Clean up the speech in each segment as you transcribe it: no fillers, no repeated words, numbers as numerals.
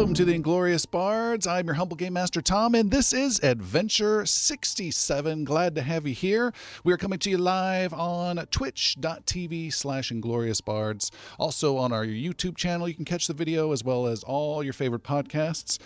Welcome to the Inglorious Bards. I'm your humble Game Master Tom, and this is Adventure 67. Glad to have you here. We are coming to you live on twitch.tv/IngloriousBards. Also on our YouTube channel, you can catch the video as well as all your favorite podcasts.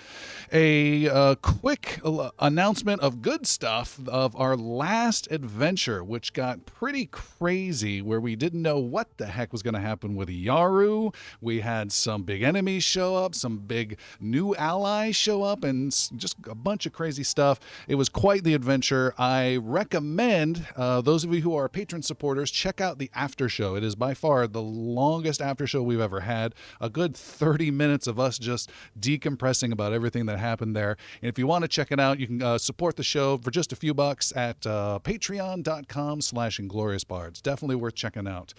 A quick announcement of good stuff of our last adventure, which got pretty crazy, where we didn't know what the heck was going to happen with Yaru. We had some big enemies show up, some big new allies show up, and just a bunch of crazy stuff. It was quite the adventure. I recommend those of you who are patron supporters, check out the after show. It is by far the longest after show we've ever had. A good 30 minutes of us just decompressing about everything that happened there. And if you want to check it out, you can support the show for just a few bucks at patreon.com/IngloriousBards. Definitely worth checking out.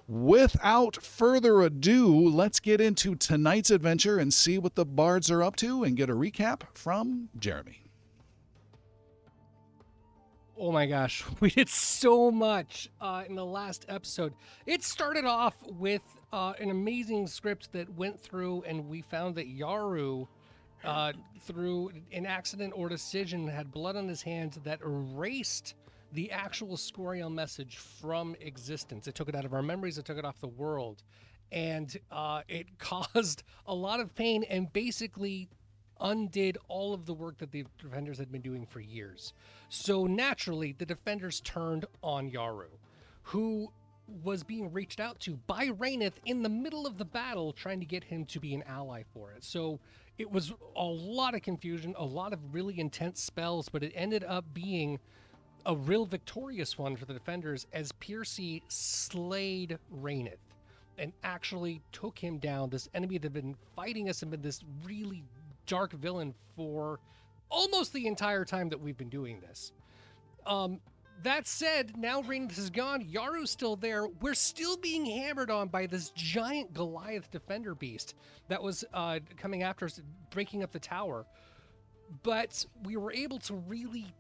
Without further ado, let's get into tonight's adventure and see what the Bards are up to and get a recap from Jeremy. Oh my gosh, we did so much in the last episode. It started off with an amazing script that went through, and we found that Yaru, through an accident or decision, had blood on his hands that erased the actual Scorial message from existence. It took it out of our memories, it took it off the world, and it caused a lot of pain and basically undid all of the work that the defenders had been doing for years. So naturally, the defenders turned on Yaru, who was being reached out to by Rayneth in the middle of the battle, trying to get him to be an ally for it. So it was a lot of confusion, a lot of really intense spells, but it ended up being a real victorious one for the defenders as Piercy slayed Rayneth and actually took him down. This enemy that had been fighting us and been this really dark villain for almost the entire time that we've been doing this. That said, now Rayneth is gone. Yaru's still there. We're still being hammered on by this giant Goliath defender beast that was coming after us, breaking up the tower. But we were able to really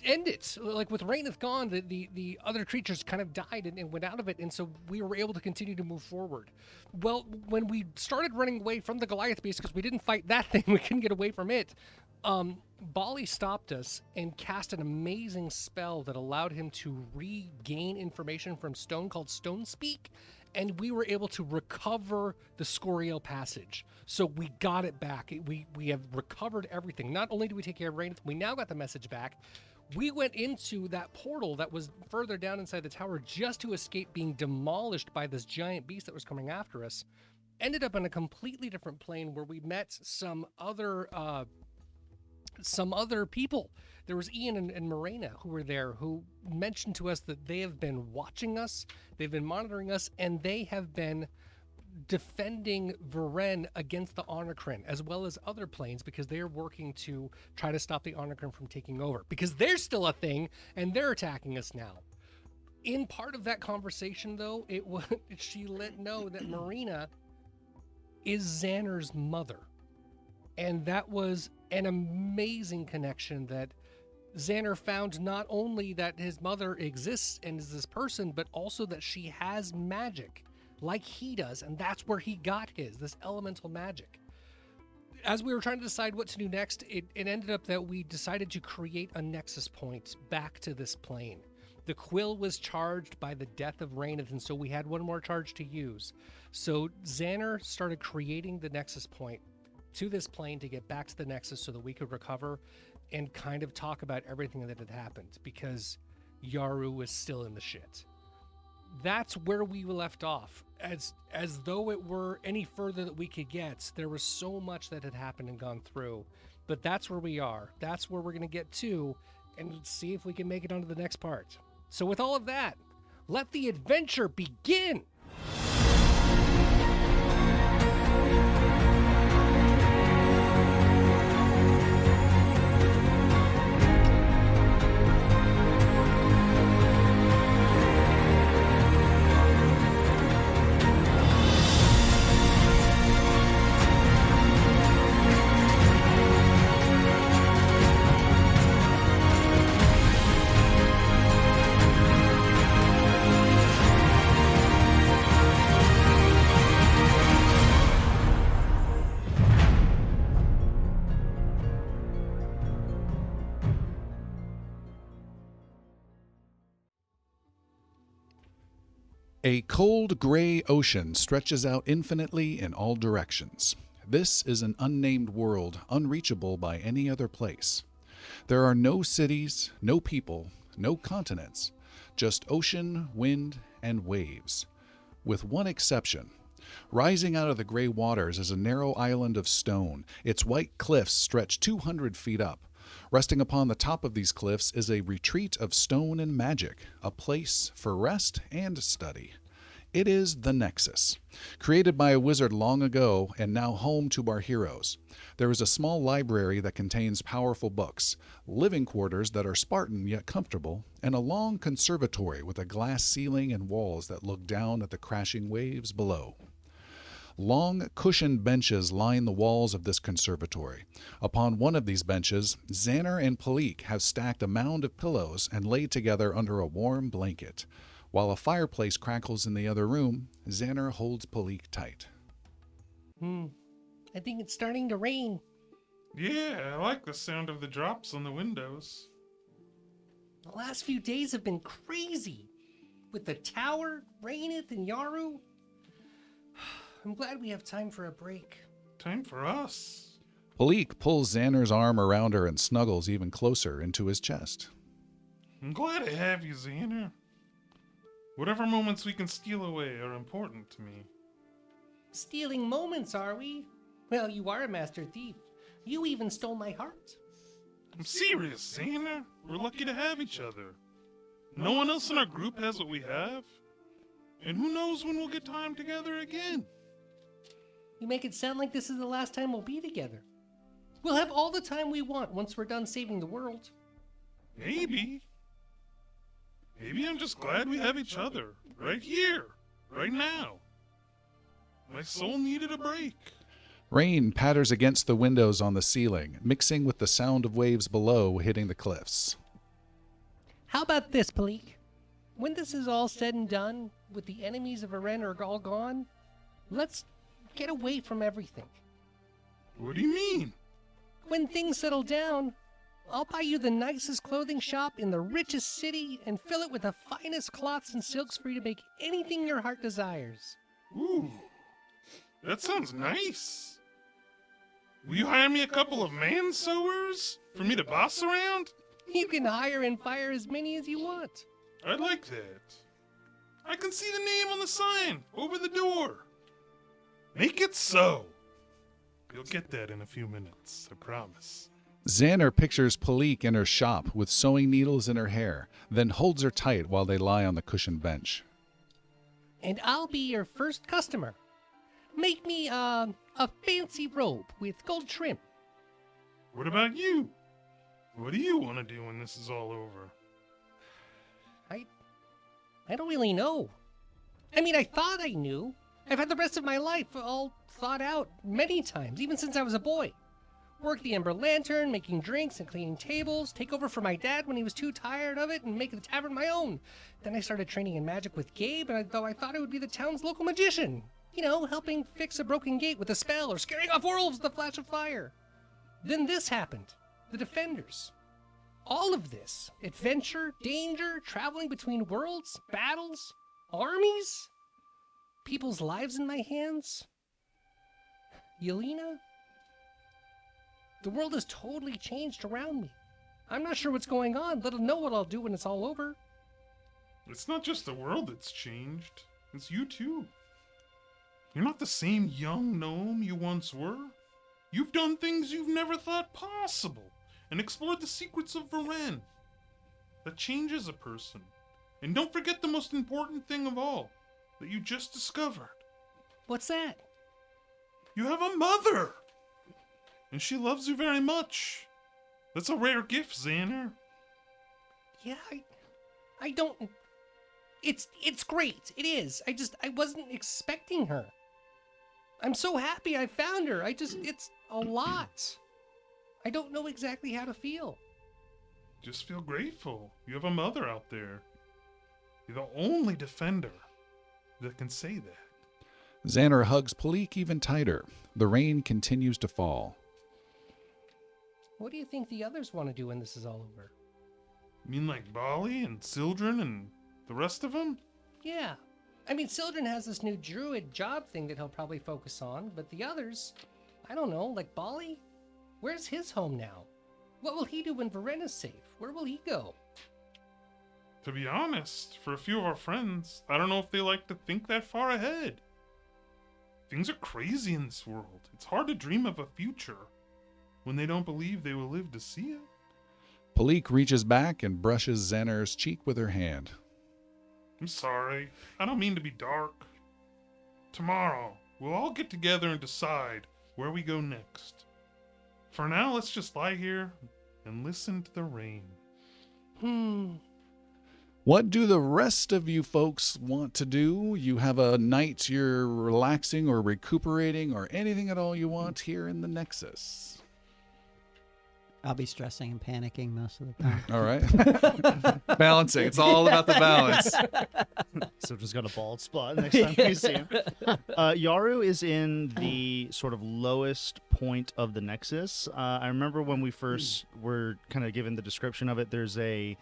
end it. Like with Rayneth gone, the other creatures kind of died and went out of it, and so we were able to continue to move forward. Well, when we started running away from the Goliath beast, because we didn't fight that thing, we couldn't get away from it, Bali stopped us and cast an amazing spell that allowed him to regain information from stone called Stone Speak, and we were able to recover the Scorial passage. So we got it back. We have recovered everything. Not only did we take care of Rayneth, we now got the message back. We went into that portal that was further down inside the tower just to escape being demolished by this giant beast that was coming after us. Ended up in a completely different plane where we met some other people. There was Ian and Morena who were there, who mentioned to us that they have been watching us, they've been monitoring us, and they have been defending Varen against the Onocrin, as well as other planes, because they're working to try to stop the Onocrin from taking over, because they're still a thing and they're attacking us now. In part of that conversation, though, she let know that Marina is Xanar's mother, and that was an amazing connection that Xanar found, not only that his mother exists and is this person, but also that she has magic like he does, and that's where he got this elemental magic. As we were trying to decide what to do next, it ended up that we decided to create a nexus point back to this plane. The quill was charged by the death of Rayneth, and so we had one more charge to use. So Xanar started creating the nexus point to this plane to get back to the nexus so that we could recover and kind of talk about everything that had happened, because Yaru was still in the shit. That's where we left off. As though it were any further that we could get, there was so much that had happened and gone through. But that's where we are. That's where we're going to get to, and see if we can make it onto the next part. So with all of that, let the adventure begin! A cold gray ocean stretches out infinitely in all directions. This is an unnamed world, unreachable by any other place. There are no cities, no people, no continents, just ocean, wind, and waves. With one exception. Rising out of the gray waters is a narrow island of stone. Its white cliffs stretch 200 feet up. Resting upon the top of these cliffs is a retreat of stone and magic, a place for rest and study. It is the Nexus, created by a wizard long ago and now home to our heroes. There is a small library that contains powerful books, living quarters that are Spartan yet comfortable, and a long conservatory with a glass ceiling and walls that look down at the crashing waves below. Long, cushioned benches line the walls of this conservatory. Upon one of these benches, Xander and Palik have stacked a mound of pillows and laid together under a warm blanket. While a fireplace crackles in the other room, Xander holds Palik tight. I think it's starting to rain. Yeah, I like the sound of the drops on the windows. The last few days have been crazy. With the tower, Rainith, and Yaru. I'm glad we have time for a break. Time for us. Palik pulls Xander's arm around her and snuggles even closer into his chest. I'm glad to have you, Xander. Whatever moments we can steal away are important to me. Stealing moments, are we? Well, you are a master thief. You even stole my heart. I'm serious, Xander. We're lucky to have each other. No one else in our group has what we have. And who knows when we'll get time together again. You make it sound like this is the last time we'll be together. We'll have all the time we want once we're done saving the world. Maybe. Maybe I'm just glad we have each other. Right here. Right now. My soul needed a break. Rain patters against the windows on the ceiling, mixing with the sound of waves below hitting the cliffs. How about this, Palik? When this is all said and done, with the enemies of Aren are all gone, let's get away from everything. What do you mean? When things settle down, I'll buy you the nicest clothing shop in the richest city and fill it with the finest cloths and silks for you to make anything your heart desires. Ooh, that sounds nice. Will you hire me a couple of man-sewers for me to boss around? You can hire and fire as many as you want. I'd like that. I can see the name on the sign over the door. Make it so. You'll get that in a few minutes, I promise. Xander pictures Palik in her shop with sewing needles in her hair, then holds her tight while they lie on the cushioned bench. And I'll be your first customer. Make me a fancy robe with gold trim. What about you? What do you want to do when this is all over? I don't really know. I mean, I thought I knew. I've had the rest of my life all thought out many times, even since I was a boy. Work the Ember Lantern, making drinks and cleaning tables, take over for my dad when he was too tired of it, and make the tavern my own. Then I started training in magic with Gabe, and I thought I would be the town's local magician. You know, helping fix a broken gate with a spell or scaring off wolves with a flash of fire. Then this happened. The Defenders. All of this. Adventure, danger, traveling between worlds, battles, armies. People's lives in my hands. Yelena? The world has totally changed around me. I'm not sure what's going on, let alone know what I'll do when it's all over. It's not just the world that's changed. It's you too. You're not the same young gnome you once were. You've done things you've never thought possible and explored the secrets of Varen. That changes a person. And don't forget the most important thing of all that you just discovered. What's that? You have a mother! And she loves you very much. That's a rare gift, Xander. Yeah, I don't... It's great. It is. I wasn't expecting her. I'm so happy I found her. It's a lot. I don't know exactly how to feel. Just feel grateful. You have a mother out there. You're the only defender that can say that. Xander hugs Palik even tighter. The rain continues to fall. What do you think the others want to do when this is all over? You mean like Bali and Sildren and the rest of them? Yeah. I mean, Sildren has this new druid job thing that he'll probably focus on, but the others, I don't know, like Bali? Where's his home now? What will he do when Varena's safe? Where will he go? To be honest, for a few of our friends, I don't know if they like to think that far ahead. Things are crazy in this world. It's hard to dream of a future when they don't believe they will live to see it. Palik reaches back and brushes Xanar's cheek with her hand. I'm sorry. I don't mean to be dark. Tomorrow, we'll all get together and decide where we go next. For now, let's just lie here and listen to the rain. What do the rest of you folks want to do? You have a night you're relaxing or recuperating or anything at all you want here in the Nexus. I'll be stressing and panicking most of the time. All right. Balancing. It's all about the balance. So just got a bald spot next time you see him. Yaru is in the sort of lowest point of the Nexus. I remember when we first were kind of given the description of it, there's a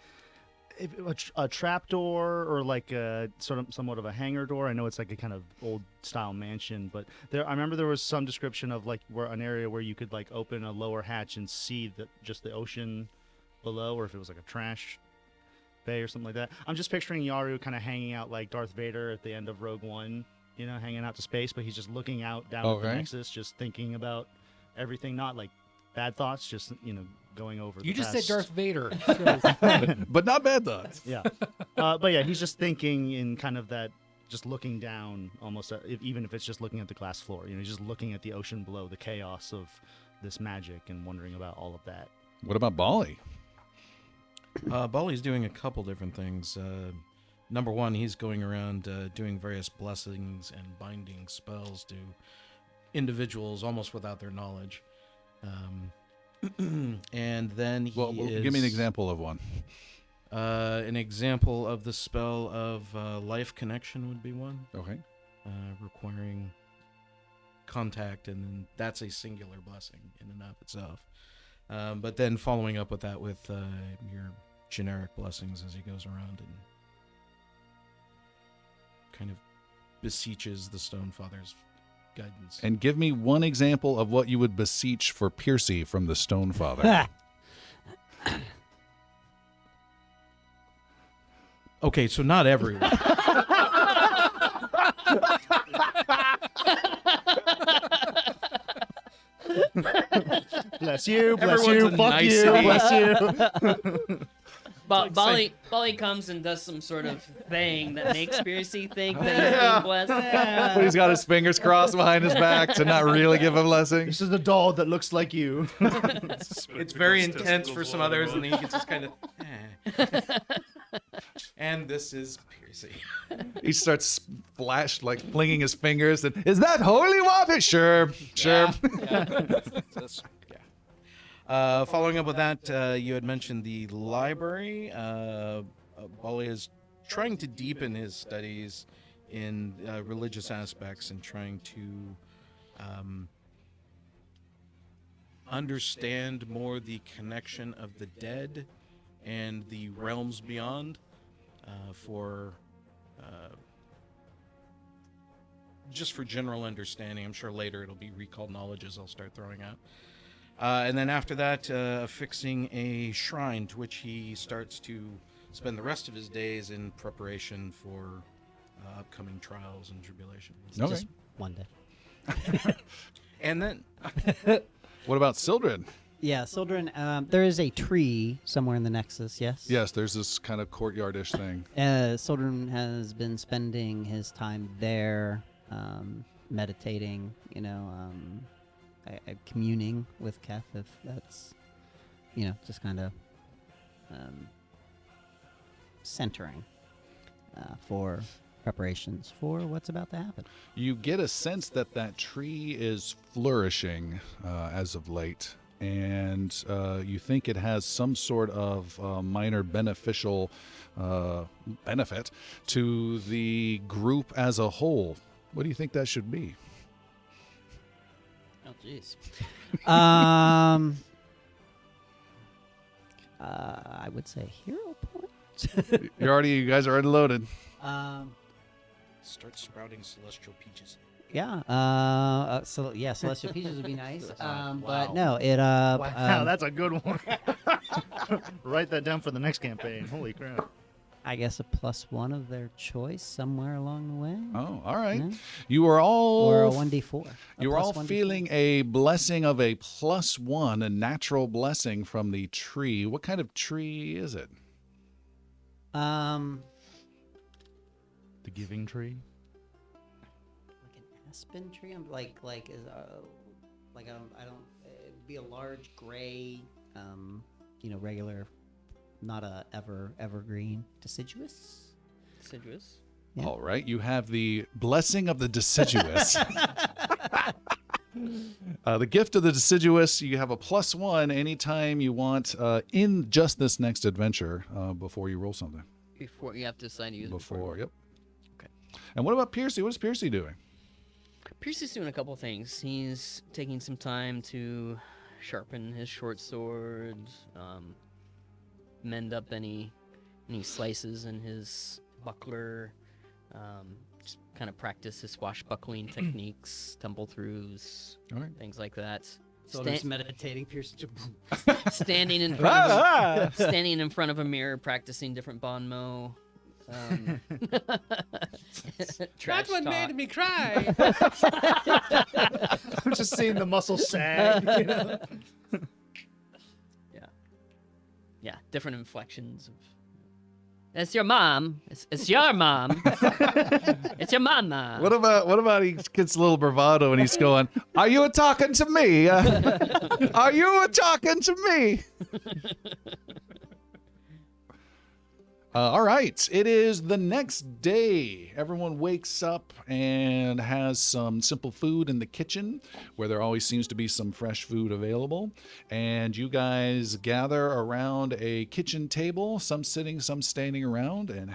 trapdoor or like a sort of somewhat of a hangar door. I know it's like a kind of old style mansion, but I remember there was some description of like where an area where you could like open a lower hatch and see just the ocean below, or if it was like a trash bay or something like that. I'm just picturing Yaru kind of hanging out like Darth Vader at the end of Rogue One, hanging out to space, but he's just looking out down at the Nexus, just thinking about everything, not like bad thoughts, just going over. You just said Darth Vader, but not bad thoughts. Yeah, but yeah, he's just thinking in kind of that, just looking down, almost even if it's just looking at the glass floor. He's just looking at the ocean below, the chaos of this magic, and wondering about all of that. What about Bali? Bali's doing a couple different things. Number one, he's going around doing various blessings and binding spells to individuals almost without their knowledge. And then he is... Give me an example of one. An example of the spell of life connection would be one. Okay. Requiring contact, and then that's a singular blessing in and of itself. But then following up with that with your generic blessings as he goes around and kind of beseeches the Stone Father's guidance. And give me one example of what you would beseech for Piercy from the Stone Father. Okay, so not everyone. Bless you, bless Everyone's you, a fuck nice you, guy. bless you. Bali comes and does some sort of thing that makes Piercy think that he's being blessed. He's got his fingers crossed behind his back to not really give him blessings. This is a doll that looks like you. It's very intense for some others, and then he gets just kind of... And this is Piercy. He starts flinging his fingers. And is that holy water? Sure. Following up with that, you had mentioned the library. Bali is trying to deepen his studies in religious aspects and trying to understand more the connection of the dead and the realms beyond just for general understanding. I'm sure later it'll be recalled knowledges I'll start throwing out. And then after that, fixing a shrine to which he starts to spend the rest of his days in preparation for upcoming trials and tribulations. Okay. Just one day. And then... What about Sildren? Yeah, Sildren, there is a tree somewhere in the Nexus, yes? Yes, there's this kind of courtyardish thing. Sildren has been spending his time there, meditating, communing with Keth, if that's, just kind of centering for preparations for what's about to happen. You get a sense that tree is flourishing as of late, and you think it has some sort of minor beneficial benefit to the group as a whole. What do you think that should be? Oh, jeez. I would say hero point. You guys are already loaded. Start sprouting celestial peaches. Yeah. So yeah, celestial peaches would be nice. Wow. But no, it Wow, that's a good one. Write that down for the next campaign. Holy crap. I guess a +1 of their choice somewhere along the way. Oh, all right. Yeah. You are all Or a 1d4. You are all feeling a blessing of a +1, a natural blessing from the tree. What kind of tree is it? The giving tree. Like an aspen tree. I'm like is I don't. It'd be a large gray, regular, not a evergreen, deciduous. Deciduous. Yeah. All right. You have the blessing of the deciduous. The gift of the deciduous, you have a +1 anytime you want in just this next adventure before you roll something. Before you have to decide to use it. Before, yep. Okay. And what about Piercy? What is Piercy doing? Piercy's doing a couple things. He's taking some time to sharpen his short sword, mend up any slices in his buckler, just kind of practice his swashbuckling techniques, tumble-throughs, All right. things like that. So just meditating, Pierce. Standing in front of a mirror, practicing different bonmo. That's what made me cry. I'm just seeing the muscle sag. You know? Yeah, different inflections of. It's your mom. It's your mom. It's your mama. What about he gets a little bravado and he's going, "Are you talking to me? Are you talking to me?" All right. It is the next day. Everyone wakes up and has some simple food in the kitchen where there always seems to be some fresh food available. And you guys gather around a kitchen table, some sitting, some standing around, and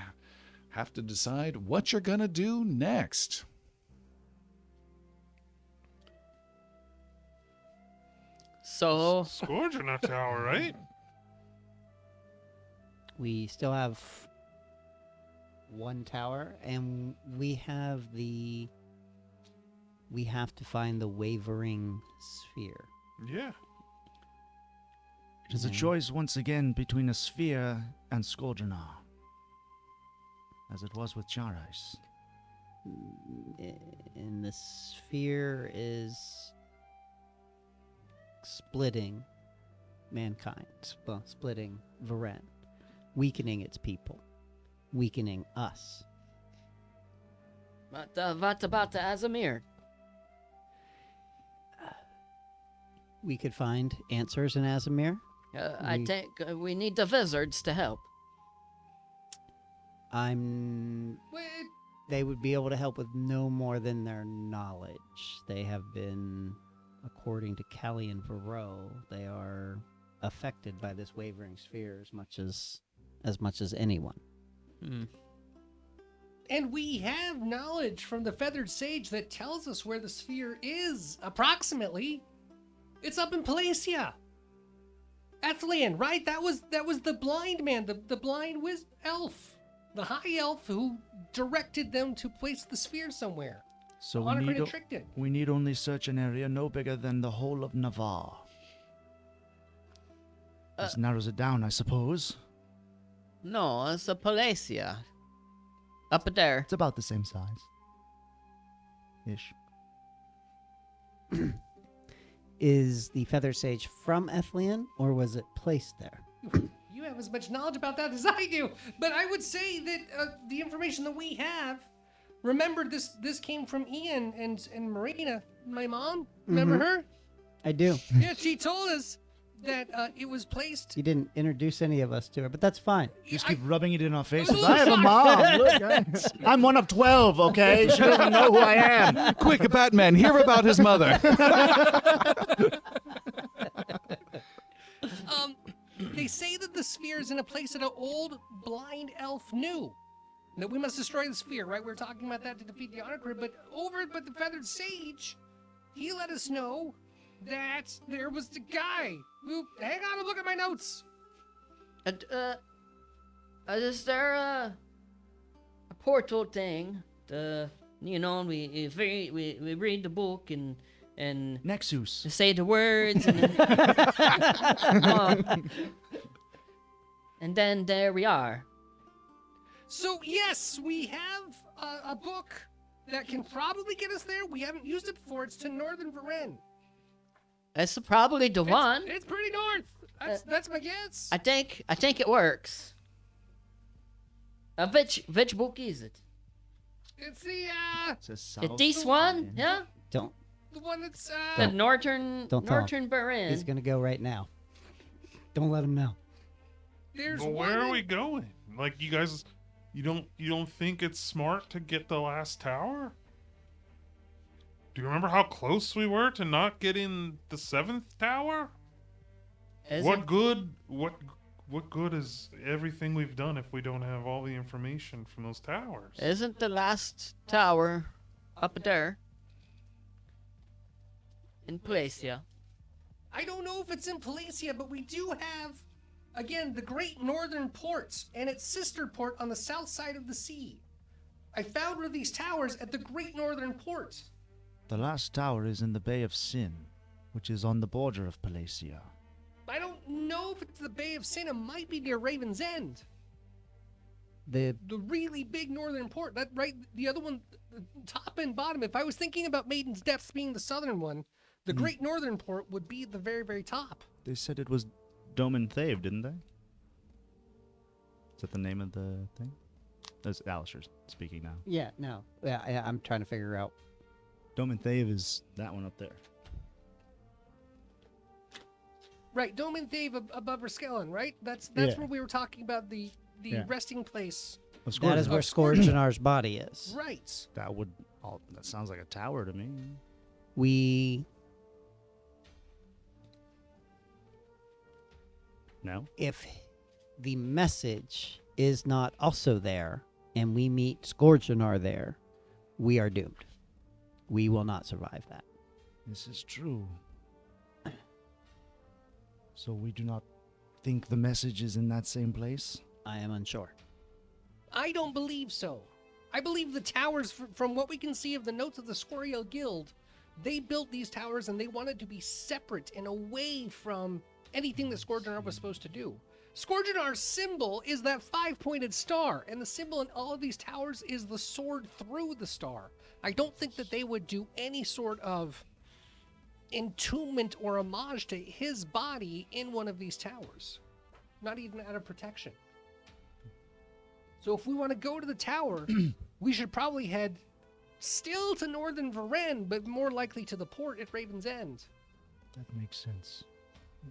have to decide what you're going to do next. So Scourgeon Tower, right? We still have one tower, and we have to find the wavering sphere. Yeah. It is a choice once again between a sphere and Scourgeonar, as it was with Jarais. And the sphere is splitting mankind, well, splitting Varen, weakening its people, weakening us. But what about the Azamir? We could find answers in Azamir. I think we need the wizards to help. They would be able to help with no more than their knowledge. They have been, according to Callie and Varro, they are affected by this wavering sphere as much as anyone. And we have knowledge from the Feathered Sage that tells us where the sphere is, approximately. It's up in Palacia. Athelian, right? That was the blind man, the blind elf. The high elf who directed them to place the sphere somewhere. So we need only search an area no bigger than the whole of Navarre. This narrows it down, I suppose. No, it's a Palacia. Up there. It's about the same size. Ish. Is the Feather Sage from Ethlian, or was it placed there? You have as much knowledge about that as I do, but I would say that the information that we have, remember this came from Ian and Marina, my mom. Remember her? I do. Yeah, she told us that it was placed. You didn't introduce any of us to her, but that's fine. Just keep rubbing it in our faces. little I have a mom. Look, I'm one of 12, okay? She doesn't know who I am. Quick, Batman, hear about his mother. They say that the sphere is in a place that an old blind elf knew. That we must destroy the sphere, right? We were talking about that to defeat the Honor Crew, but the Feathered Sage, he let us know that there was the guy who, hang on and look at my notes. Is there a portal thing You know, we read the book and Nexus. say the words, and then, and then there we are. So yes, we have a book that can probably get us there. We haven't used it before. It's to Northern Varen. That's probably the one. It's pretty north. That's my guess. I think it works. Which book is it? It's the It's this one, yeah. Don't. the one that's The northern Don't tell him. northern Barin. He's gonna go right now. Don't let him know. there's Well, one. where are we going? Like, you guys, you don't think it's smart to get the last tower? Do you remember how close we were to not getting the 7th tower? What good is everything we've done if we don't have all the information from those towers? Isn't the last tower up there in Palacia? I don't know if it's in Palacia, but we do have, again, the Great Northern Port and its sister port on the south side of the sea. I found one of these towers at the Great Northern Port. The last tower is in the Bay of Sin, which is on the border of Palacia. I don't know if it's the Bay of Sin. It might be near Raven's End. The The really big northern port. That right, the other one, the top and bottom. If I was thinking about Maiden's Depths being the southern one, the Great Northern Port would be at the very, very top. They said it was Doman Thave, didn't they? Is that the name of the thing? That's Alistair speaking now. yeah, no, yeah, I'm trying to figure out. Doman Thave is that one up there. Right, Doman Thave above Raskellen, right? That's Yeah. where we were talking about the Yeah. resting place. Of That is Scourge. where Scourgenar's body is. Right. That sounds like a tower to me. We, No? if the message is not also there, and we meet Scourgenar there, we are doomed. We will not survive that. This is true. So we do not think the message is in that same place? I am unsure. I don't believe so. I believe the towers, from what we can see of the notes of the Scorial Guild, they built these towers and they wanted to be separate and away from anything that Scourgenar was supposed to do. Scourgenar's symbol is that 5-pointed star, and the symbol in all of these towers is the sword through the star. I don't think that they would do any sort of entombment or homage to his body in one of these towers. Not even out of protection. So if we want to go to the tower, we should probably head still to Northern Varen, but more likely to the port at Raven's End. That makes sense.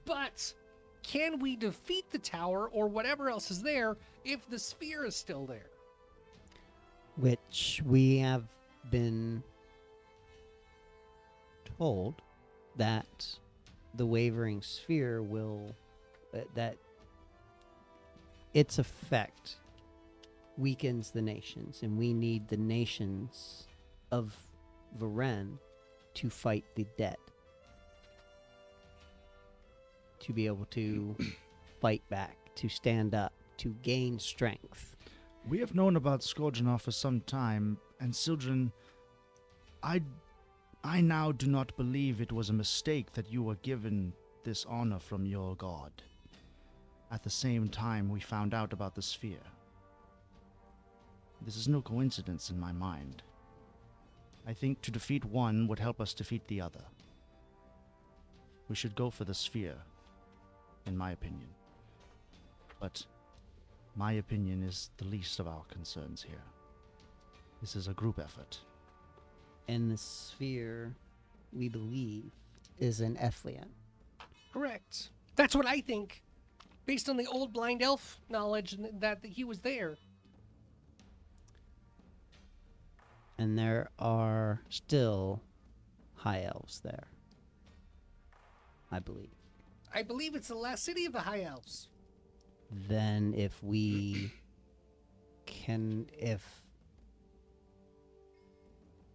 But can we defeat the tower or whatever else is there if the sphere is still there? Which we have been told that the wavering sphere will, that its effect weakens the nations, and we need the nations of Varen to fight the dead, to be able to fight back, to stand up, to gain strength. We have known about Scourgenar for some time, and Sildren, I now do not believe it was a mistake that you were given this honor from your god. At the same time, we found out about the sphere. This is no coincidence in my mind. I think to defeat one would help us defeat the other. We should go for the sphere, in my opinion. But my opinion is the least of our concerns here. This is a group effort. And the sphere, we believe, is an Ethlian. Correct. That's what I think, based on the old blind elf knowledge that he was there. And there are still high elves there, I believe. I believe it's the last city of the High Elves. Then if we can,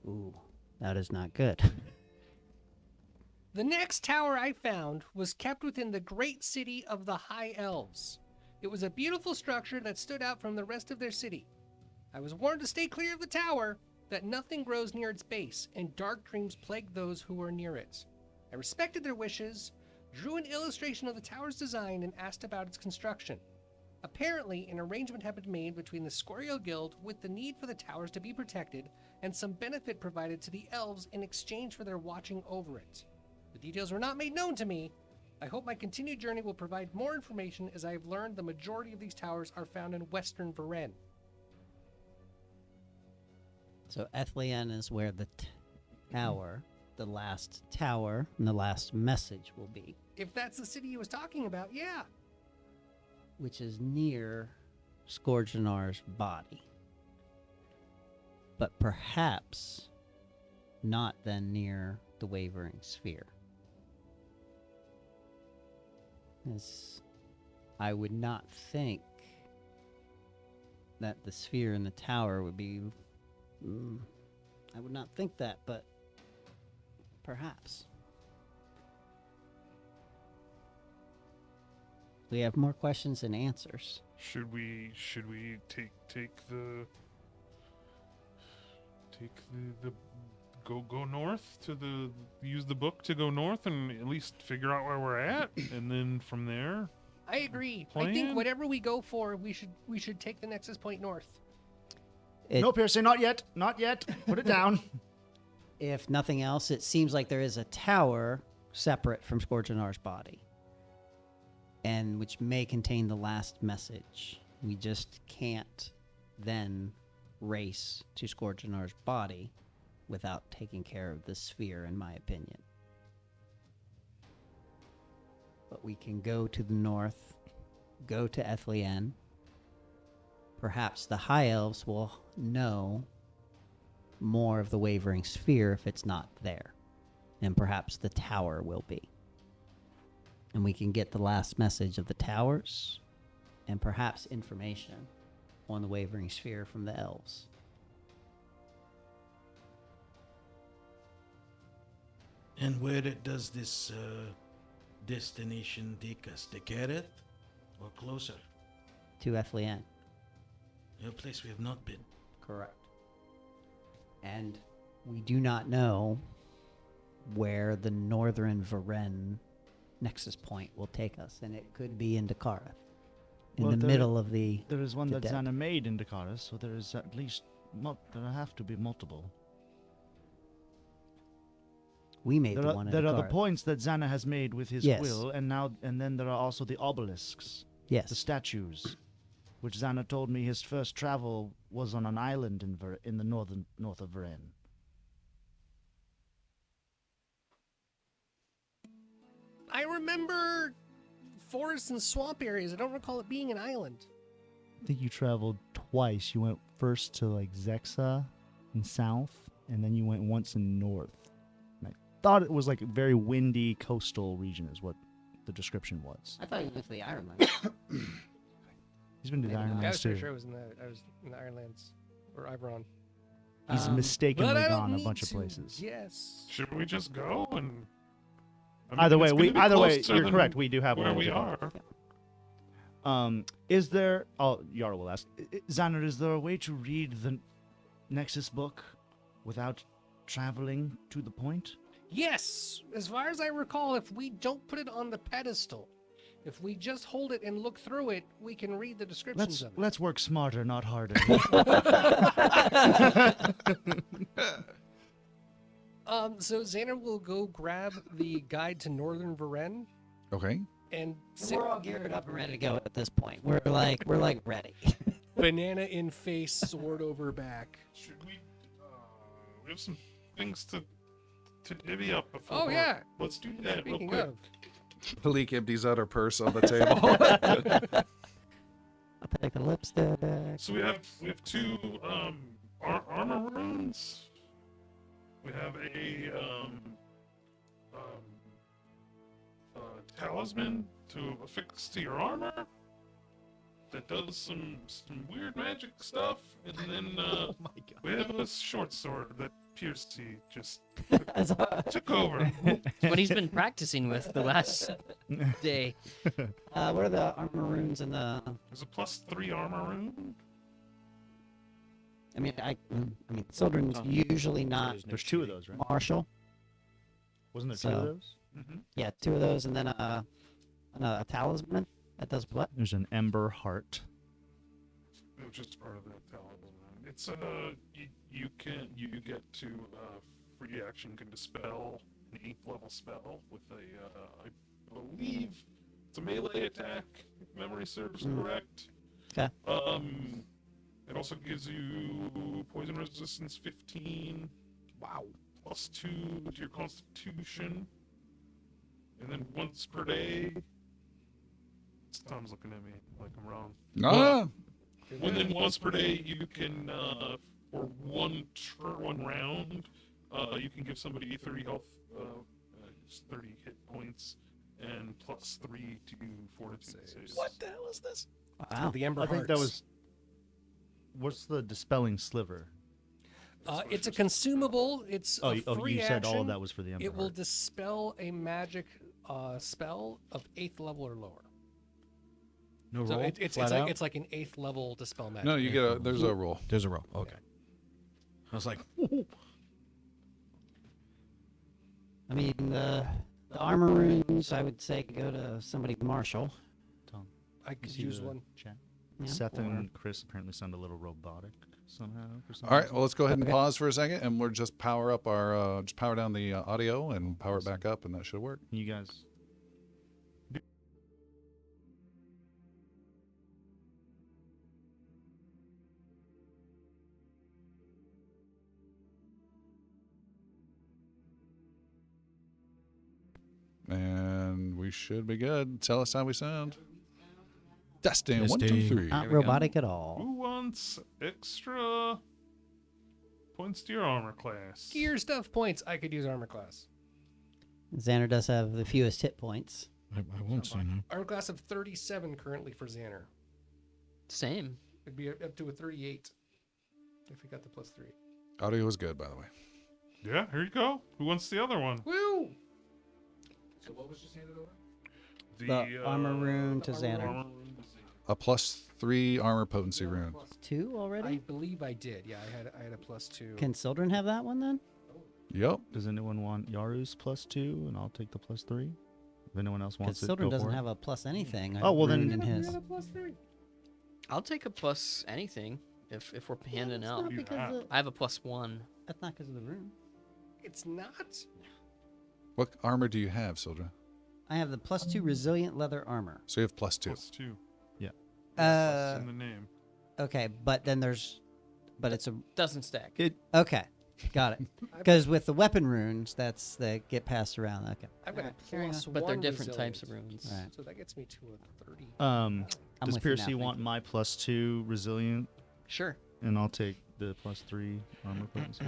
ooh, that is not good. The next tower I found was kept within the great city of the High Elves. It was a beautiful structure that stood out from the rest of their city. I was warned to stay clear of the tower, that nothing grows near its base, and dark dreams plague those who are near it. I respected their wishes, drew an illustration of the tower's design, and asked about its construction. Apparently, an arrangement had been made between the Scorio Guild with the need for the towers to be protected, and some benefit provided to the elves in exchange for their watching over it. The details were not made known to me. I hope my continued journey will provide more information, as I have learned the majority of these towers are found in western Varen. So Ethlien is where the tower, the last tower, and the last message will be, If that's the city he was talking about, yeah. which is near Scourgenar's body. But perhaps not then near the Wavering Sphere. As I would not think that the sphere in the tower would be... I would not think that, but perhaps. We have more questions than answers. Should we take the go north to use the book to go north and at least figure out where we're at, and then from there? I agree. I Plan? think whatever we go for, we should take the Nexus Point north. No, Piercy, not yet. Not yet. Put it down. If nothing else, it seems like there is a tower separate from Scourgenar's body, and which may contain the last message. We just can't then race to Scourgenar's body without taking care of the sphere, in my opinion. But we can go to the north, go to Ethlien. Perhaps the High Elves will know more of the Wavering Sphere if it's not there. And perhaps the tower will be. And we can get the last message of the towers, and perhaps information on the Wavering Sphere from the Elves. And where does this destination take us? To Gareth or closer? To Ethlien. A place we have not been. Correct. And we do not know where the northern Varen Nexus Point will take us, and it could be into Kareth. In Well, the there- middle of the... There is one The that dead. Xana made in Dakota, so there is at least there have to be multiple. We made There the are, one in there are the Kareth. points that Xana has made with his Yes. will, and then there are also the obelisks, Yes. the statues, which Xana told me his first travel was on an island in the north of Varen. I remember forest and swamp areas. I don't recall it being an island. I think you traveled twice. You went first to like Zexa in south, and then you went once in north. And I thought it was like a very windy coastal region, is what the description was. I thought you went to the Ironlands. He's been to the Maybe not. I was Ironlands pretty too. sure I was in the Ironlands or Iberon. He's But mistakenly I don't gone a need bunch of to. places. Yes. Should we just go and? I mean, Either way, it's gonna be closer you're than correct. We do have where one. we are. Is there? Oh, Yara will ask. Xander, is there a way to read the Nexus book without traveling to the point? Yes. As far as I recall, if we don't put it on the pedestal, if we just hold it and look through it, we can read the descriptions of it. Let's work smarter, not harder. So Xander will go grab the guide to Northern Varen Okay. and sit We're all geared up and ready to go at this point. We're like ready. banana in face, sword over back. Should we? We have some things to divvy up before. Oh, yeah. Let's do that real Speaking quick. of, Malik empties out her purse on the table. I'll take the lipstick. So we have two armor runes. We have a talisman to affix to your armor that does some weird magic stuff, and then we have a short sword that Piercy just took over. What he's been practicing with the last day. What are the armor runes in the... There's a +3 armor rune. I mean, Sildren's usually not There's two of those, right? martial. Wasn't there two of So- those? Yeah, 2 of those, and then a talisman that does what? There's an ember heart. Which is part of that talisman. It's you get to free action can dispel an 8th level spell with a I believe it's a melee attack if memory serves correct. Okay. It also gives you poison resistance 15. Wow. +2 to your constitution. And then once per day. Tom's looking at me like I'm wrong. No. And then once per day, you can, for one round, you can give somebody 30 health, 30 hit points, and +3 to fortitude saves. What the hell is this? Wow. The Ember I think that Hearts. was. What's the dispelling sliver? It's a consumable. It's a free you said all action. of that was for the ember It will heart. dispel a magic spell of 8th level or lower. No So roll. it's Flat like out? it's like an 8th level dispel magic. No, you get a. There's a roll. There's a roll. Okay. I was like, I mean, the armor runes, I would say go to somebody martial. Tom, I could see use the one. Chat. Yeah, Seth or- and Chris apparently sound a little robotic somehow. For some All right. reason. Well, let's go ahead and Okay. pause for a second, and we'll just power up our. Just power down the audio and power it back up, and that should work. You guys. And we should be good. Tell us how we sound. Testing. 1, 2, Testing. 3. Not There we go. robotic at all. Who wants extra points to your armor class? Gear stuff points. I could use armor class. Xander does have the fewest hit points. I won't say no. Armor class of 37 currently for Xander. Same. It'd be up to a 38 if we got the +3. Audio was good, by the way. Yeah, here you go. Who wants the other one? Woo! The armor rune to Xander. armor rune to Xander. A +3 armor potency rune. 2 I already? believe I did. Yeah, I had a +2. Can Sildren have that one then? Yep. Does anyone want Yaru's +2, and I'll take the +3? If anyone else Because wants it, Sildren go doesn't for it. have a plus anything. Oh, well, then- rune in his. I'll take a plus anything if we're handing That's out. not You because have. of, I have a +1. that's not because of the rune. It's not. What armor do you have, Sildra? I have the +2 resilient leather armor. So you have +2. +2. Uh, in the name. okay, but then but it's a Doesn't stack. okay, got it. Because with the weapon runes, that get passed around. Okay, I've got a Alright, carry on. +1 But they're different types of resilience. runes. Alright. So that gets me to a 30. I'm Does with you Piercy now, want thank my +2 resilient, Sure. and I'll take the +3 armor potency?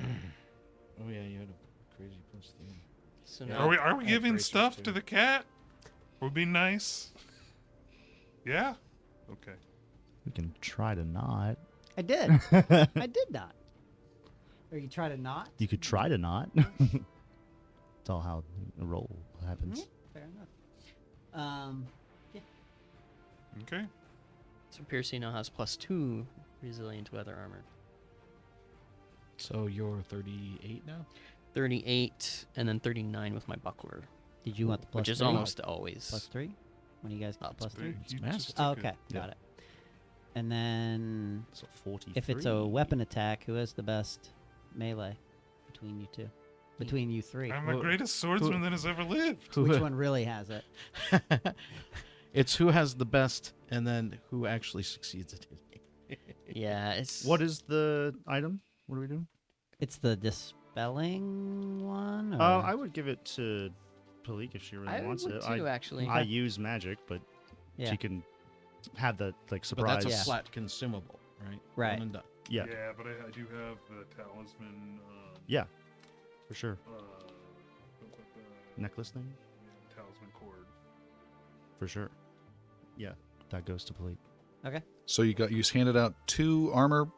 Oh yeah, you had a crazy +3. So Yeah. now Are we I have giving bracers, stuff too. to the cat? Would be nice. Yeah. Okay. We can try to not. I did. I did not. Or you try to not? You could try to not. It's all how the roll happens. Fair enough. Okay. So Piercy now has +2 resilient weather armor. So you're 38 now. 38 and then 39 with my buckler, Did you want the plus which is 3? almost always. +3? When you guys get That's +3? It's You massive. just Oh, took it. okay, Yeah. got it. And then So 43. if it's a weapon attack, who has the best melee between you two? Between you three. I'm the greatest swordsman that has ever lived. Which one really has it? It's who has the best, and then who actually succeeds at it. Yeah, it's What is the item? What are we doing? It's the dispelling one? Or? I would give it to Palik if she really I wants would it. too, actually. I use magic, but yeah. she can have the like But surprise. that's a Yeah. flat consumable, right? Right. One and done. Yeah, Yeah, but I do have the talisman. yeah, for sure. The Necklace thing, talisman cord. for sure. Yeah, that goes to Palik. Okay. So you handed out 2 armor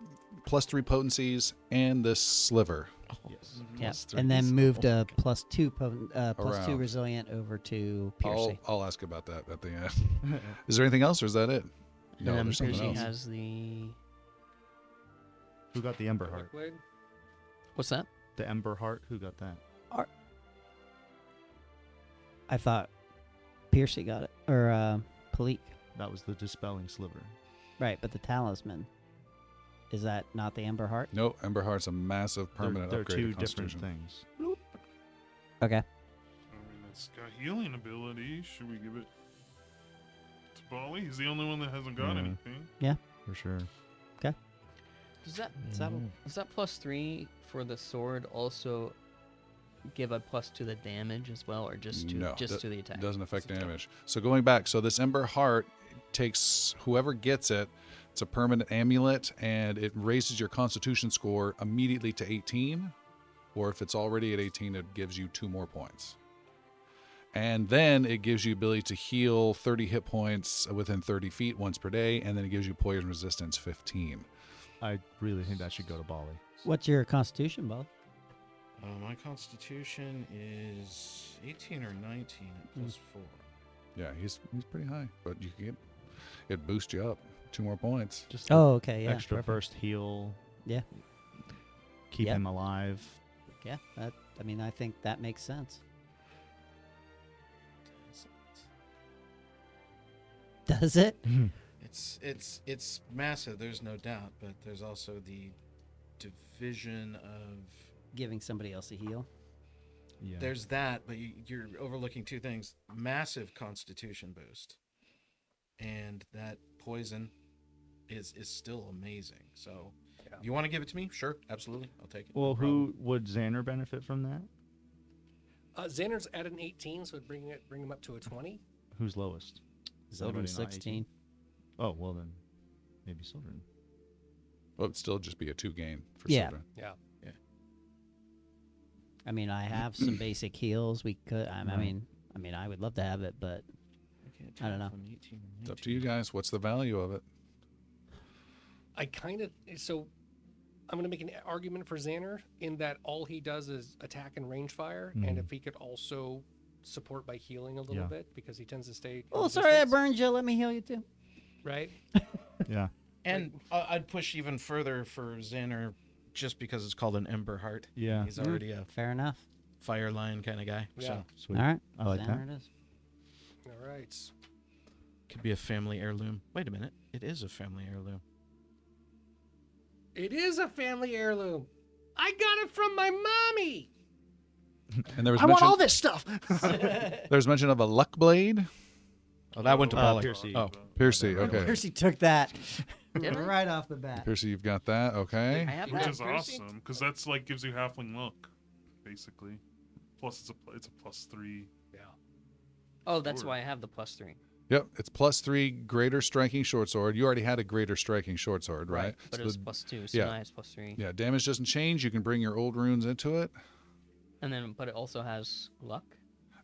+3 potencies and this sliver. Yes. Yeah. +3. And then moved a Okay. +2 +2 Around. resilient over to I'll, Piercy. I'll ask about that at the end. Is there anything else, or is that it? and then there's something Piercy else. has the Who got the Ember Heart? Blade. What's that? The Ember Heart. Who got that? I thought Piercy got it. Or Palik. That was the Dispelling Sliver. Right, but the talisman. Is that not the Ember Heart? No, Ember Heart's a massive permanent They're upgrade two to different Constitution. things. Okay. I mean, it's got healing ability. Should we give it to Bali? He's the only one that hasn't got Yeah. anything. For sure. Does that +3 for the sword also give a plus to the damage as well, or just to No, to the attack? Doesn't affect damage. So going back, so this Ember Heart takes whoever gets it. It's a permanent amulet, and it raises your Constitution score immediately to 18. Or if it's already at 18, it gives you 2 more points. And then it gives you ability to heal 30 hit points within 30 feet once per day, and then it gives you poison resistance 15. I really think that should go to Bali. What's your Constitution, Bob? My Constitution is 18 or 19 at +4. Yeah, he's pretty high, but you can get it boosts you up 2 more points. Just the Oh, okay, yeah. extra perfect. burst heal. Yeah. Keep Yep. him alive. Yeah, I think that makes sense. Does it? It's massive. There's no doubt, but there's also the division of. Giving somebody else a heal? Yeah. There's that, but you're overlooking 2 things: massive Constitution boost, and that poison is still amazing. So, if you want to give it to me? Sure, absolutely, I'll take it. Well, No problem. who would Xander benefit from that? Xander's at an 18, so it'd bring him up to a 20. Who's lowest? Silver Everybody not 16. Oh, well then, maybe Sildren. Well, it'd still just be a 2 gain for Yeah. Sildren. Yeah. I mean, I have some basic heals. We could. I Right. mean, I would love to have it, but I don't know. From 18 or It's up to 19. you guys. What's the value of it? I'm going to make an argument for Xander in that all he does is attack and range fire, and if he could also support by healing a little Yeah. bit because he tends to stay. oh, in sorry, I distance, burned you. Let me heal you too. Right. Yeah. And I'd push even further for Xander, just because it's called an Ember Heart. Yeah. He's already a Fair enough. fire line kind of guy. Yeah. So Sweet. All right. I like Xander that. it is. All right. could be a family heirloom. Wait a minute, it is a family heirloom. It is a family heirloom. I got it from my mommy. And there was I want mention, all this stuff. there's mention of a luck blade. Oh, that went to Bali. Piercy. Oh, Piercy, okay. Percy took that Did I? right off the bat. Piercy, you've got that, okay. I have Which that. is awesome, because that's like gives you halfling luck, basically. Plus, it's a +3. Yeah. Oh, that's Sword. why I have the +3. Yep, it's +3 greater striking short sword. You already had a greater striking short sword, right? But So it was the- +2, so yeah. now it's +3. yeah, damage doesn't change. You can bring your old runes into it. And then, but it also has luck.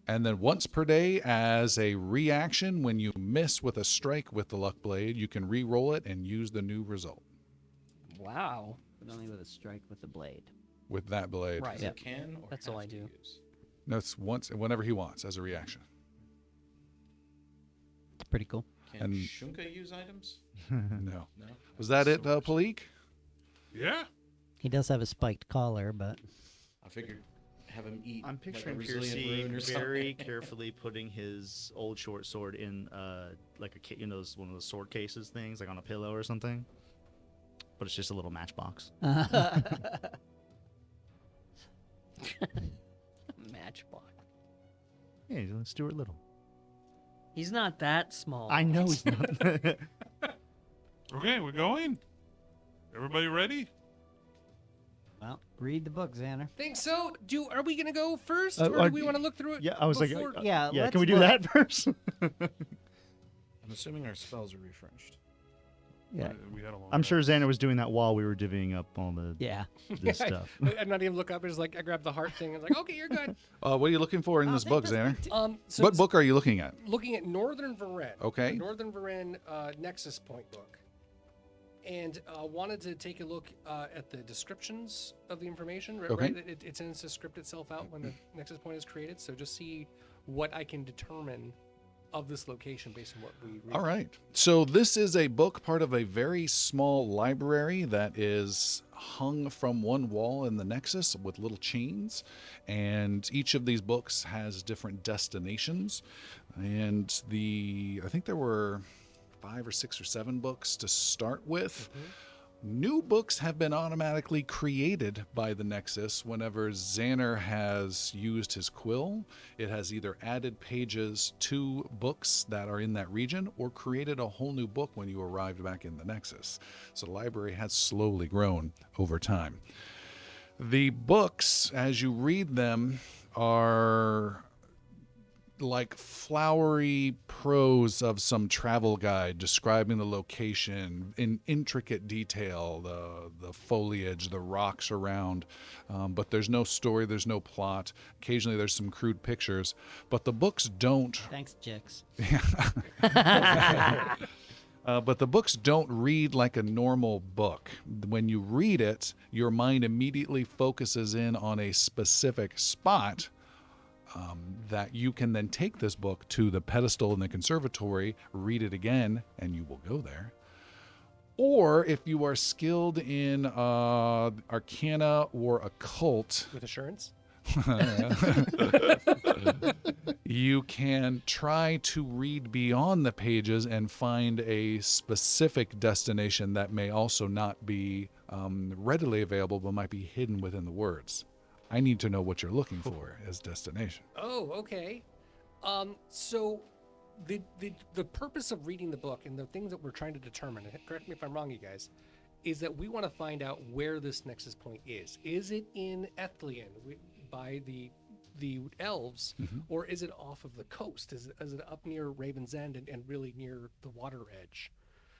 And then once per day, as a reaction, when you miss with a strike with the luck blade, you can re-roll it and use the new result Wow. But only with a strike with the blade. with that blade. Right. Is it can or That's all have I to do. use? No, it's once, whenever he wants, as a reaction. It's pretty cool. Can And- Shunka use items? No. No. Was that it, Palik? Yeah. He does have a spiked collar, but I figured have him eat. I'm like a picturing resilient Piercy rune or very something. carefully putting his old short sword in like one of those sword cases things, like on a pillow or something. But it's just a little matchbox. Matchbox. Yeah, he's Stuart Little. He's not that small. I know he's not. Okay, we're going. Everybody ready? well, read the book, Xander. Think so? Are we gonna go first, Uh, or do we want to look through it? Yeah, I was like, before? Yeah, yeah. let's Can we do look. that first? I'm assuming our spells are refreshed. Yeah. We had a long I'm sure day. Xander was doing that while we were divvying up all the Yeah. this stuff. I'm not even look up. It's like I grab the heart thing and like, okay, you're good. What are you looking for in this book, Xander? So What it's book are you looking at? looking at Northern Varen. Okay. the Northern Varen Nexus Point book, and wanted to take a look at the descriptions of the information. Right, Okay. right? It tends to script itself out when the Nexus Point is created. So just see what I can determine of this location based on what we read. All right. So this is a book, part of a very small library that is hung from one wall in the Nexus with little chains. And each of these books has different destinations. And I think there were 5 or 6 or 7 books to start with. New books have been automatically created by the Nexus whenever Xander has used his quill. It has either added pages to books that are in that region or created a whole new book when you arrived back in the Nexus. So the library has slowly grown over time. The books, as you read them, are like flowery prose of some travel guide describing the location in intricate detail, the foliage, the rocks around, but there's no story, there's no plot. Occasionally there's some crude pictures, but the books don't. Thanks, Jix. But the books don't read like a normal book. When you read it, your mind immediately focuses in on a specific spot that you can then take this book to the pedestal in the conservatory, read it again, and you will go there. Or if you are skilled in arcana or occult, With assurance? you can try to read beyond the pages and find a specific destination that may also not be readily available, but might be hidden within the words. I need to know what you're looking for as destination. Oh, okay. So the purpose of reading the book and the things that we're trying to determine, and correct me if I'm wrong, you guys, is that we want to find out where this nexus point is. Is it in Ethlian by the elves, or is it off of the coast? Is it up near Raven's End and really near the water edge?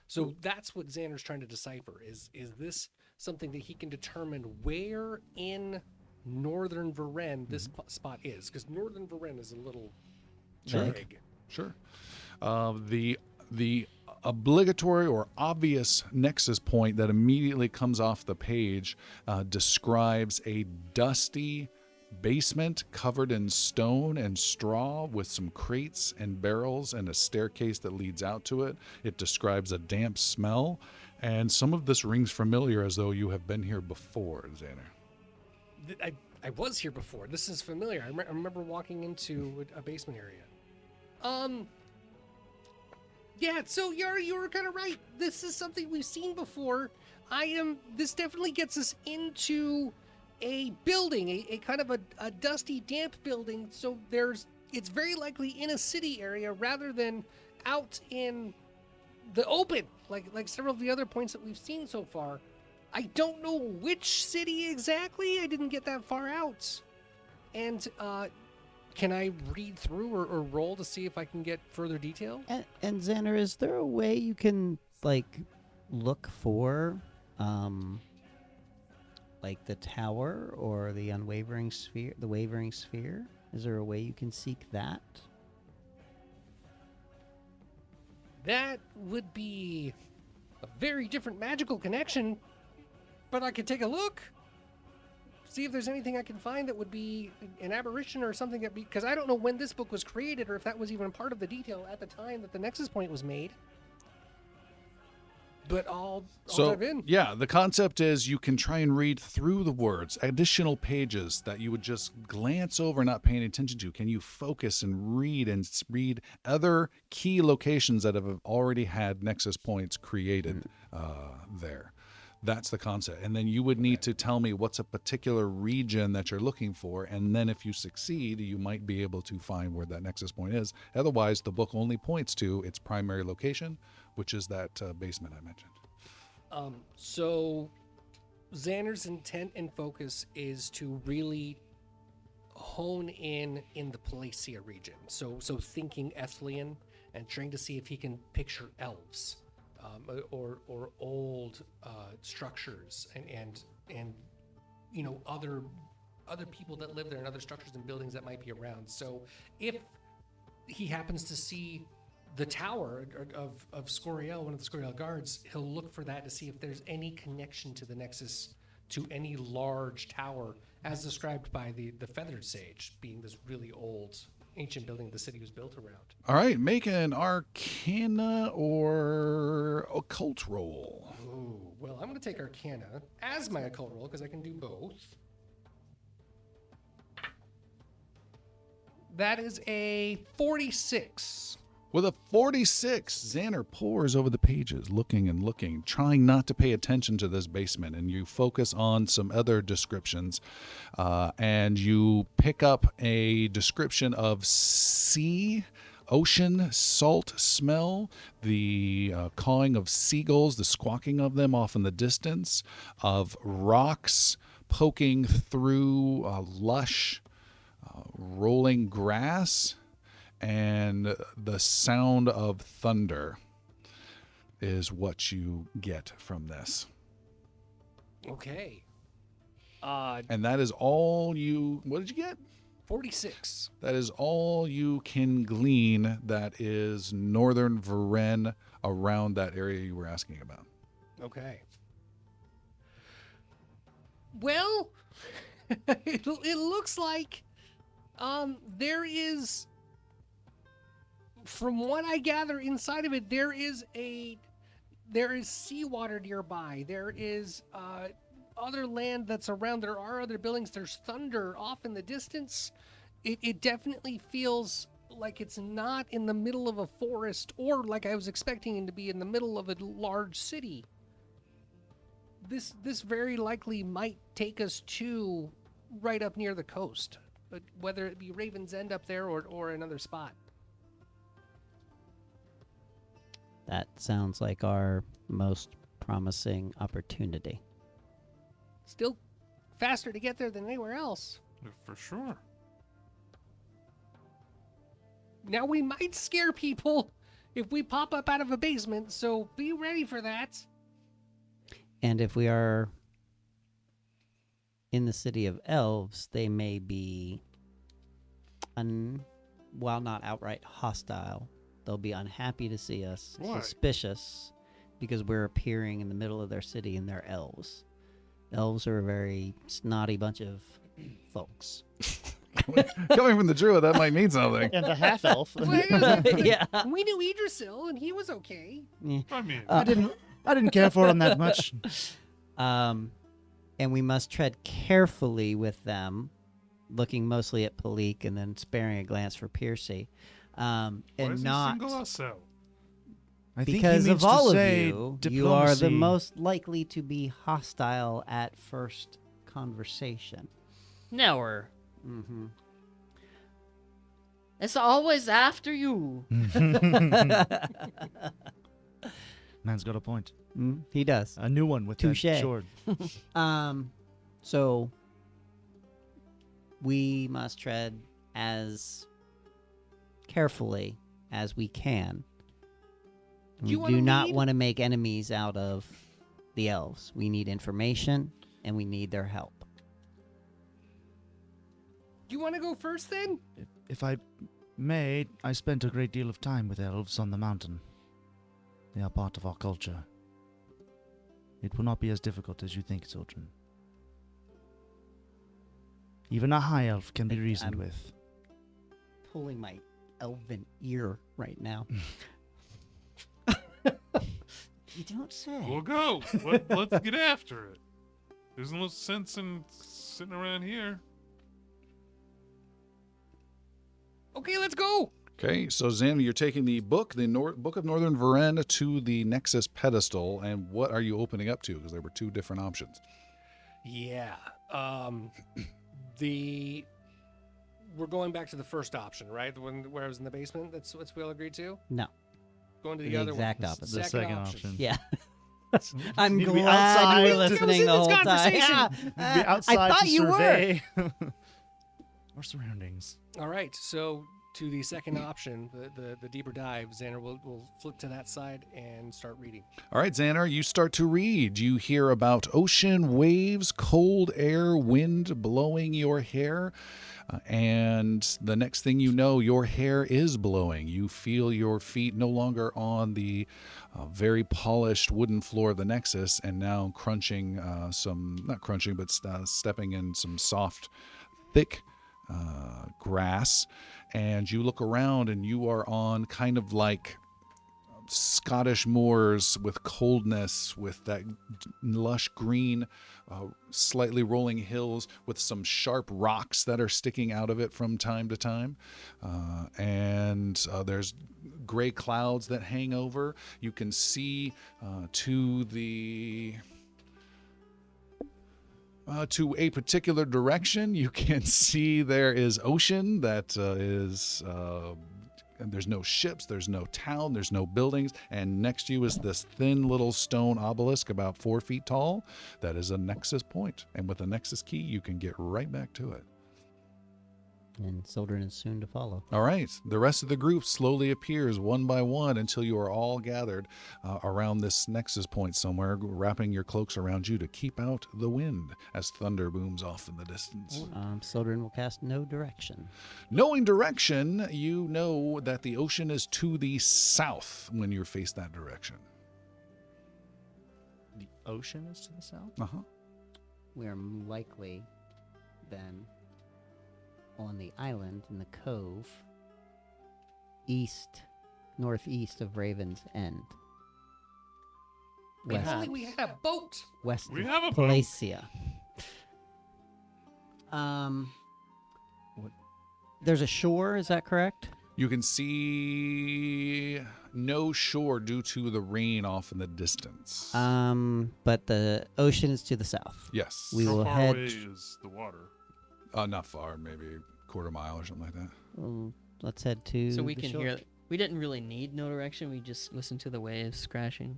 So that's what Xander's trying to decipher. Is this something that he can determine where in Northern Varen this spot is? Because Northern Varen is a little vague. Sure. The obligatory or obvious nexus point that immediately comes off the page describes a dusty basement covered in stone and straw with some crates and barrels and a staircase that leads out to it. It describes a damp smell, and some of this rings familiar as though you have been here before, Xander. I was here before. This is familiar. I remember walking into a basement area. Yeah, so you were kind of right. This is something we've seen before. This definitely gets us into a building, a kind of a dusty, damp building. So it's very likely in a city area rather than out in the open, like several of the other points that we've seen so far. I don't know which city exactly. I didn't get that far out. And can I read through or roll to see if I can get further detail? And Xander, is there a way you can look for the tower or the unwavering sphere, the wavering sphere? Is there a way you can seek that? That would be a very different magical connection, but I could take a look, see if there's anything I can find that would be an aberration or something because I don't know when this book was created or if that was even part of the detail at the time that the Nexus Point was made. But I'll dive in. Yeah, the concept is you can try and read through the words, additional pages that you would just glance over, not paying attention to. Can you focus and read other key locations that have already had Nexus points created there? That's the concept. And then you would need to tell me what's a particular region that you're looking for. And then if you succeed, you might be able to find where that Nexus point is. Otherwise, the book only points to its primary location, which is that basement I mentioned. So Xander's intent and focus is to really hone in the Palacia region. So thinking Ethlian and trying to see if he can picture elves. Or old structures and other people that live there and other structures and buildings that might be around. So if he happens to see the tower of Scoriel, one of the Scoriel guards, he'll look for that to see if there's any connection to the Nexus, to any large tower, as described by the Feathered Sage, being this really old ancient building the city was built around. All right, make an Arcana or Occult roll. Ooh, well, I'm going to take Arcana as my occult roll because I can do both. That is a 46. With a 46, Xander pores over the pages, looking and looking, trying not to pay attention to this basement, and you focus on some other descriptions, and you pick up a description of sea, ocean, salt smell, the cawing of seagulls, the squawking of them off in the distance, of rocks poking through lush, rolling grass, and the sound of thunder is what you get from this. Okay. And that is all you... What did you get? 46. That is all you can glean that is northern Varen around that area you were asking about. Okay. Well, it looks like there is, from what I gather inside of it, there is seawater nearby. There is other land that's around. There are other buildings. There's thunder off in the distance. It definitely feels like it's not in the middle of a forest or like I was expecting it to be in the middle of a large city. This very likely might take us to right up near the coast, but whether it be Raven's End up there or another spot. That sounds like our most promising opportunity. Still faster to get there than anywhere else. For sure. Now we might scare people if we pop up out of a basement, so be ready for that. And if we are in the city of Elves, they may be, while not outright hostile, they'll be unhappy to see us, Why? suspicious, because we're appearing in the middle of their city and they're elves. Elves are a very snotty bunch of folks. Coming from the druid, that might mean something. And a half elf. Yeah. We knew Idrisil, and he was okay. I mean, I didn't care for him that much. And we must tread carefully with them, looking mostly at Palik and then sparing a glance for Piercy. why And does not he single us out? I think he because means of to all of say you, you are the diplomacy. most likely to be hostile at first conversation. Never. Mm-hmm. It's always after you. Man's got a point. He does. A new one with Touche. that sword. So we must tread as carefully as we can. We You wanna do not lead? want to make enemies out of the elves. We need information, and we need their help. You want to go first then? If I may, I spent a great deal of time with elves on the mountain. They are part of our culture. It will not be as difficult as you think, children. Even a high elf can be reasoned I'm- with. Pulling my elven ear right now. You don't say. We'll go. Let's get after it. There's no sense in sitting around here. Okay, let's go. Okay, so Xander, you're taking the book, Book of Northern Varen, to the Nexus pedestal, and what are you opening up to? Because there were two different options. Yeah. We're going back to the first option, right? The one where I was in the basement. That's what we all agreed to. No. Going to the, The other exact one. opposite. The second option. Yeah. I'm Need to be glad outside. you were That was listening in the this whole time. conversation. Be outside I thought to you were. survey our surroundings. All right. So to the second option, the deeper dive, Xander will flip to that side and start reading. All right, Xander, you start to read. You hear about ocean waves, cold air, wind blowing your hair. And the next thing you know, your hair is blowing. You feel your feet no longer on the very polished wooden floor of the Nexus, and now crunching not crunching, but stepping in some soft, thick grass, and you look around and you are on kind of like Scottish moors with coldness, with that lush green, slightly rolling hills with some sharp rocks that are sticking out of it from time to time. And there's gray clouds that hang over. You can see to a particular direction. You can see there is ocean that and there's no ships, there's no town, there's no buildings, and next to you is this thin little stone obelisk about 4 feet tall. That is a nexus point, and with a nexus key, you can get right back to it. And Sildren is soon to follow. All right, the rest of the group slowly appears one by one until you are all gathered around this nexus point somewhere, wrapping your cloaks around you to keep out the wind as thunder booms off in the distance. Sildren will cast No Direction. Knowing direction, you know that the ocean is to the south when you face that direction. The ocean is to the south? Uh-huh. We are likely then on the island in the cove, northeast of Raven's End. If only we had a boat. West We of have a boat. Palacia. There's a shore, is that correct? You can see no shore due to the rain off in the distance. But the ocean is to the south. Yes. We How will far head. away is the water? Not far, maybe a quarter mile or something like that. Let's head to. So we the can shore. hear. We didn't really need no direction. We just listened to the waves crashing.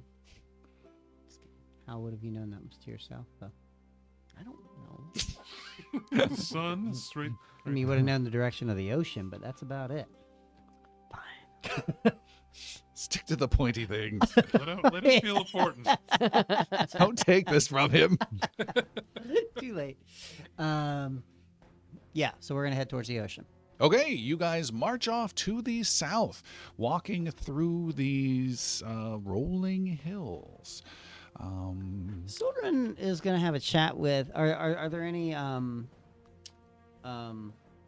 How would have you known that was to your south, though? I don't know. The sun is straight. I mean, you would have known the direction of the ocean, but that's about it. Stick to the pointy things. Let it feel important. Don't take this from him. Too late. Yeah, so we're gonna head towards the ocean. Okay, you guys march off to the south, walking through these rolling hills. Sildren is gonna have a chat with. Are there any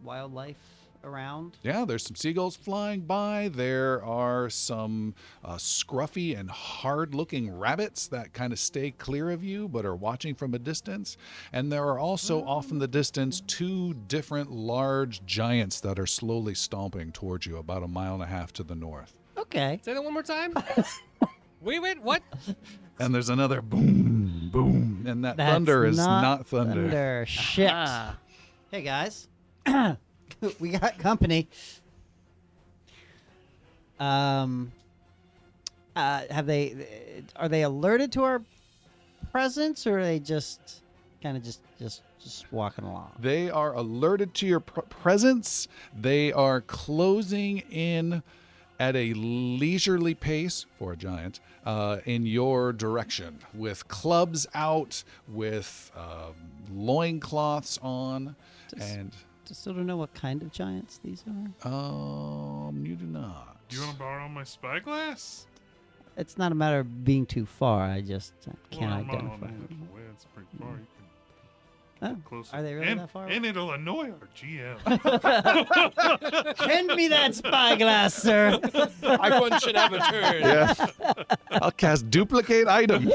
wildlife around? Yeah, there's some seagulls flying by. There are some scruffy and hard-looking rabbits that kind of stay clear of you but are watching from a distance. And there are also off in the distance 2 different large giants that are slowly stomping towards you about 1.5 miles to the north. Okay. Say that one more time. Wait, what? And there's another boom, boom, and that That's thunder is not thunder. Shit. Ah, Hey guys, we got company. Are they alerted to our presence, or are they just kind of just walking along? They are alerted to your presence. They are closing in at a leisurely pace for a giant in your direction, with clubs out, with loincloths on, and Does Sildren know what kind of giants these are? you do not. Do you want to borrow my spyglass? It's not a matter of being too far. I just can't Well, I'm not identify. on that them. way. It's pretty far. You Oh, can closer. are they really and, that far? And it'll annoy our GM. Hand me that spyglass, sir. Everyone should have a turn. Yeah. I'll cast duplicate item.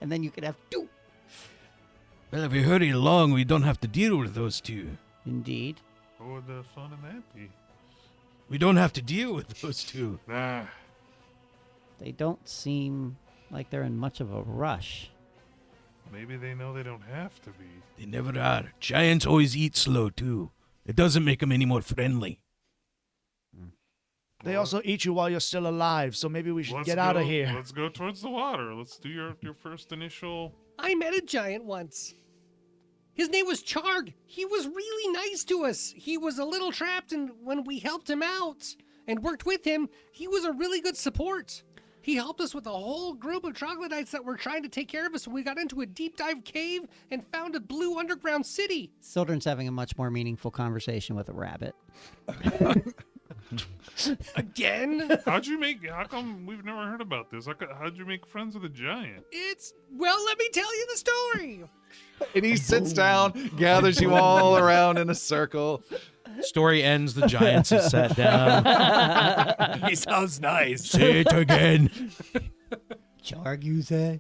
And then you could have two. Well, if we hurry along, we don't have to deal with those 2. Indeed. What would the fun in that be? We don't have to deal with those 2. Nah. They don't seem like they're in much of a rush. Maybe they know they don't have to be. They never are. Giants always eat slow, too. It doesn't make them any more friendly. They also eat you while you're still alive, so maybe we should Let's get out of go- here. Let's go towards the water. Let's do your first initial. I met a giant once. His name was Charg. He was really nice to us. He was a little trapped, and when we helped him out and worked with him, he was a really good support. He helped us with a whole group of troglodytes that were trying to take care of us, and we got into a deep dive cave and found a blue underground city. Sildren's having a much more meaningful conversation with a rabbit. Again? How come we've never heard about this? How'd you make friends with a giant? Well, let me tell you the story. And he sits down, gathers you all around in a circle. Story ends. The giants have sat down. He sounds nice. Say it again. Charg, you say?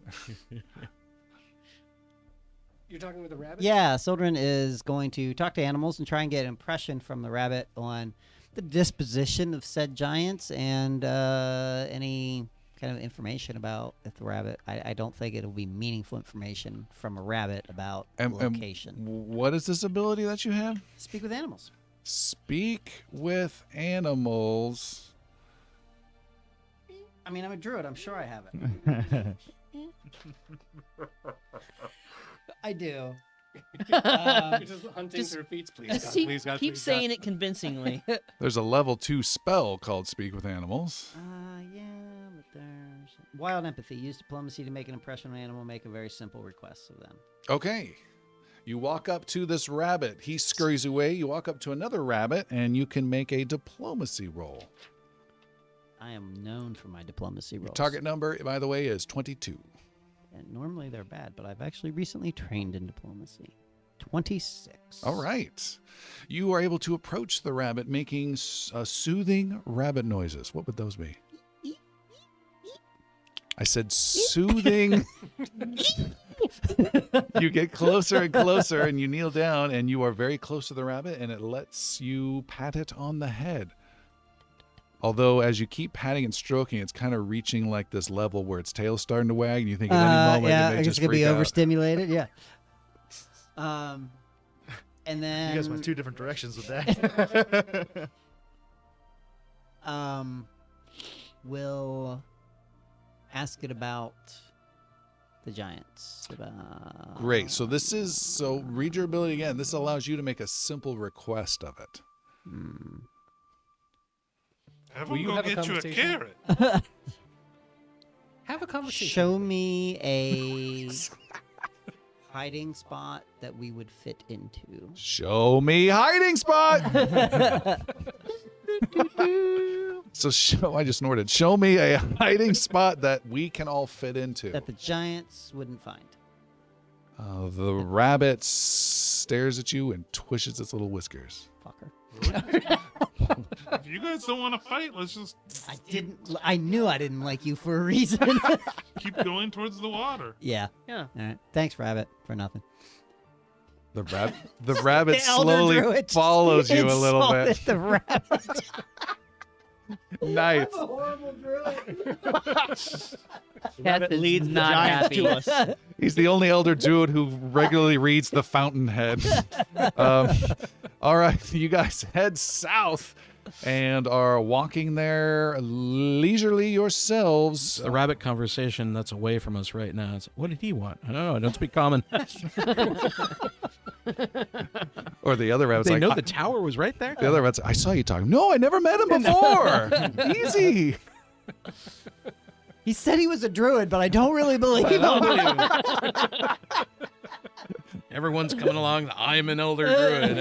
You're talking with the rabbit? Yeah, Sildren is going to talk to animals and try and get an impression from the rabbit on the disposition of said giants and any kind of information about if the rabbit. I don't think it'll be meaningful information from a rabbit about location. What is this ability that you have? Speak with animals. Speak with animals. I mean, I'm a druid. I'm sure I have it. I do. Just hunting just- through feats, please. God, See, please, God, keep please, saying it convincingly. There's a level 2 spell called Speak with Animals. Yeah, but there's wild empathy. Use diplomacy to make an impression on an animal. Make a very simple request of them. Okay. You walk up to this rabbit. He scurries away. You walk up to another rabbit, and you can make a diplomacy roll. I am known for my diplomacy rolls. Target number, by the way, is 22. And normally they're bad, but I've actually recently trained in diplomacy. 26. All right. You are able to approach the rabbit making soothing rabbit noises. What would those be? I said soothing. You get closer and closer, and you kneel down, and you are very close to the rabbit, and it lets you pat it on the head. Although, as you keep patting and stroking, it's kind of reaching like this level where its tail's starting to wag, and you think at any moment yeah, it may it's just gonna be freak out. overstimulated. Yeah. And then You guys went 2 different directions with that. we'll ask it about the giants. Great. So read your ability again. This allows you to make a simple request of it. Have Will him you go have a get you a conversation? carrot. Have a conversation. Show me a hiding spot that we would fit into. Show me hiding spot. I just snorted. Show me a hiding spot that we can all fit into. That the giants wouldn't find. The rabbit stares at you and twishes its little whiskers. Fucker. If you guys don't want to fight, let's just I knew I didn't like you for a reason. keep going towards the water. Yeah. Yeah. All right. Thanks, rabbit, for nothing. The rabbit The elder slowly druid follows you a little insulted bit. The rabbit. Nice. Horrible druid. Cat leads not giants happy. to us. He's the only elder druid who regularly reads the Fountainhead. All right, you guys head south and are walking there leisurely yourselves. The rabbit conversation that's away from us right now. It's, what did he want? I don't know. I don't speak common. Or the other rabbit's They like, know the tower was right there. the other rabbit's I saw you talking. No, I never met him before. Easy. He said he was a druid, but I don't really believe him. Everyone's coming along. I'm an elder druid.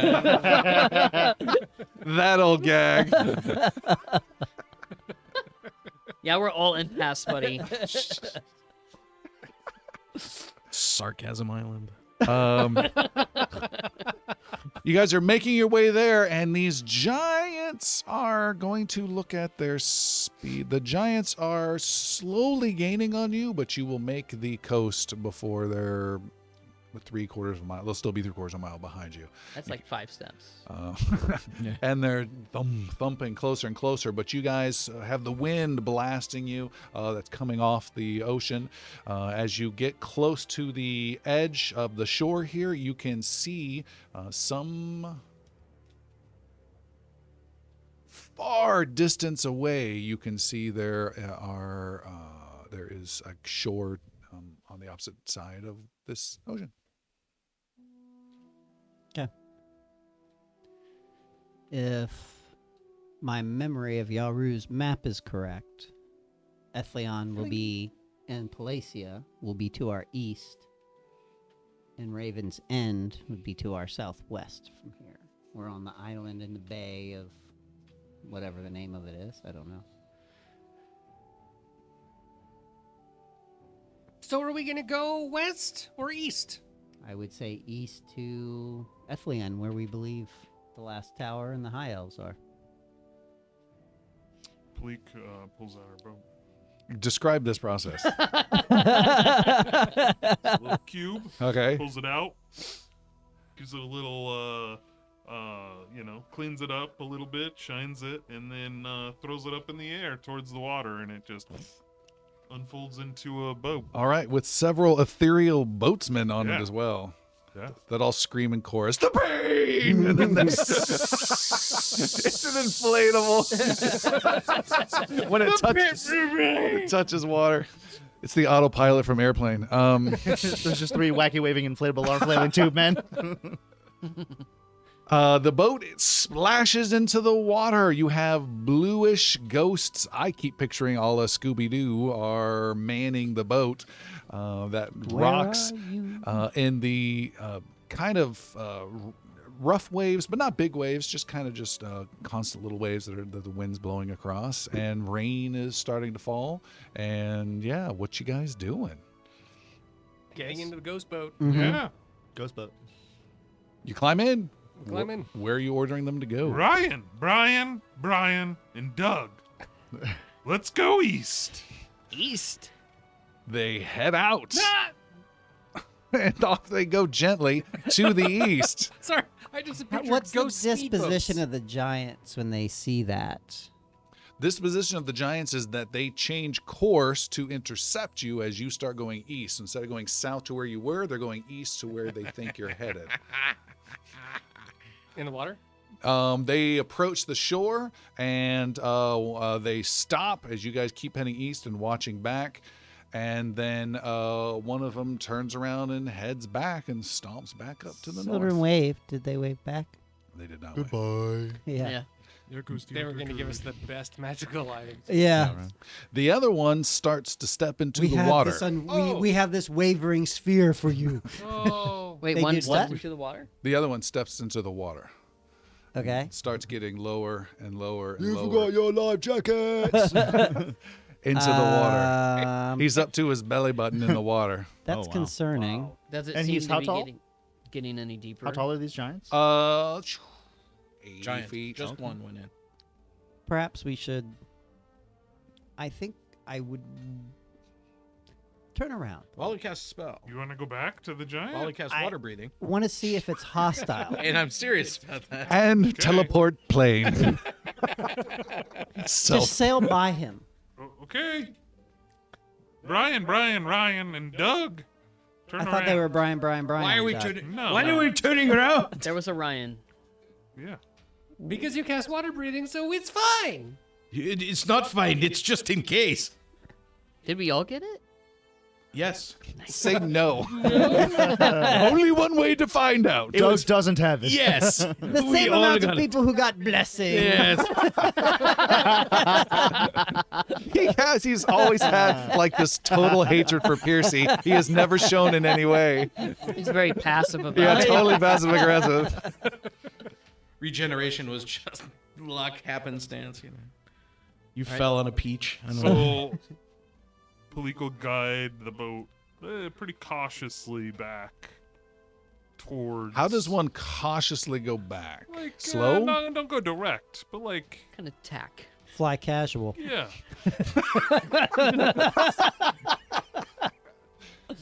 That old gag. Yeah, we're all in pass, buddy. Sarcasm Island. You guys are making your way there, and these giants are going to look at their speed. The giants are slowly gaining on you, but you will make the coast before they're 3/4 of a mile. They'll still be 3/4 of a mile behind you. That's like 5 steps. Yeah. And they're thumping closer and closer, but you guys have the wind blasting you that's coming off the ocean. As you get close to the edge of the shore here, you can see some far distance away. You can see there is a shore on the opposite side of this ocean. If my memory of Yaru's map is correct, Ethlion will be, and Palacia will be to our east, and Raven's End would be to our southwest from here. We're on the island in the bay of whatever the name of it is. I don't know. So are we gonna go west or east? I would say east to Ethlian, where we believe the last tower and the High Elves are. Pleek pulls out her bow. Describe this process. A little cube. Okay. Pulls it out. Gives it a little, cleans it up a little bit, shines it, and then throws it up in the air towards the water, and it just unfolds into a boat. All right, with several ethereal boatsmen on it Yeah. as well. Yeah. That all scream in chorus, the pain! And then it's an inflatable. when it touches water. It's the autopilot from Airplane. There's just 3 wacky waving inflatable arm flailing tube men. The boat splashes into the water. You have bluish ghosts. I keep picturing all of Scooby-Doo are manning the boat that rocks in the kind of rough waves, but not big waves, just kind of just constant little waves that the wind's blowing across. And rain is starting to fall. And yeah, what you guys doing? Getting into the ghost boat. Yeah. Ghost boat. You climb in. Climb in. Where are you ordering them to go? Ryan, Brian, and Doug. Let's go east. East. They head out. And off they go gently to the east. Sorry, I just pictured What's the ghost disposition speedboats. of the giants when they see that? This position of the giants is that they change course to intercept you as you start going east. Instead of going south to where you were, they're going east to where they think you're headed. In the water? They approach the shore and they stop as you guys keep heading east and watching back. And then one of them turns around and heads back and stomps back up to the Children north. waved. Did they wave back? They did not. Goodbye. Yeah. There goes the They were other going to give us druid. the best magical items. Yeah. The other one starts to step into We the have water. this we Oh. have this wavering sphere for you. Oh. Wait, They one did steps what? into the water? The other one steps into the water. Okay. Starts getting lower and lower and You lower forgot your life jackets. into the water. Um, He's up to his belly button in the water. That's Oh, wow. concerning. Does it And seem he's to how be tall? getting any deeper? How tall are these giants? 80 Giant. feet. Just one went in. Perhaps we should. I think I would turn around. While he casts a spell. You want to go back to the giant? While he casts water breathing. Want to see if it's hostile. And I'm serious about that. And teleport plane. Just sail by him. Okay. Brian, Ryan, and Doug. Turn I around. thought they were Brian. Why are we Doug. turning? No. Why are we turning around? There was a Ryan. Yeah. Because you cast water breathing, so it's fine. It's not fine. It's just in case. Did we all get it? Yes. Say no. Only one way to find out. Doug doesn't have it. Yes. The same amount of people who got blessing. Yes. He's always had like this total hatred for Piercy. He has never shown in any way. He's very passive about Yeah, it. totally passive aggressive. Regeneration was just luck, happenstance, you know. You fell on a peach. I don't know. So, Palik will guide the boat pretty cautiously back towards. How does one cautiously go back? Like, Slow? no, don't go direct, but like, Kind of tack. Fly casual. yeah.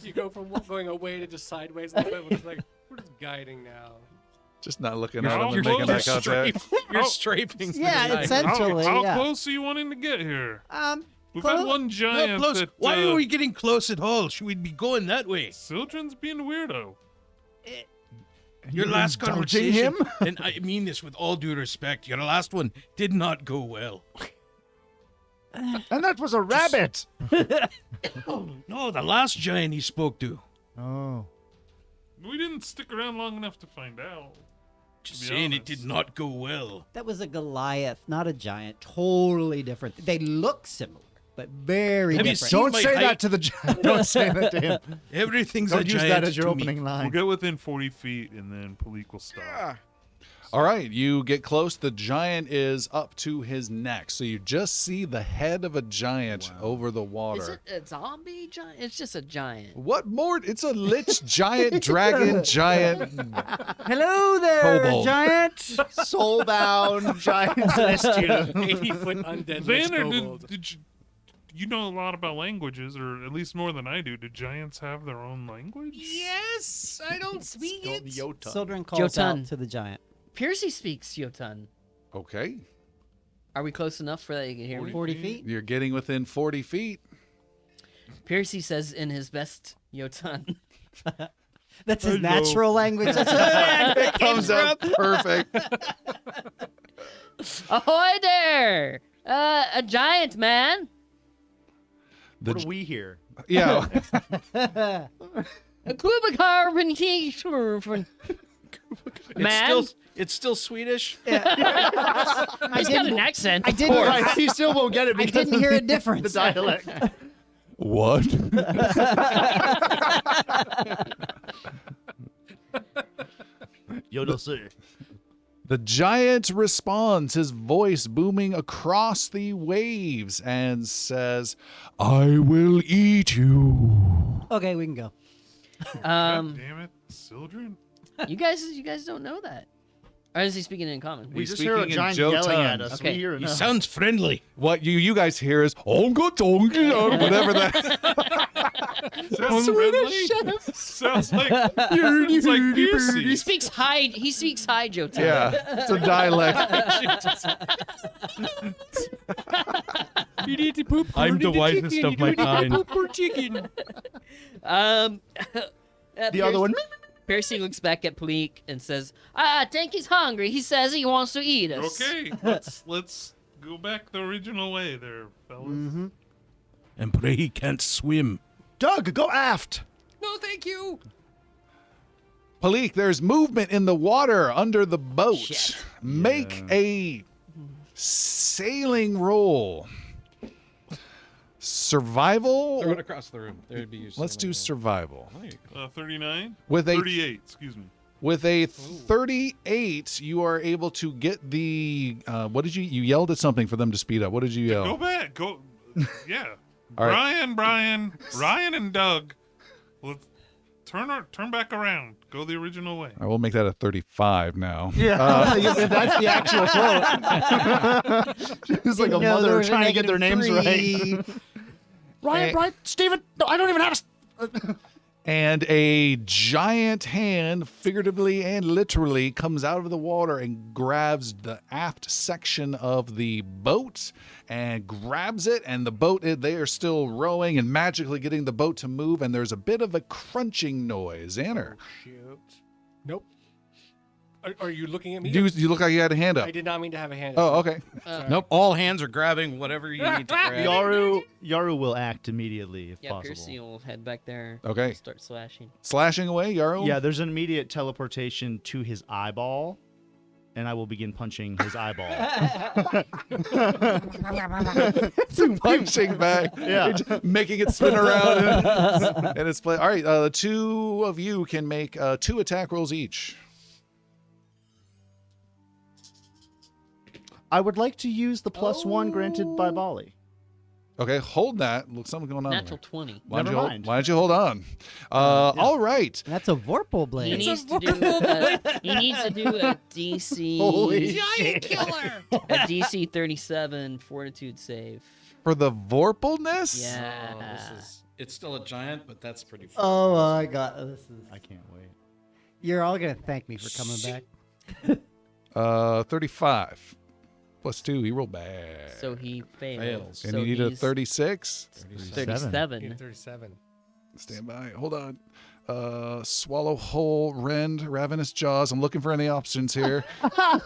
You go from going away to just sideways a little bit. It's like, we're just guiding now. Just not looking You're at him and close. making eye contact. You're How- strafing. Yeah, the giant. essentially. How yeah. close are you wanting to get here? We've Close- had one giant Close. that. Why are we getting close at all? Should we be going that way? Sildren's being a weirdo. Your last indulging conversation, him? and I mean this with all due respect, your last one did not go well. And that was a rabbit. No, the last giant he spoke to. Oh. We didn't stick around long enough to find out. Just be saying it honest. did not go well. That was a Goliath, not a giant. Totally different. They look similar, but very Have you different. seen Don't my say height? that to the giant. Don't say that to him. Everything's a Don't use giant that as your to me. opening We'll line. get within 40 feet and then Palik will stop. All right, you get close. The giant is up to his neck, so you just see the head of a giant over the water. Is it a zombie giant? It's just a giant. What more? It's a lich giant, dragon giant. Hello there, Kobold. giant. Soulbound giant celestial. 80-foot undead lich Xander, kobold. did you know a lot about languages, or at least more than I do. Do giants have their own language? Yes, I don't speak it. Sildren calls Jotun. out to the giant. Piercy speaks Jotun. Okay, Are we close enough for that you can hear me? 40 feet. you're getting within 40 feet. Piercy says in his best Jotun. That's his natural language. It comes out perfect. Ahoy there! A giant man. The What do we hear? yeah, A Kubakar man. It's still Swedish. He's got an accent. I of didn't. course. He still won't get it I because didn't hear a difference. the dialect. what? Yoda sir. The giant responds, his voice booming across the waves, and says, "I will eat you." Okay, we can go. God damn it, Sildren. You guys don't know that. Or is he speaking in common? We He's just hear a speaking in giant yelling at Jotun. us. Okay. We hear He enough. sounds friendly. What you guys hear is "Onga tonga," or whatever that. Sounds friendly. Sounds like Piercy. He speaks high Jotun. Yeah, it's a dialect. You need to poop. I'm the wisest of my kind. chicken. The other one. Piercy looks back at Pleek and says, I think he's hungry. He says he wants to eat us. Okay, let's go back the original way there, fellas. Mm-hmm. And pray he can't swim. Doug, go aft. No, thank you. Palik, there's movement in the water under the boat. Shit. Make a sailing roll. Survival? Throw it across the room. There'd be use. Let's do survival. 39? With a 38, excuse me. With a 38, you are able to get the. What did you yelled at something for them to speed up? What did you yell? Go back. Go. Yeah. All right. Brian, Ryan, and Doug. Let's turn back around. Go the original way. All right, we'll make that a 35 now. Yeah, if that's the actual quote. It's like a mother trying to get their names right. Ryan, Steven, no, I don't even have a... And a giant hand, figuratively and literally, comes out of the water and grabs the aft section of the boat and grabs it. And the boat, they are still rowing and magically getting the boat to move. And there's a bit of a crunching noise. Anner, Shoot. Nope. Are you looking at me? you look like you had a hand up. I did not mean to have a hand. Oh, okay. Nope. All hands are grabbing whatever you need to grab. Yaru will act immediately if Yeah, possible. Piercy will head back there. Okay. And start slashing. Slashing away, Yarrow? Yeah, there's an immediate teleportation to his eyeball, and I will begin punching his eyeball. Punching back. Yeah. Making it spin around. And it's play. All right, the two of you can make 2 attack rolls each. I would like to use the +1 granted by Bali. Okay, hold that. Look, something going on. Natural there. 20. Why don't Never you hold- mind. Why don't you hold on? All right. That's a Vorpal He blade. needs to do a DC. Holy Giant killer. A DC 37 Fortitude save. For the Vorpalness? Yeah. It's still a giant, but that's pretty fun. Oh my god, this is. I can't wait. You're all gonna thank me for coming back. 35. +2, he rolled bad. So he fails. And so you need a he's 36. 37. 37. Stand by. Hold on. Swallow whole, rend, ravenous jaws. I'm looking for any options here.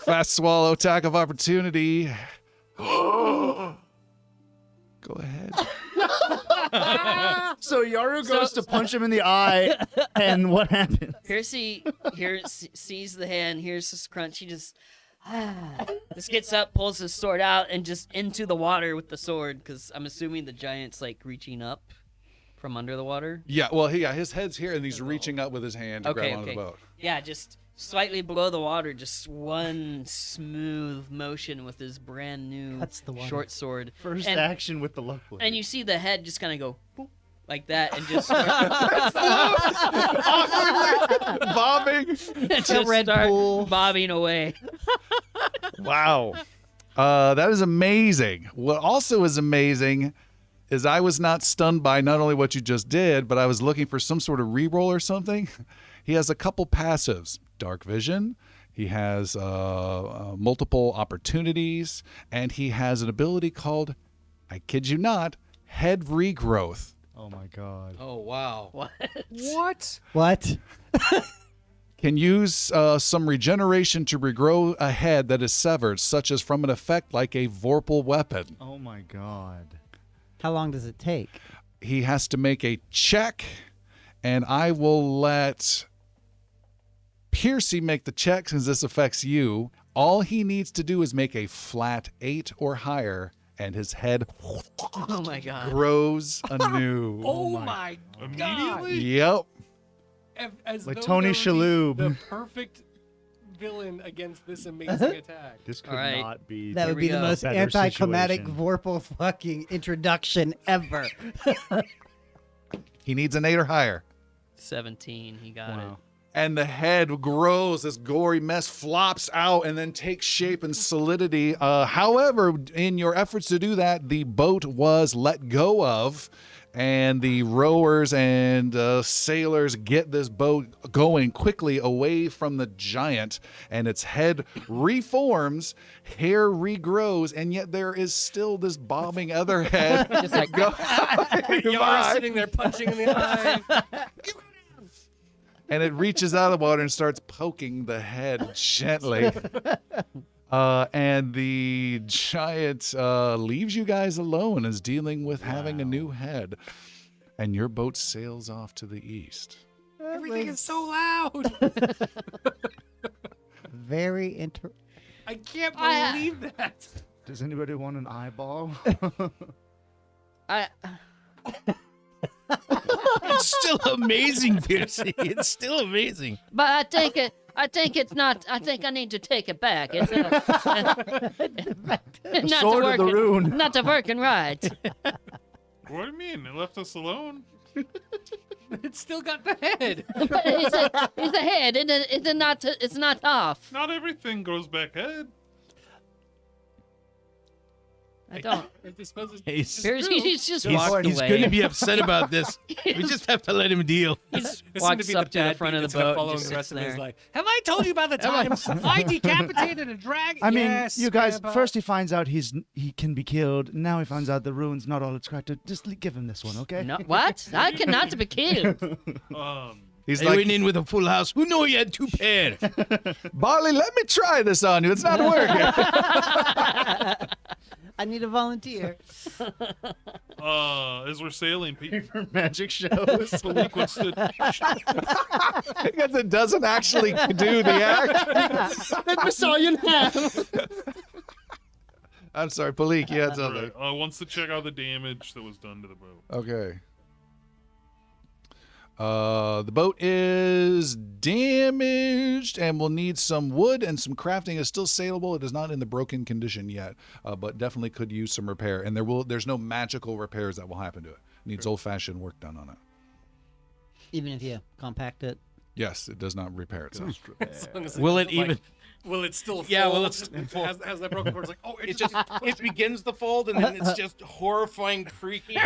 Fast swallow, attack of opportunity. Go ahead. So Yaru goes to punch him in the eye, and what happens? Piercy sees the hand, hears this crunch. He just gets up, pulls his sword out, and just into the water with the sword. Because I'm assuming the giant's like reaching up from under the water. Yeah, well, his head's here, and he's reaching up with his hand to grab onto the boat. Yeah, just slightly below the water, just one smooth motion with his brand new Cuts the water. short sword. First And- action with the luck blade. And you see the head just kind of go boop, like that, and just Bobbing. just red start pool. bobbing away. Wow. That is amazing. What also is amazing is I was not stunned by not only what you just did, but I was looking for some sort of reroll or something. He has a couple passives: dark vision. He has multiple opportunities, and he has an ability called, I kid you not, head regrowth. oh my god. Oh wow. What? What? What? Can use some regeneration to regrow a head that is severed, such as from an effect like a Vorpal weapon. Oh my god. How long does it take? He has to make a check, and I will let Piercy make the check since this affects you. All he needs to do is make a flat 8 or higher, and his head Oh my god. grows anew. Oh my god! Immediately? Yep. As Like though Tony there would be Shalhoub. the perfect villain against this amazing attack. This could All right. not be. That would we be the go. most Better anticlimactic situation. Vorpal fucking introduction ever. He needs an 8 or higher. 17. He got it. Wow. And the head grows, this gory mess flops out and then takes shape and solidity. However, in your efforts to do that, the boat was let go of, and the rowers and sailors get this boat going quickly away from the giant, and its head reforms, hair regrows, and yet there is still this bobbing other head. Just like Yara sitting there punching in the eye. And it reaches out of the water and starts poking the head gently. And the giant leaves you guys alone, is dealing with having a new head. And your boat sails off to the east. Everything is so loud. Very inter. I can't I- believe that. Does anybody want an eyeball? I It's still amazing, Piercy. It's still amazing. but I think it's not. I think I need to take it back. It's not sword of the working. rune. Not working right. What do you mean? It left us alone? It's still got the head. But it's a head. It's not off. Not everything goes back head. I don't. I suppose it's He's, Here's, he's just he's, walked he's away. going to be upset about this. We just have to let him deal. This seemed walks to be up to the dad front beat of the that's gonna boat and follow just the rest sits of it is there. like, have I told you about the time I decapitated a dragon? I mean, Yes, you guys. Grandpa. First, he finds out he can be killed. Now he finds out the rune's not all it's cracked. Just give him this one, okay? No, what? I cannot be killed. He's They like, went in with a full house. Who knew you had 2 pair? Barley, let me try this on you. It's not working. I need a volunteer. As we're sailing, For magic shows. Malik wants to. Because it doesn't actually do the act. Let me saw you now. I'm sorry, Palik, you had something. Wants to check out the damage that was done to the boat. Okay. The boat is damaged and will need some wood and some crafting. It's still saleable. It is not in the broken condition yet, but definitely could use some repair. And there's no magical repairs that will happen to it. It needs old-fashioned work done on it. Even if you compact it. Yes, it does not repair itself. As long as Will it doesn't, like, even- Will it still? Yeah, will fold? it still fold? Has that broken cord? It's like, oh, It just it begins to fold and then it's just horrifying creaking.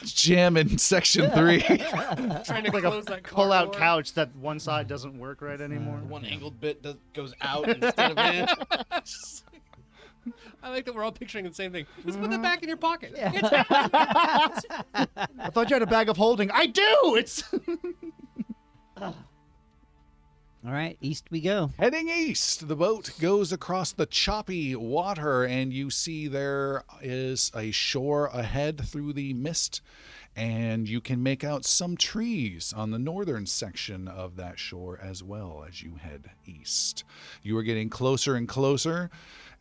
Jam in section 3. trying to Like close a that car pull-out door. couch that one side doesn't work right anymore. One angled bit goes out instead of in. I like that we're all picturing the same thing. Just put that back in your pocket. It's I thought you had a bag of holding. I do. It's. All right, east we go. Heading east, the boat goes across the choppy water, and you see there is a shore ahead through the mist, and you can make out some trees on the northern section of that shore as well as you head east. You are getting closer and closer,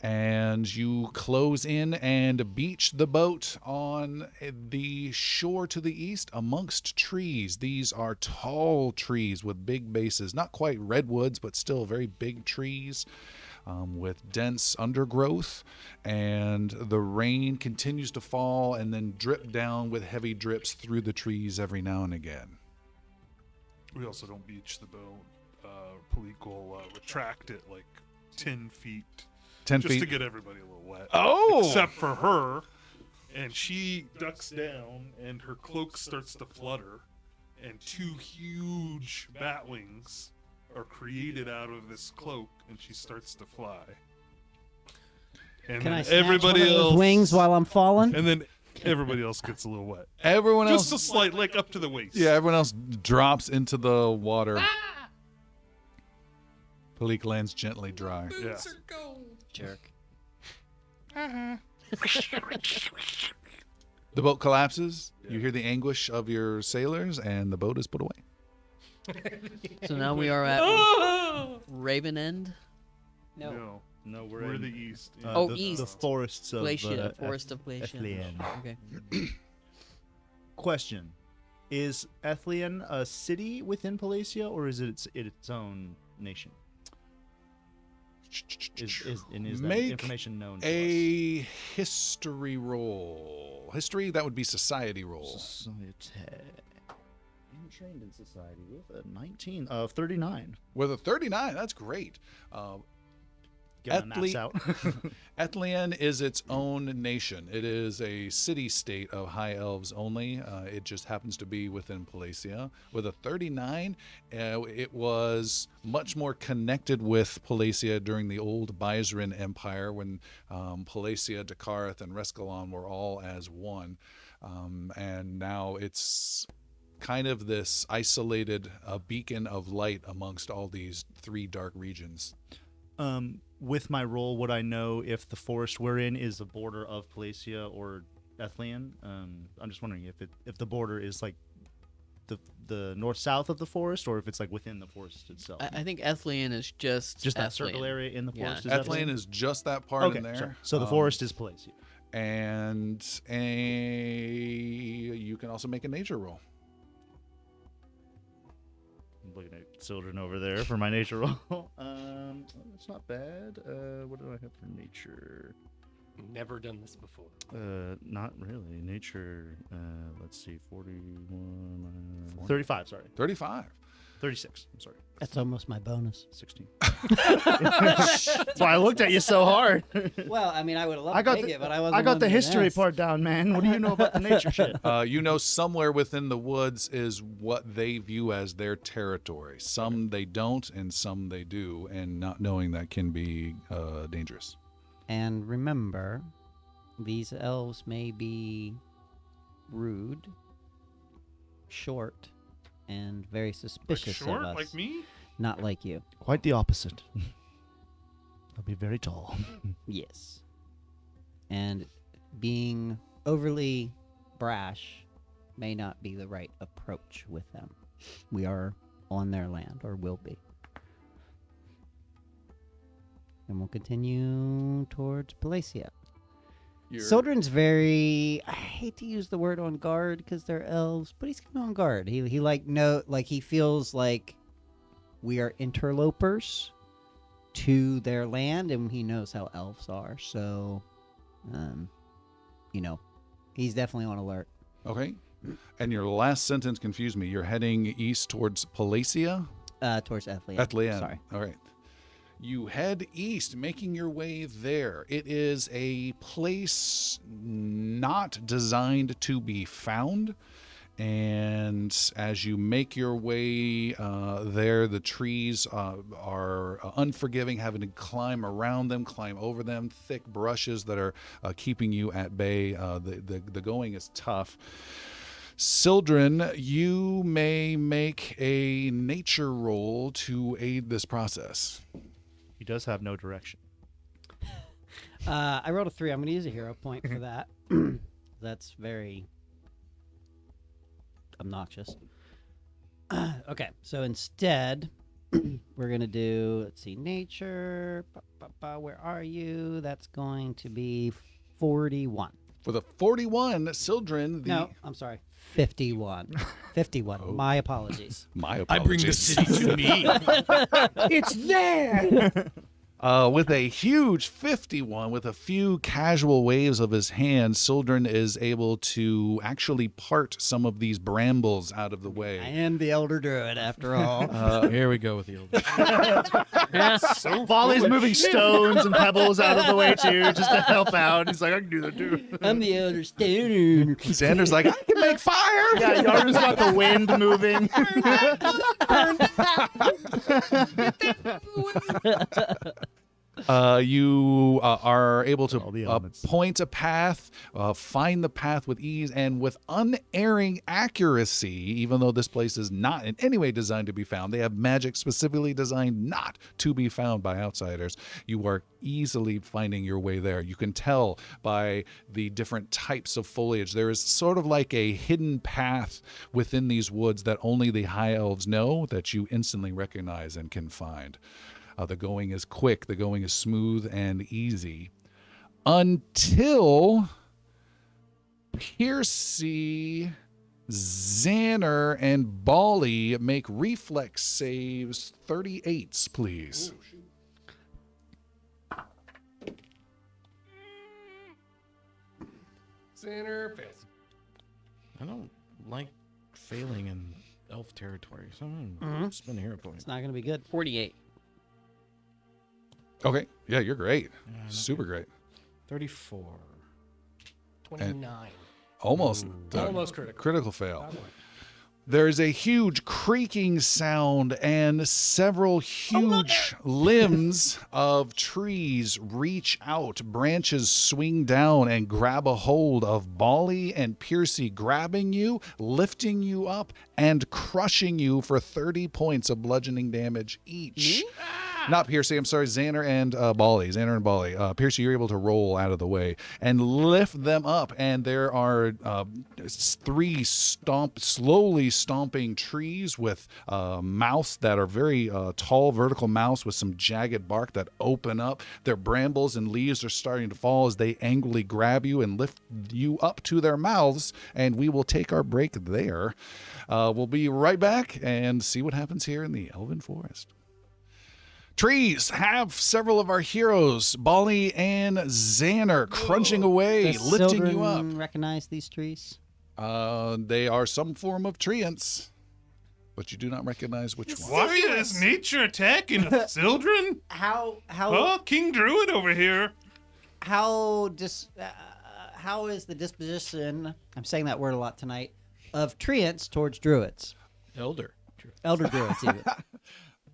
and you close in and beach the boat on the shore to the east amongst trees. These are tall trees with big bases, not quite redwoods, but still very big trees with dense undergrowth, and the rain continues to fall and then drip down with heavy drips through the trees every now and again. We also don't beach the boat. Palik will retract it like 10 feet. 10 just feet. to get everybody a little wet. Oh! Except for her. And she ducks down, and her cloak starts to flutter, and 2 huge bat wings are created out of this cloak, and she starts to fly. And Can I then snatch everybody one of those else wings while I'm falling? And then everybody else gets a little wet. Everyone Just else, a slight, like up to the waist. yeah, everyone else drops into the water. Palik lands gently dry. Yeah. Jerk. The boat collapses. You hear the anguish of your sailors, and the boat is put away. So now we are at Raven End. No. No, We're the east. Yeah. Oh, the east. forests of Glacier, Forest of Glacier. Ethlian. Okay. Question: is Ethlian a city within Palacia, or is it its own nation? Is that Make information known to a history roll. History, that would be society roll. us? Society. I'm trained in society with a 19 of 39. With a 39, that's great. Get my maps out. Ethlian is its own nation. It is a city-state of high elves only. It just happens to be within Palacia. With a 39, it was much more connected with Palacia during the old Byzrin Empire when Palacia, Dakarth, and Reskalon were all as one. And now it's kind of this isolated beacon of light amongst all these 3 dark regions. With my role, would I know if the forest we're in is the border of Palacia or Ethlian? I'm just wondering if the border is like the north-south of the forest, or if it's like within the forest itself. I think Ethlian is just that Ethlian. circle area in the Yeah. forest. Is Ethlian is just that part okay. in there. Sorry. So the forest is Palacia. And you can also make a nature roll. I'm looking at children over there for my nature roll. It's not bad. What do I have for nature? Never done this before. Not really. Nature. Let's see. 41. 35. Sorry. 35. 36. I'm sorry. That's almost my bonus. 16. That's why I looked at you so hard. Well, I mean, I would have loved I got to take the, it, but I wasn't. I got willing the to history invest. part down, man. What do you know about the nature shit? You know, somewhere within the woods is what they view as their territory. Some they don't, and some they do, and not knowing that can be dangerous. And remember, these elves may be rude, short, and very Like suspicious short, of us. like me? Not like you. Quite the opposite. I'll be very tall. Yes. And being overly brash may not be the right approach with them. We are on their land, or will be. And we'll continue towards Palacia. Sildren's very, I hate to use the word on guard because they're elves, but he's kind of on guard. He he feels like we are interlopers to their land, and he knows how elves are. So, he's definitely on alert. Okay. And your last sentence confused me. You're heading east towards Palacia? Towards Ethlian. Ethlian. Sorry. All right. You head east, making your way there. It is a place not designed to be found. And as you make your way there, the trees are unforgiving, having to climb around them, climb over them, thick brushes that are keeping you at bay. The going is tough. Sildren, you may make a nature roll to aid this process. He does have no direction. I rolled a 3. I'm going to use a hero point for that. That's very obnoxious. Okay, so instead, we're gonna do. Let's see, nature. Where are you? That's going to be 41. With a 41, Sildren, the... No, I'm sorry. 51. 51. Oh. My apologies. My I bring the apologies. city to me. It's there. With a huge 51, with a few casual waves of his hand, Sildren is able to actually part some of these brambles out of the I way. am the Elder Druid, after all. Here we go with the old. Volley's moving stones and pebbles out of the way too, just to help out. He's like, I can do that too. I'm the Elder Stone. Xander's like, I can make fire! Yeah, Yaru's got the wind moving. You are able to All the elements. point a path, find the path with ease, and with unerring accuracy, even though this place is not in any way designed to be found. They have magic specifically designed not to be found by outsiders. You are easily finding your way there. You can tell by the different types of foliage. There is sort of like a hidden path within these woods that only the high elves know, that you instantly recognize and can find. The going is quick, the going is smooth and easy. Until Piercy, Xander, and Bali make reflex saves 38s, please. Center fails. I don't like failing in elf territory, so I'm gonna spend a hero point. It's not going to be good. 48. Okay, yeah, you're great. Yeah, not Super great. 34. 29. Almost. Almost critical. Critical fail. Bad one. There's a huge creaking sound, and several huge limbs of trees reach out. Branches swing down and grab a hold of Bali and Piercy, grabbing you, lifting you up, and crushing you for 30 points of bludgeoning damage each. Not Piercy, I'm sorry, Xander and Bali. Xander and Bali. Piercy, you're able to roll out of the way and lift them up, and there are three slowly stomping trees with mouths that are very tall, vertical mouths with some jagged bark that open up. Their brambles and leaves are starting to fall as they angrily grab you and lift you up to their mouths, and we will take our break there. We'll be right back and see what happens here in the Elven Forest. Trees have several of our heroes, Bali and Xander, crunching away, Does lifting you up. Sildren recognize these trees? They are some form of treants, but you do not recognize which one. Why is nature attacking us, children? How Oh, King Druid over here. how is the disposition? I'm saying that word a lot tonight. Of treants towards druids, Elder. elder druids even.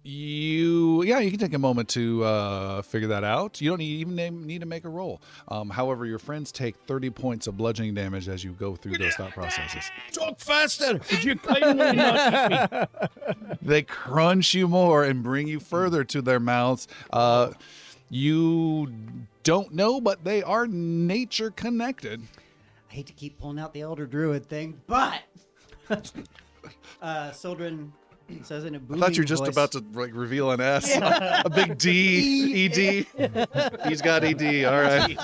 You can take a moment to figure that out. You don't even need to make a roll. However, your friends take 30 points of bludgeoning damage as you go through those thought processes. Talk faster! Would you kindly not me? They crunch you more and bring you further to their mouths. You don't know, but they are nature connected. I hate to keep pulling out the elder druid thing, but Sildren says in a I booming thought you were just voice, about to reveal an S, a big D, ED. He's got ED. All right.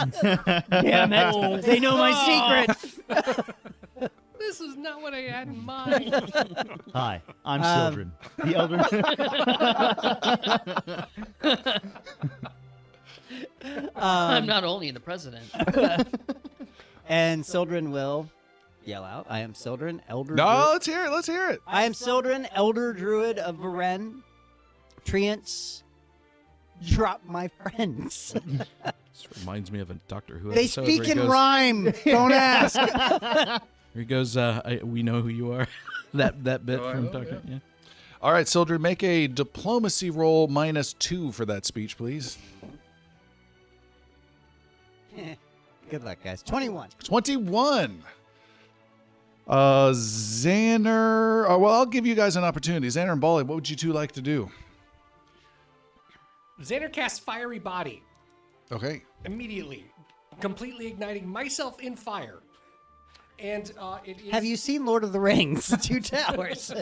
Damn it! They know my secret. This is not what I had in mind. Hi, I'm Um, Sildren, the elder. I'm not only the president. And Sildren will yell out, "I am Sildren, elder." No, Druid. let's hear it. Let's hear it. I am Sildren, elder druid of Varen. Treants, drop my friends. This reminds me of a Doctor Who They episode speak where he in goes, rhyme. Don't ask. Where he goes, we know who you are. that bit Oh, I from know, Doctor. yeah. Yeah. All right, Sildren, make a diplomacy roll -2 for that speech, please. Good luck, guys. 21. 21. Xander. Well, I'll give you guys an opportunity. Xander and Bali, what would you two like to do? Xander casts Fiery Body Okay. immediately, completely igniting myself in fire. And it is. Have you seen Lord of the Rings? Two Towers.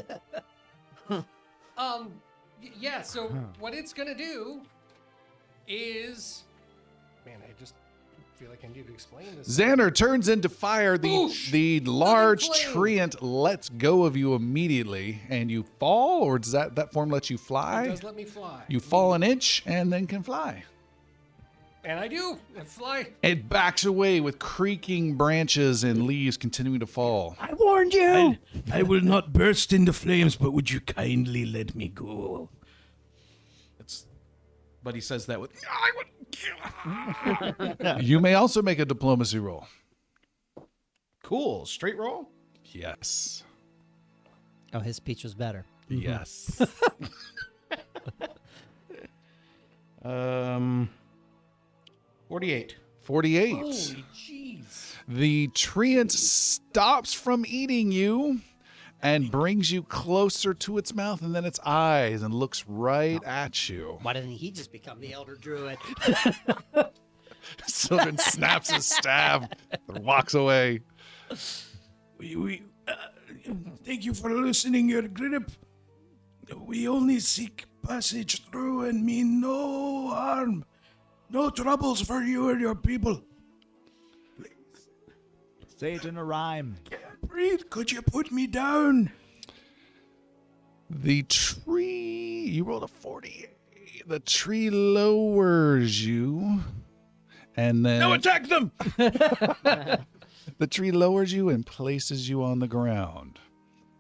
Yeah, so what it's going to do is... Man, I just feel like I need to explain this. Xander turns into fire. Boosh! The large Flame! treant lets go of you immediately, and you fall, or does that form let you It fly? does let me fly. You fall an inch and then can fly. And I do. I fly. It backs away with creaking branches and leaves continuing to fall. I warned you. I will not burst into flames, but would you kindly let me go? But he says that with. You may also make a diplomacy roll. Cool. Straight roll? Yes. Oh, his speech was better. Yes. 48. 48. Holy jeez. The treant stops from eating you and brings you closer to its mouth and then its eyes and looks right at you. Why didn't he just become the Elder Druid? Sylvan snaps his staff and walks away. Thank you for loosening your grip. We only seek passage through and mean no harm. No troubles for you or your people. Say it in a rhyme. Breathe, could you put me down? The tree, you rolled a 48. The tree lowers you and then Now attack them! the tree lowers you and places you on the ground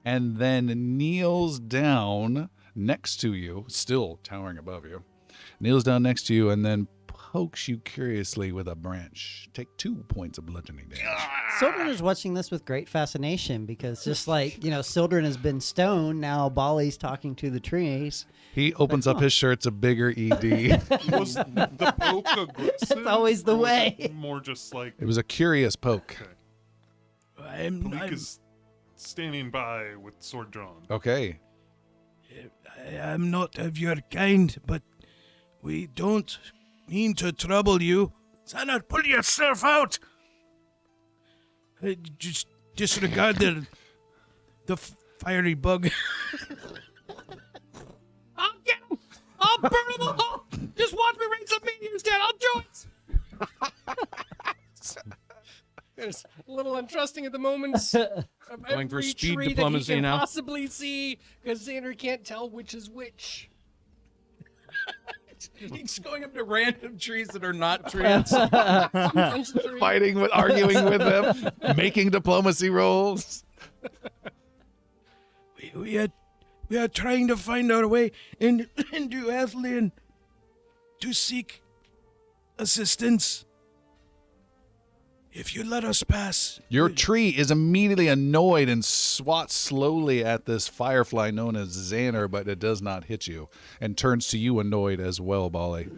and then kneels down next to you, still towering above you, kneels down next to you and then pokes you curiously with a branch. Take 2 points of bludgeoning damage. Sildren is watching this with great fascination because just like, Sildren has been stoned, now Bali's talking to the trees. He opens up his shirt, it's a bigger ED. Was the poke aggressive? That's always the or was way. it more just like, It was a curious poke. okay. Palik is standing by with sword drawn. Okay. I am not of your kind, but we don't mean to trouble you. Sana, pull yourself out! Just disregard the fiery bug. I'll get him. I'll burn them all. Just watch me raise some meteors down. I'll do it. There's a little untrusting at the moment. Going for Every speed tree diplomacy that he can now. possibly see because Xander can't tell which is which. He's going up to random trees that are not trees. Fighting with, arguing with them, making diplomacy rolls. We are trying to find our way into Athelion to seek assistance. If you let us pass. Your tree is immediately annoyed and swats slowly at this firefly known as Xander, but it does not hit you, and turns to you annoyed as well, Bali.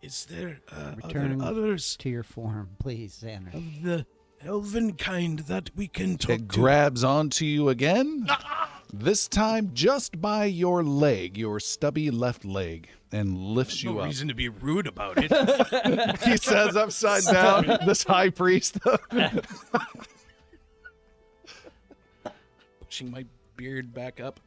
Is there Return others to your form, please, Xander. of the elven kind that we can talk It to? grabs onto you again, this time just by your leg, your stubby left leg, and lifts you No up. reason to be rude about it. He says upside down, this high priest. Pushing my beard back up.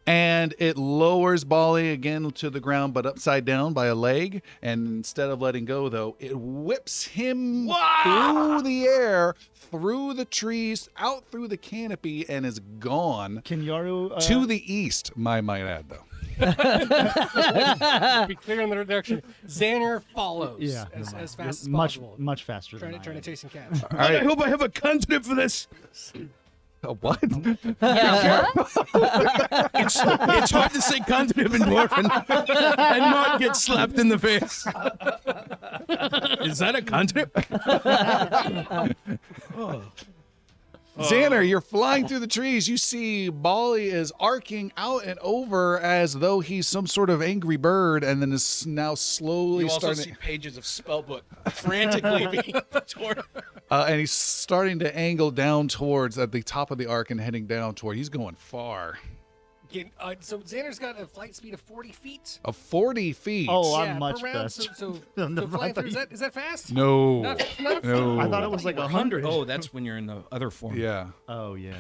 And it lowers Bali again to the ground, but upside down by a leg. And instead of letting go, though, it whips him through the air, through the trees, out through the canopy, and is gone Can Yaru to the east, I might add, though. Be clear on the direction. Xander follows as fast as much possible. much faster Trying than to I am. chase and catch. All right. I hope I have a cantrip for this. What? Yeah, what? It's hard to say cantrip in Dwarven and not get slapped in the face. Is that a cantrip? Xander, you're flying through the trees. You see Bali is arcing out and over as though he's some sort of angry bird, and then is now slowly You also starting. see pages of spellbook frantically being torn. And he's starting to angle down towards at the top of the arc and heading down toward. He's going far. So Xander's got a flight speed of 40 feet. Of 40 feet. Oh, Yeah, I'm much per round, faster. So No, flying I thought through, is that fast? No. Not No. I thought it was like 100. Oh, that's when you're in the other form. Yeah. Oh yeah.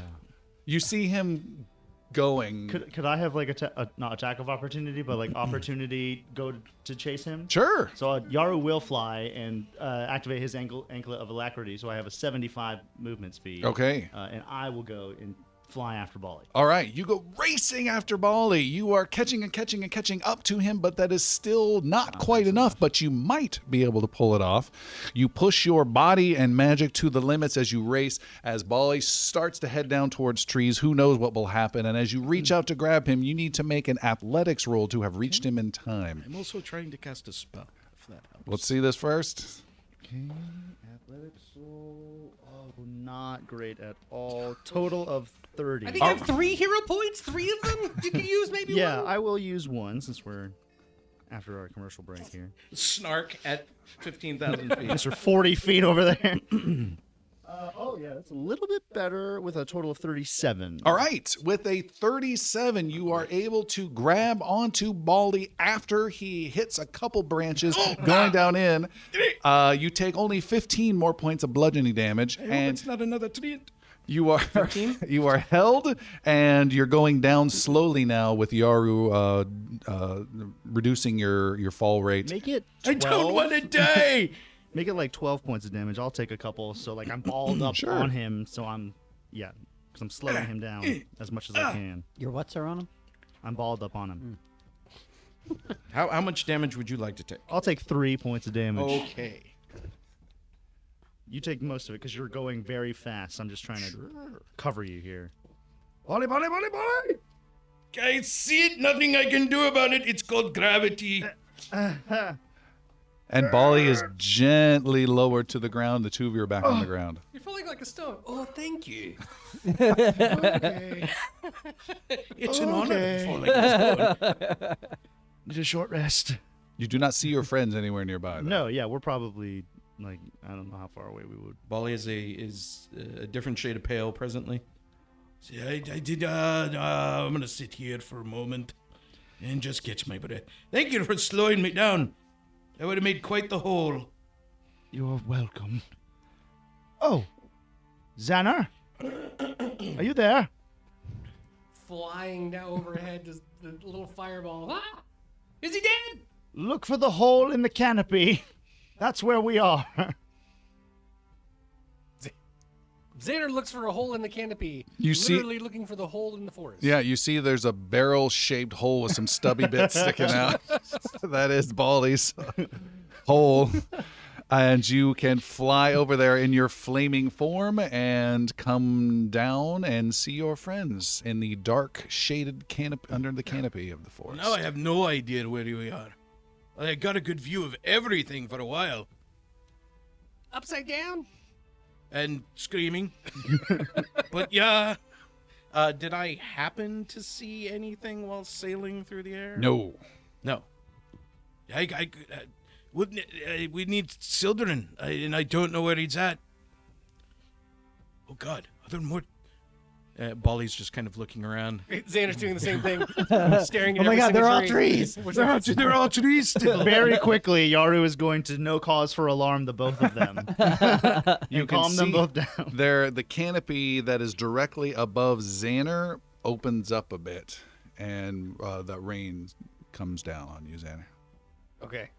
You see him going. Could I have like not attack of opportunity, but like opportunity go to chase him? Sure. So Yaru will fly and activate his anklet of alacrity. So I have a 75 movement speed. Okay. And I will go and fly after Bali. All right, you go racing after Bali. You are catching up to him, but that is still not quite enough, but you might be able to pull it off. You push your body and magic to the limits as you race. As Bali starts to head down towards trees, who knows what will happen. And as you reach out to grab him, you need to make an athletics roll to have reached him in time. I'm also trying to cast a spell, if that helps. Let's see this first. Okay, athletics roll. Oh, not great at all. Total of 30. I think I have 3 hero points. 3 of them you can use maybe. Yeah, one? I will use one since we're after our commercial break here. Snark at 15,000 feet. Mr. 40 feet over there. Oh, yeah, that's a little bit better with a total of 37. All right, with a 37, you are able to grab onto Baldy after he hits a couple branches going down in. You take only 15 more points of bludgeoning damage, and it's not another treat. you are held, and you're going down slowly now with Yaru reducing your fall rate. Make it 12. I don't want to die. Make it like 12 points of damage. I'll take a couple. So like I'm balled up Sure. on him. So because I'm slowing him down as much as I can. Your what's are on him? I'm balled up on him. How much damage would you like to take? I'll take 3 points of damage. Okay. You take most of it because you're going very fast. I'm just trying to cover you here. Bolly. I see it. Nothing I can do about it. It's called gravity. And Bali is gently lowered to the ground. The two of you are back on the ground. You're falling like a stone. Oh, thank you. Okay. It's an honor to fall like a stone. Need a short rest. You do not see your friends anywhere nearby, though. No, yeah, we're probably like I don't know how far away we would. Bali is a different shade of pale presently. See, I did. I'm gonna sit here for a moment and just catch my breath. Thank you for slowing me down. That would have made quite the hole. You're welcome. Oh, Xander, are you there? Flying now overhead, just the little fireball. Ah! Is he dead? Look for the hole in the canopy. That's where we are. Xander looks for a hole in the canopy. You see- literally looking for the hole in the forest. Yeah, you see there's a barrel-shaped hole with some stubby bits sticking out. That is Baldy's hole. And you can fly over there in your flaming form and come down and see your friends in the dark, shaded canopy under the canopy of the forest. Now I have no idea where we are. I got a good view of everything for a while. Upside down? And screaming. But yeah. Did I happen to see anything while sailing through the air? No. No. Wouldn't we need Sildren, and I don't know where he's at. Oh God, are there more? Bali's just kind of looking around. Xander's doing the same thing, staring at Oh my every God, single they're all tree. trees. They're all trees still. Very quickly, Yaru is going to no cause for alarm the both of them. You and can calm them see both down. the canopy that is directly above Xander opens up a bit, and the rain comes down on you, Xander. Okay.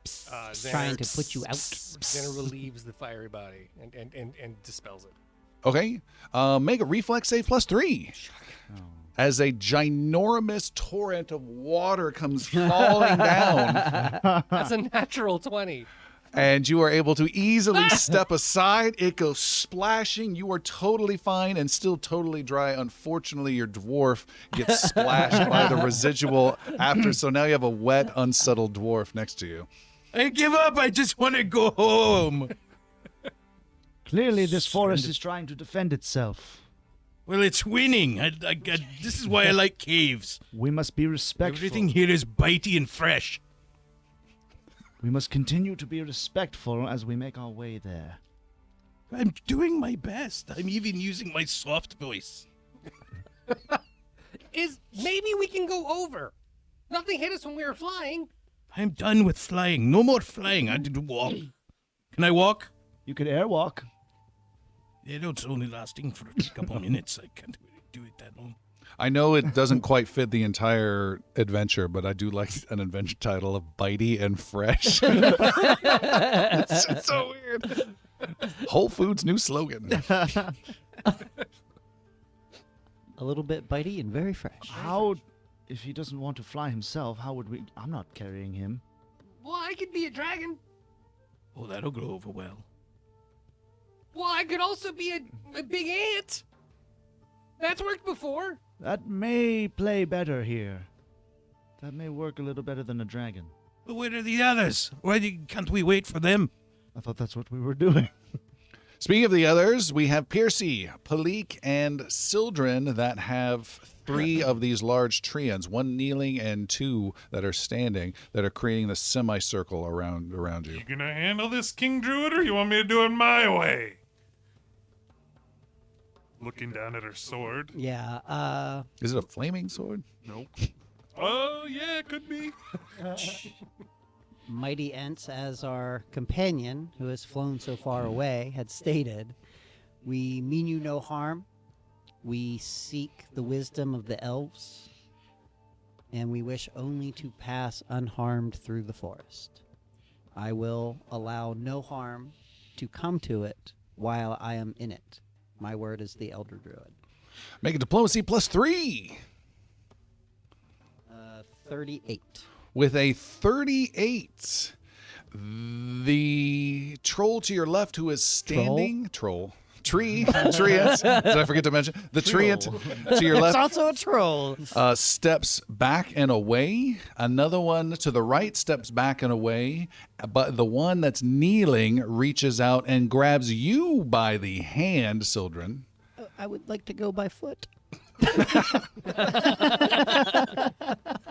Trying to put you out. Xander relieves the fiery body and dispels it. Okay. Make a reflex save +3. As a ginormous torrent of water comes falling down, That's a natural 20. and you are able to easily step aside. It goes splashing. You are totally fine and still totally dry. Unfortunately, your dwarf gets splashed by the residual after, so now you have a wet, unsettled dwarf next to you. I give up. I just want to go home. Clearly, this forest is trying to defend itself. Well, it's winning. This is why I like caves. We must be respectful. Everything here is bitey and fresh. We must continue to be respectful as we make our way there. I'm doing my best. I'm even using my soft voice. Maybe we can go over. Nothing hit us when we were flying. I'm done with flying. No more flying. I did walk. Can I walk? You could airwalk. It's only lasting for a couple minutes. I can't really do it that long. I know it doesn't quite fit the entire adventure, but I do like an adventure title of Bitey and Fresh. It's just so weird. Whole Foods' new slogan. A little bit bitey and very fresh. How, if he doesn't want to fly himself, how would we? I'm not carrying him. Well, I could be a dragon. Oh, that'll go over well. Well, I could also be a big ant. That's worked before. That may play better here. That may work a little better than a dragon. But where are the others? Can't we wait for them? I thought that's what we were doing. Speaking of the others, we have Piercy, Palik, and Sildren that have 3 of these large treants, 1 kneeling and 2 that are standing, that are creating the semicircle around you. You gonna handle this, King Druid, or you want me to do it my way? Looking down at her sword. Yeah, Is it a flaming sword? Nope. Oh, yeah, it could be. Mighty Ents, as our companion, who has flown so far away, had stated, we mean you no harm. We seek the wisdom of the elves, and we wish only to pass unharmed through the forest. I will allow no harm to come to it while I am in it. My word is the Elder Druid. Make a diplomacy +3. 38. With a 38, the troll to your left who is standing... Tree. Treant. Did I forget to mention? The treant to your left also a troll. steps back and away. Another one to the right steps back and away. But the one that's kneeling reaches out and grabs you by the hand, Sildren. I would like to go by foot.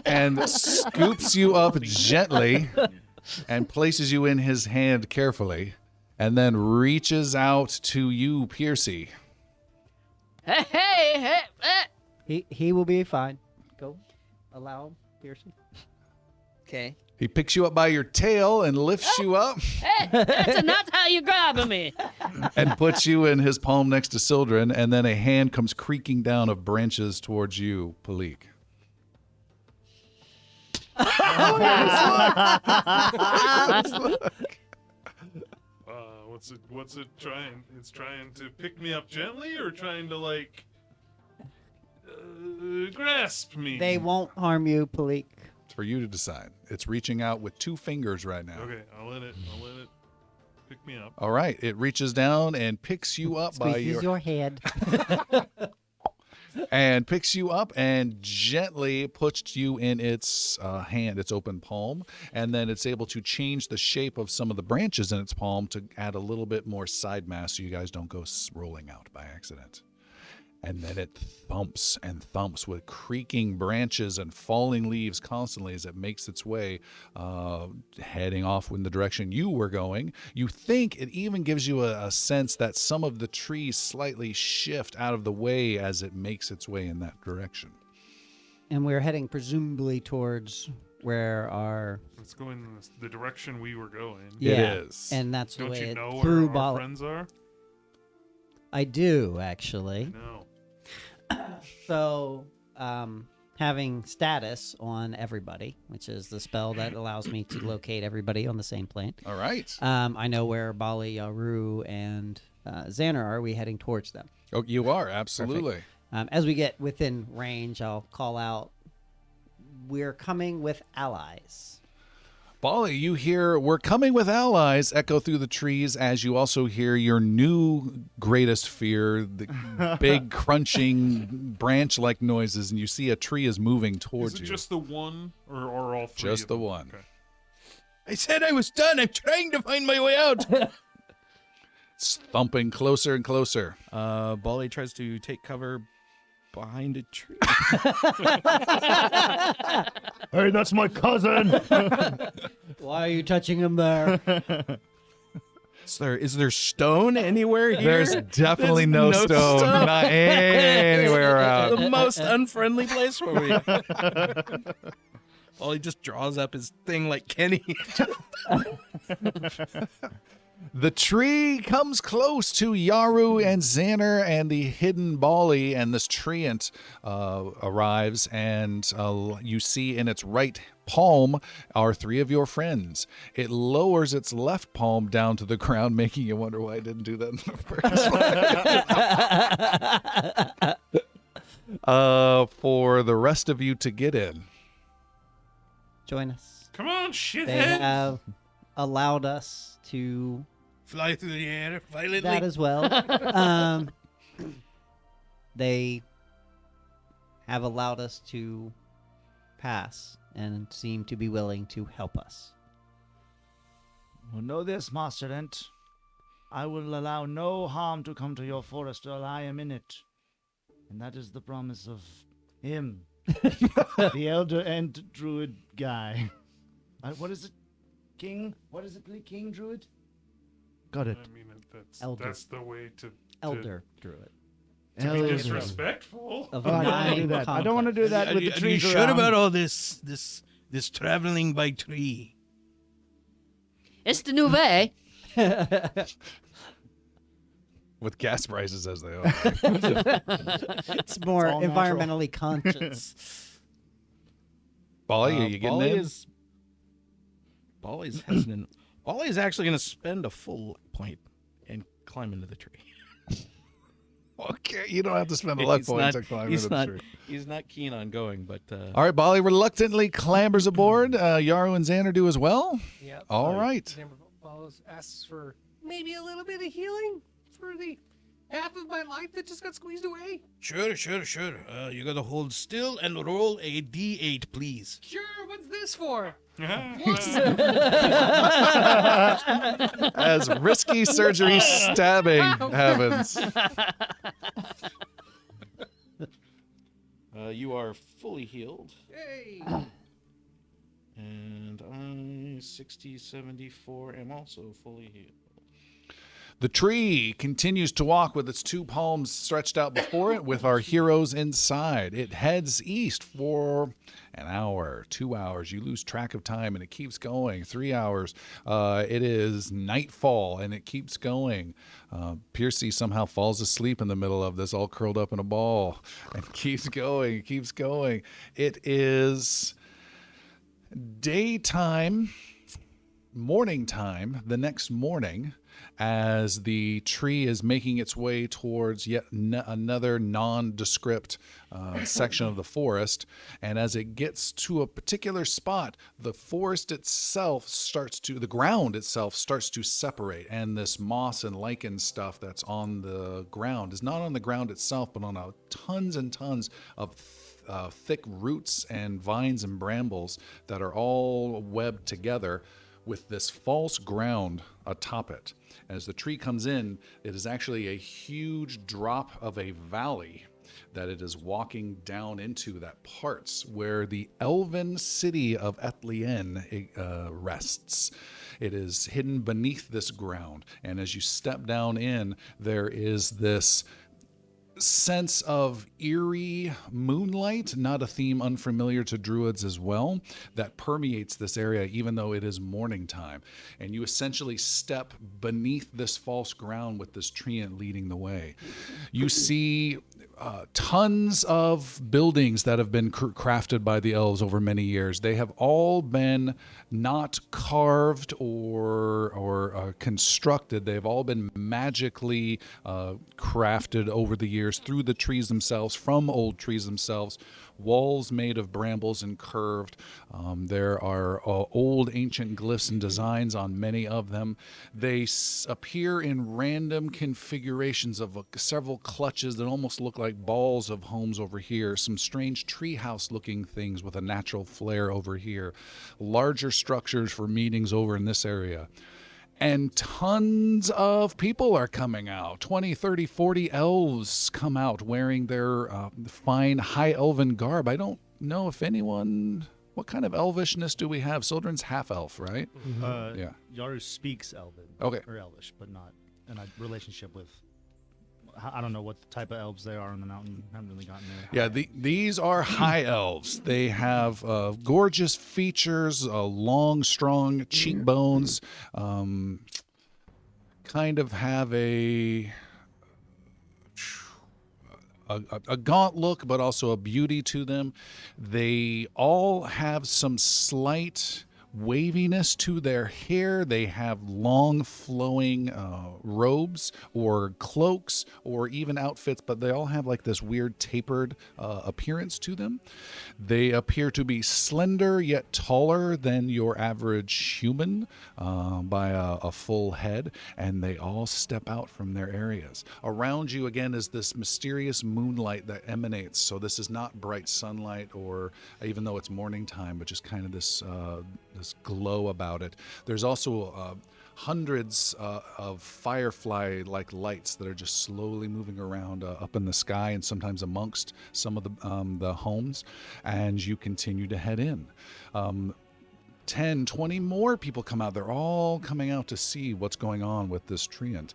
And scoops you up gently and places you in his hand carefully. And then reaches out to you, Piercy. Hey. He will be fine. Go. Allow him, Pearson. Okay. He picks you up by your tail and lifts you up Hey, that's not how you grab me. and puts you in his palm next to Sildren. And then a hand comes creaking down of branches towards you, Palik. What's it trying? It's trying to pick me up gently, or trying to like grasp me. They won't harm you, Palik. It's for you to decide. It's reaching out with 2 fingers right now. Okay, I'll let it pick me up. All right. It reaches down and picks you up by Squeezes your head. and picks you up and gently puts you in its hand, its open palm, and then it's able to change the shape of some of the branches in its palm to add a little bit more side mass so you guys don't go rolling out by accident. And then it thumps and thumps with creaking branches and falling leaves constantly as it makes its way, heading off in the direction you were going. You think it even gives you a sense that some of the trees slightly shift out of the way as it makes its way in that direction. And we're heading presumably towards where our... Let's go in the direction we were going. Yeah, It is. and that's the Don't way you it know threw where our ball. friends are? I do, actually. No. So, having status on everybody, which is the spell that allows me to locate everybody on the same plane. All right. I know where Bali, Yaru, and Xander are. We heading towards them. Oh, you are, absolutely. As we get within range, I'll call out, we're coming with allies. Bali, you hear, "We're coming with allies," echo through the trees as you also hear your new greatest fear, the big crunching branch-like noises, and you see a tree is moving towards Is it you. just the one, or all 3 Just of the them? one. Okay. I said I was done. I'm trying to find my way out. It's thumping closer and closer. Bali tries to take cover behind a tree. Hey, that's my cousin. Why are you touching him there? Is there stone anywhere here? There's definitely no stone. Not anywhere around. The most unfriendly place for me. Well, he just draws up his thing like Kenny. The tree comes close to Yaru and Xander and the hidden Bali, and this treant arrives, and you see in its right palm are 3 of your friends. It lowers its left palm down to the ground, making you wonder why I didn't do that in the first one. For the rest of you to get in. Join us. Come on, They shithead. have allowed us to Fly through the air violently. that as well. They have allowed us to pass and seem to be willing to help us. Well, know this, Master Ent. I will allow no harm to come to your forest while I am in it. And that is the promise of him. The Elder Ent Druid guy. What is it? King? What is it, King Druid? Got it. I mean, Elder. that's the way to Elder Druid. be Elder. disrespectful. Of Oh, I don't want to do 9 that. I don't want to do that with the Are you trees sure around. about all this traveling by tree? It's the Nouvelle. With gas prices as they are. It's more all natural. environmentally conscious. Bali, are you getting in? Bali's hesitant. Bali's actually going to spend a full point and climb into the tree. Okay, you don't have to spend the luck He's point not- to climb he's into the not- tree. He's not keen on going, but All right, Bali reluctantly clambers aboard. Yaru and Xander do as well. Yeah. All right. Xander follows, asks for maybe a little bit of healing for the half of my life that just got squeezed away. Sure. You gotta hold still and roll a d8, please. Sure, what's this for? As risky surgery stabbing happens. you are fully healed. Hey. And I, 60, 74, am also fully healed. The tree continues to walk with its 2 palms stretched out before it with our heroes inside. It heads east for an hour, 2 hours. You lose track of time and it keeps going. 3 hours. It is nightfall and it keeps going. Piercy somehow falls asleep in the middle of this, all curled up in a ball, and keeps going, keeps going. It is daytime, morning time, the next morning, as the tree is making its way towards yet another nondescript section of the forest. And as it gets to a particular spot, the forest itself the ground itself starts to separate. And this moss and lichen stuff that's on the ground is not on the ground itself, but on tons and tons of thick roots and vines and brambles that are all webbed together with this false ground atop it. As the tree comes in, it is actually a huge drop of a valley that it is walking down into, that parts where the elven city of Ethlien rests. It is hidden beneath this ground, and as you step down in, there is this sense of eerie moonlight, not a theme unfamiliar to druids as well, that permeates this area even though it is morning time. And you essentially step beneath this false ground with this treant leading the way. You see tons of buildings that have been crafted by the elves over many years. They have all been not carved or constructed. They've all been magically crafted over the years through the trees themselves, from old trees themselves. Walls made of brambles and curved. There are old ancient glyphs and designs on many of them. They appear in random configurations of several clutches that almost look like balls of homes over here. Some strange treehouse looking things with a natural flair over here. Larger structures for meetings over in this area. And tons of people are coming out. 20, 30, 40 elves come out wearing their fine high elven garb. I don't know if anyone... What kind of elvishness do we have? Sildren's half elf, right? Yeah. Yaru speaks Elven. Okay. Or Elvish, but not in a relationship with. I don't know what type of elves they are on the mountain. I haven't really gotten there. Yeah, these are high elves. They have gorgeous features, long, strong cheekbones, kind of have a gaunt look, but also a beauty to them. They all have some slight waviness to their hair. They have long flowing robes or cloaks or even outfits, but they all have like this weird tapered appearance to them. They appear to be slender yet taller than your average human by a full head, and they all step out from their areas. Around you again is this mysterious moonlight that emanates. So this is not bright sunlight, or even though it's morning time, but just kind of this glow about it. There's also hundreds of firefly-like lights that are just slowly moving around up in the sky and sometimes amongst some of the homes, and you continue to head in. 10, 20 more people come out. They're all coming out to see what's going on with this treant.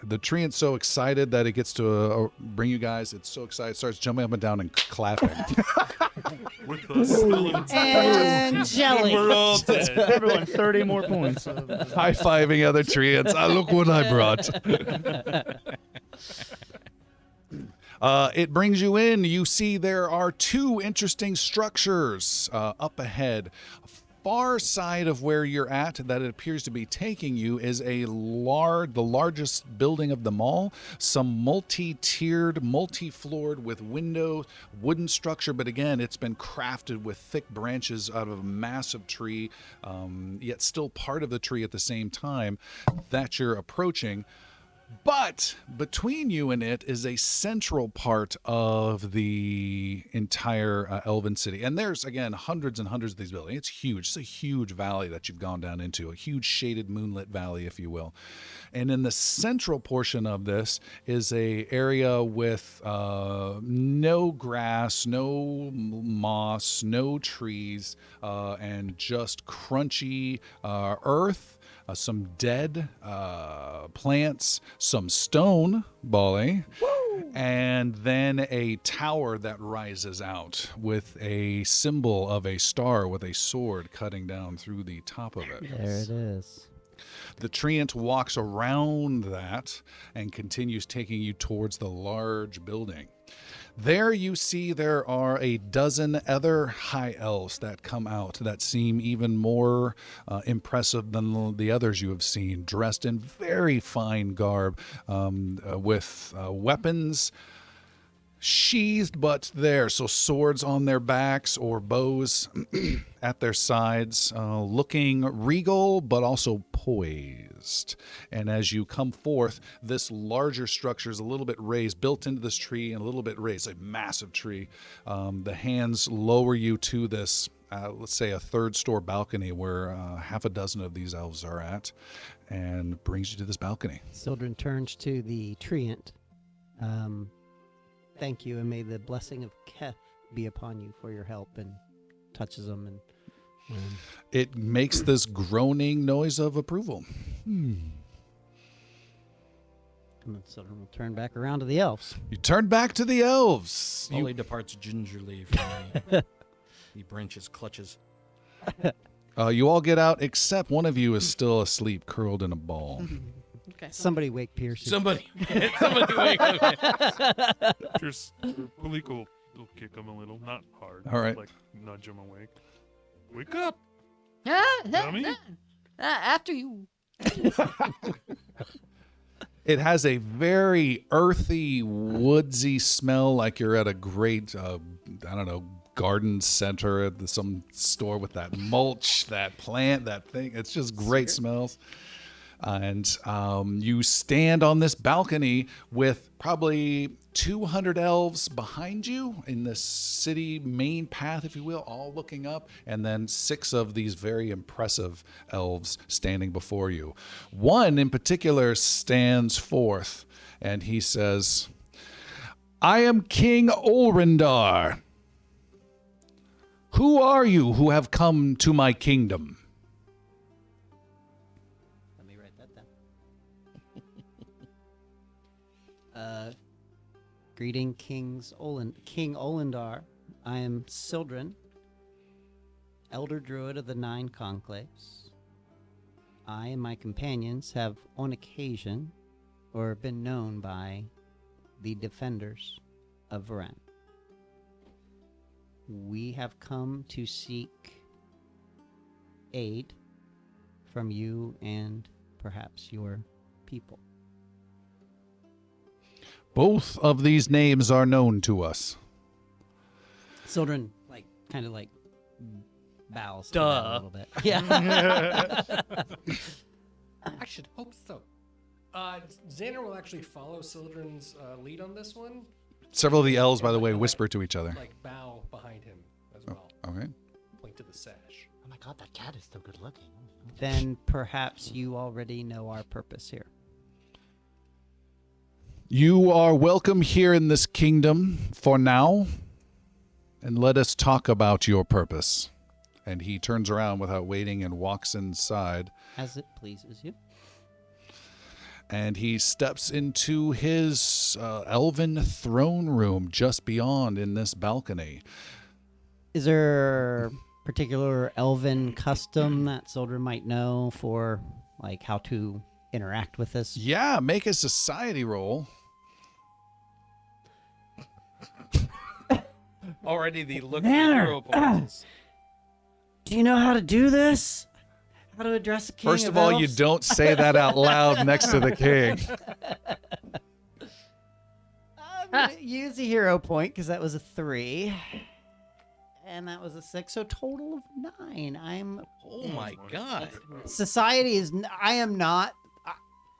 The treant's so excited that it gets to bring you guys. It's so excited, it starts jumping up and down and clapping. With the skeleton. Angelic. We're all dead. Everyone, 30 more points. High-fiving other treants. Look what I brought. It brings you in. You see there are two interesting structures up ahead. Far side of where you're at that it appears to be taking you is the largest building of them all. Some multi-tiered, multi-floored with window, wooden structure, but again, it's been crafted with thick branches out of a massive tree, yet still part of the tree at the same time that you're approaching. But between you and it is a central part of the entire Elven city. And there's, again, hundreds and hundreds of these buildings. It's huge. It's a huge valley that you've gone down into, a huge shaded moonlit valley, if you will. And in the central portion of this is a area with no grass, no moss, no trees, and just crunchy earth. Some dead plants, some stone, Bali, and then a tower that rises out with a symbol of a star with a sword cutting down through the top of it. There it is. The treant walks around that and continues taking you towards the large building. There you see there are a dozen other high elves that come out that seem even more impressive than the others you have seen, dressed in very fine garb with weapons sheathed but there, so swords on their backs or bows at their sides, looking regal but also poised. And as you come forth, this larger structure is a little bit raised, built into this tree and a little bit raised, a massive tree. The hands lower you to this, let's say a third store balcony where half a dozen of these elves are at, and brings you to this balcony. Sildren turns to the treant. Thank you, and may the blessing of Keth be upon you for your help, and touches them. And it makes this groaning noise of approval. and then Sildren will turn back around to the elves. You turn back to the elves. Ollie departs gingerly from me. He branches, clutches. You all get out, except one of you is still asleep, curled in a ball. Okay. Somebody wake Pearson. Somebody wake up. Just Paliko will kick him a little, not hard. All right. Like nudge him awake. Wake up, Ah, dummy. after you. It has a very earthy, woodsy smell, like you're at a great, garden center at some store with that mulch, that plant, that thing. It's just great smells. And you stand on this balcony with probably 200 elves behind you in this city main path, if you will, all looking up, and then 6 of these very impressive elves standing before you. One in particular stands forth, and he says, "I am King Olrindar. Who are you who have come to my kingdom?" Let me write that down. Greeting, King Olendar. I am Sildren, Elder Druid of the 9 Conclaves. I and my companions have on occasion or been known by the defenders of Varan. We have come to seek aid from you and perhaps your people. Both of these names are known to us. Sildren, kind of bows to Duh. that a little bit. Yeah. I should hope so. Xander will actually follow Sildren's lead on this one. Several of the elves, by the way, whisper to each other. Like bow behind him as well. Okay. Point to the sash. Oh my god, that cat is so good looking. Then perhaps you already know our purpose here. You are welcome here in this kingdom for now, and let us talk about your purpose. And he turns around without waiting and walks inside. As it pleases you. And he steps into his elven throne room just beyond in this balcony. Is there a particular elven custom that Sildren might know for how to interact with this? Yeah, make a society roll. Already the look Banner! of your opponents. Do you know how to do this? How to address a king? First of all, you don't say that out loud next to the king. I'm gonna use a hero point because that was a 3. And that was a 6, so total of 9. Oh my god. Society is. I am not.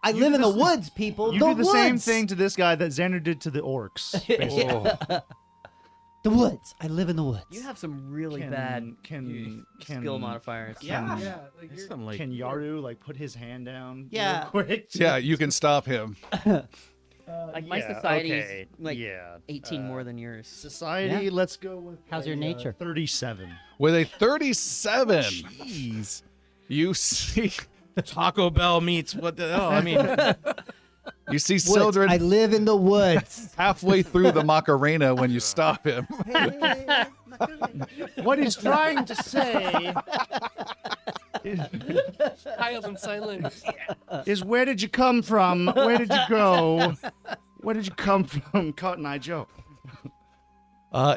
I live in the woods, people. You the do the same woods! thing to this guy that Xander did to the orcs. basically. Oh. The woods. I live in the woods. You have some really bad Can skill modifiers. Yeah. Yeah, like There's you're, some, like, Can Yaru put his hand down? Yeah. Real quick? Yeah, you can stop him. Like my society's okay. like yeah. 18 more than yours. Society. Yeah. Let's go with. How's your nature? 37. With a 37, Jeez. you see Taco Bell meets what the hell? I mean, you see Woods. Sildren I live in the woods. halfway through the Macarena when you stop him. What he's trying to say Kyle and silent. is, where did you come from? Where did you go? Where did you come from, Cotton Eye Joe?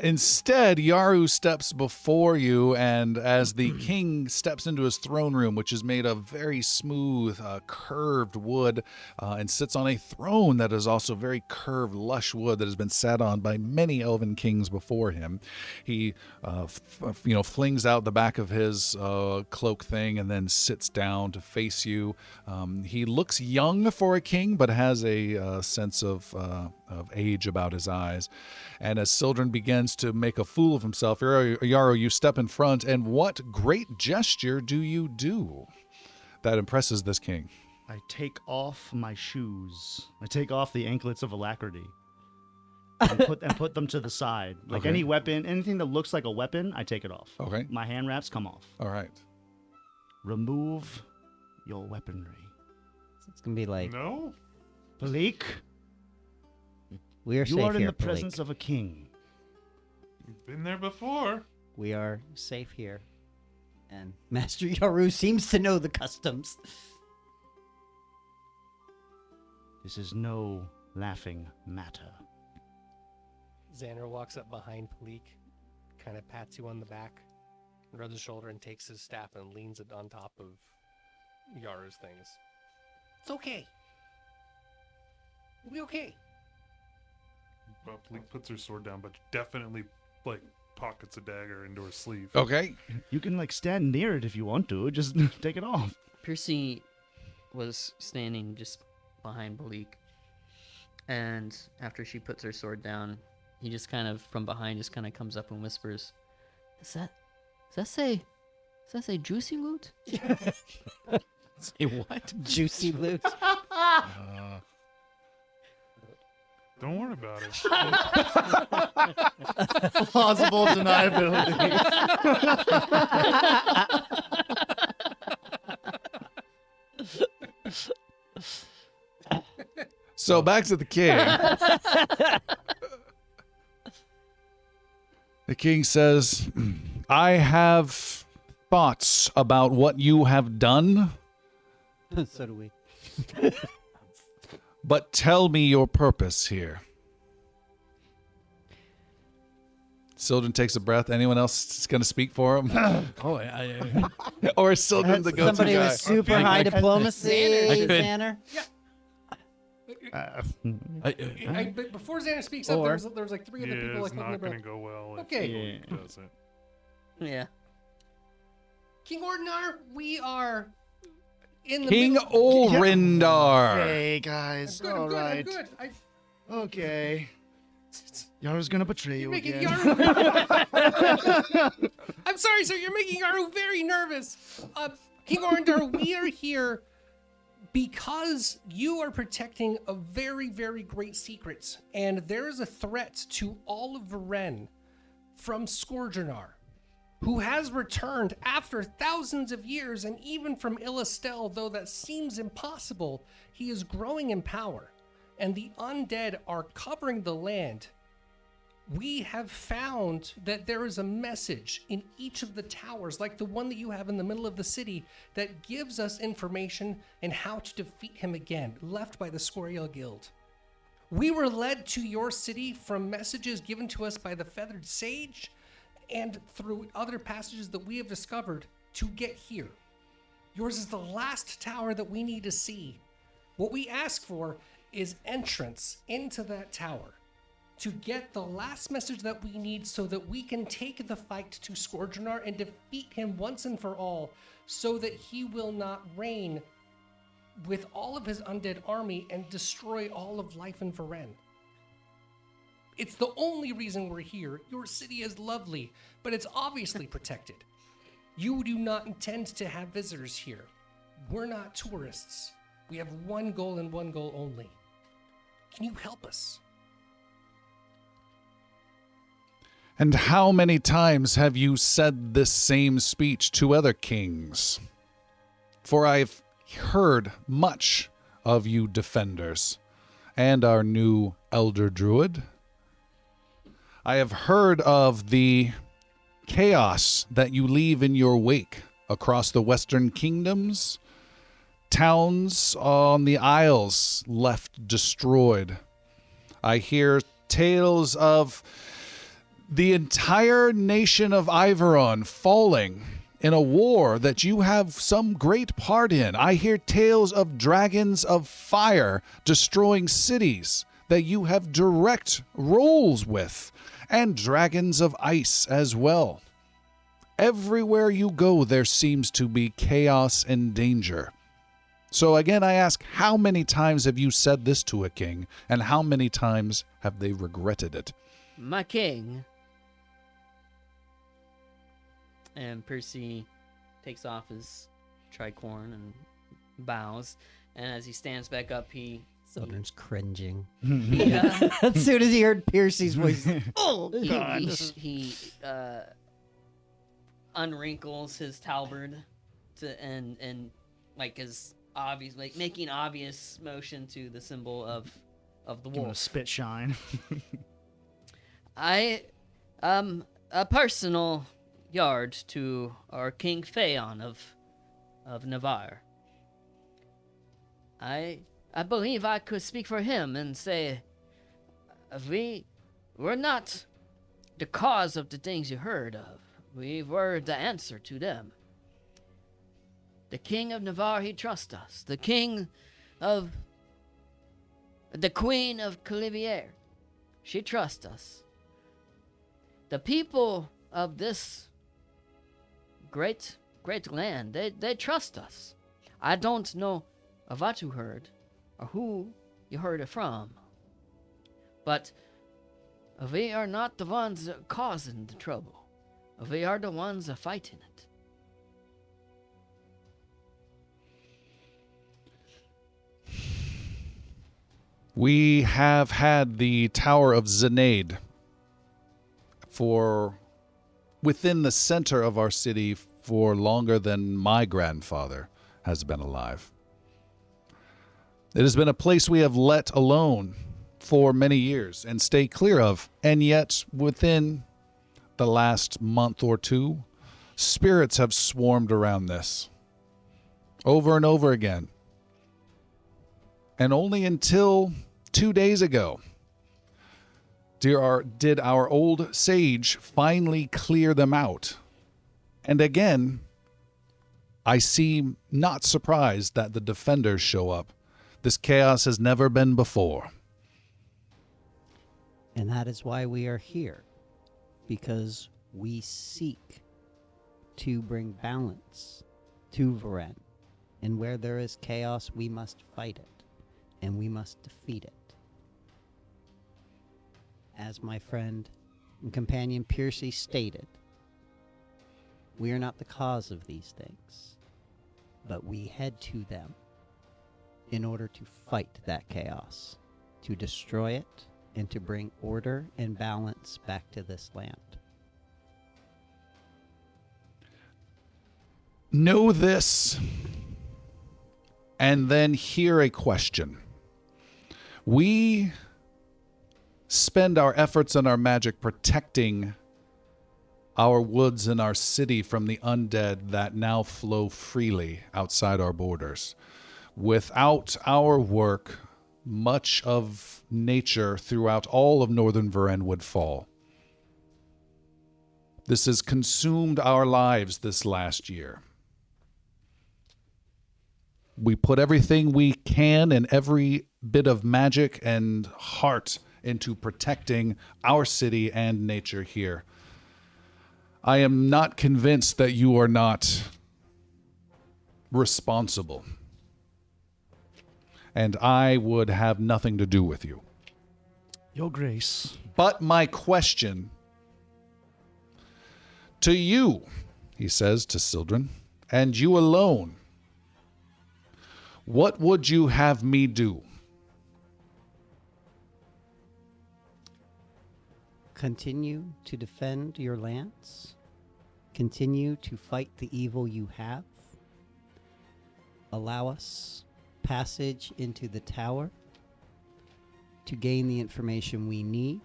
Instead, Yaru steps before you, and as the king steps into his throne room, which is made of very smooth, curved wood, and sits on a throne that is also very curved, lush wood that has been sat on by many elven kings before him, he, flings out the back of his cloak thing and then sits down to face you. He looks young for a king, but has a sense of age about his eyes. And as Sildren begins to make a fool of himself, Yaru, you step in front, and what great gesture do you do that impresses this king? I take off my shoes. I take off the anklets of alacrity. And put them to the side. Like Okay. any weapon, anything that looks like a weapon, I take it off. Okay. My hand wraps come off. All right. Remove your weaponry. It's gonna be like No? Bleak, we are you safe are in here. the presence Philippe. of a king. You've been there before. We are safe here, and Master Yaru seems to know the customs. This is no laughing matter. Xander walks up behind Palik, kind of pats you on the back, rubs his shoulder, and takes his staff and leans it on top of Yaru's things. It's okay. We'll be okay. Bleak puts her sword down, but definitely pockets a dagger into her sleeve. Okay. You can stand near it if you want to. Just take it off. Percy was standing just behind Balik, and after she puts her sword down, he just kind of from behind just kind of comes up and whispers, Does that say juicy loot?" say what? Juicy loot. Don't worry about it. Plausible deniability. So back to the king. The king says, I have thoughts about what you have done, So do we. But tell me your purpose here. Sildren takes a breath. Anyone else going to speak for him? Oh, Or is Sildren the go-to Somebody guy? with super high diplomacy. I could- Xander. but before Xander speaks up, there's like three other Yeah, people it's like not looking going to about. go well. Okay. If he does it. Yeah. King Ordinar, we are in the King middle. Orindar. Hey guys, Good, all I'm good, right. I'm good. Okay. Yaru's gonna betray You're you making again. Yaru. I'm sorry, sir. You're making Yaru very nervous. King Orindar, we are here because you are protecting a very, very great secret, and there is a threat to all of Varen from Scourgeonar, who has returned after thousands of years, and even from Illistel, though that seems impossible, he is growing in power, and the undead are covering the land. We have found that there is a message in each of the towers, like the one that you have in the middle of the city, that gives us information and how to defeat him again, left by the Scorial Guild. We were led to your city from messages given to us by the Feathered Sage, and through other passages that we have discovered to get here. Yours is the last tower that we need to see. What we ask for is entrance into that tower to get the last message that we need so that we can take the fight to Scourgeonar and defeat him once and for all, so that he will not reign with all of his undead army and destroy all of life in Varen. It's the only reason we're here. Your city is lovely, but it's obviously protected. You do not intend to have visitors here. We're not tourists. We have one goal and one goal only. Can you help us? And how many times have you said this same speech to other kings? For I've heard much of you defenders, and our new elder druid. I have heard of the chaos that you leave in your wake across the western kingdoms, towns on the isles left destroyed. I hear tales of the entire nation of Iveron falling in a war that you have some great part in. I hear tales of dragons of fire destroying cities that you have direct roles with, and dragons of ice as well. Everywhere you go, there seems to be chaos and danger. So again, I ask, how many times have you said this to a king, and how many times have they regretted it? My king. And Percy takes off his tricorn and bows. And as he stands back up, he Sildren's cringing. yeah, As soon as he heard Piercy's voice, oh God! he unwrinkles his halberd and like is obvious, like making obvious motion to the symbol of the Give him a wolf. spit shine. I a personal yard to our King Phaon of Navarre. I believe I could speak for him and say we're not the cause of the things you heard of. We were the answer to them. The King of Navarre, he trusts us. The Queen of Calivier, she trusts us. The people of this great land, they trust us. I don't know of what you heard or who you heard it from, but we are not the ones causing the trouble. We are the ones fighting it. We have had the Tower of Zenaid for within the center of our city for longer than my grandfather has been alive. It has been a place we have let alone for many years and stay clear of, and yet within the last month or two, spirits have swarmed around this over and over again, And only until 2 days ago did our old sage finally clear them out. And again, I seem not surprised that the defenders show up. This chaos has never been before. And that is why we are here. Because we seek to bring balance to Varen. And where there is chaos, we must fight it. And we must defeat it. As my friend and companion Piercy stated, we are not the cause of these things, but we head to them in order to fight that chaos, to destroy it, and to bring order and balance back to this land. Know this, and then hear a question. We spend our efforts and our magic protecting our woods and our city from the undead that now flow freely outside our borders. Without our work, much of nature throughout all of northern Varen would fall. This has consumed our lives this last year. We put everything we can and every bit of magic and heart into protecting our city and nature here. I am not convinced that you are not responsible. And I would have nothing to do with you. Your Grace. But my question to you, he says to Sildren, and you alone, what would you have me do? Continue to defend your lands. Continue to fight the evil you have. Allow us passage into the tower to gain the information we need,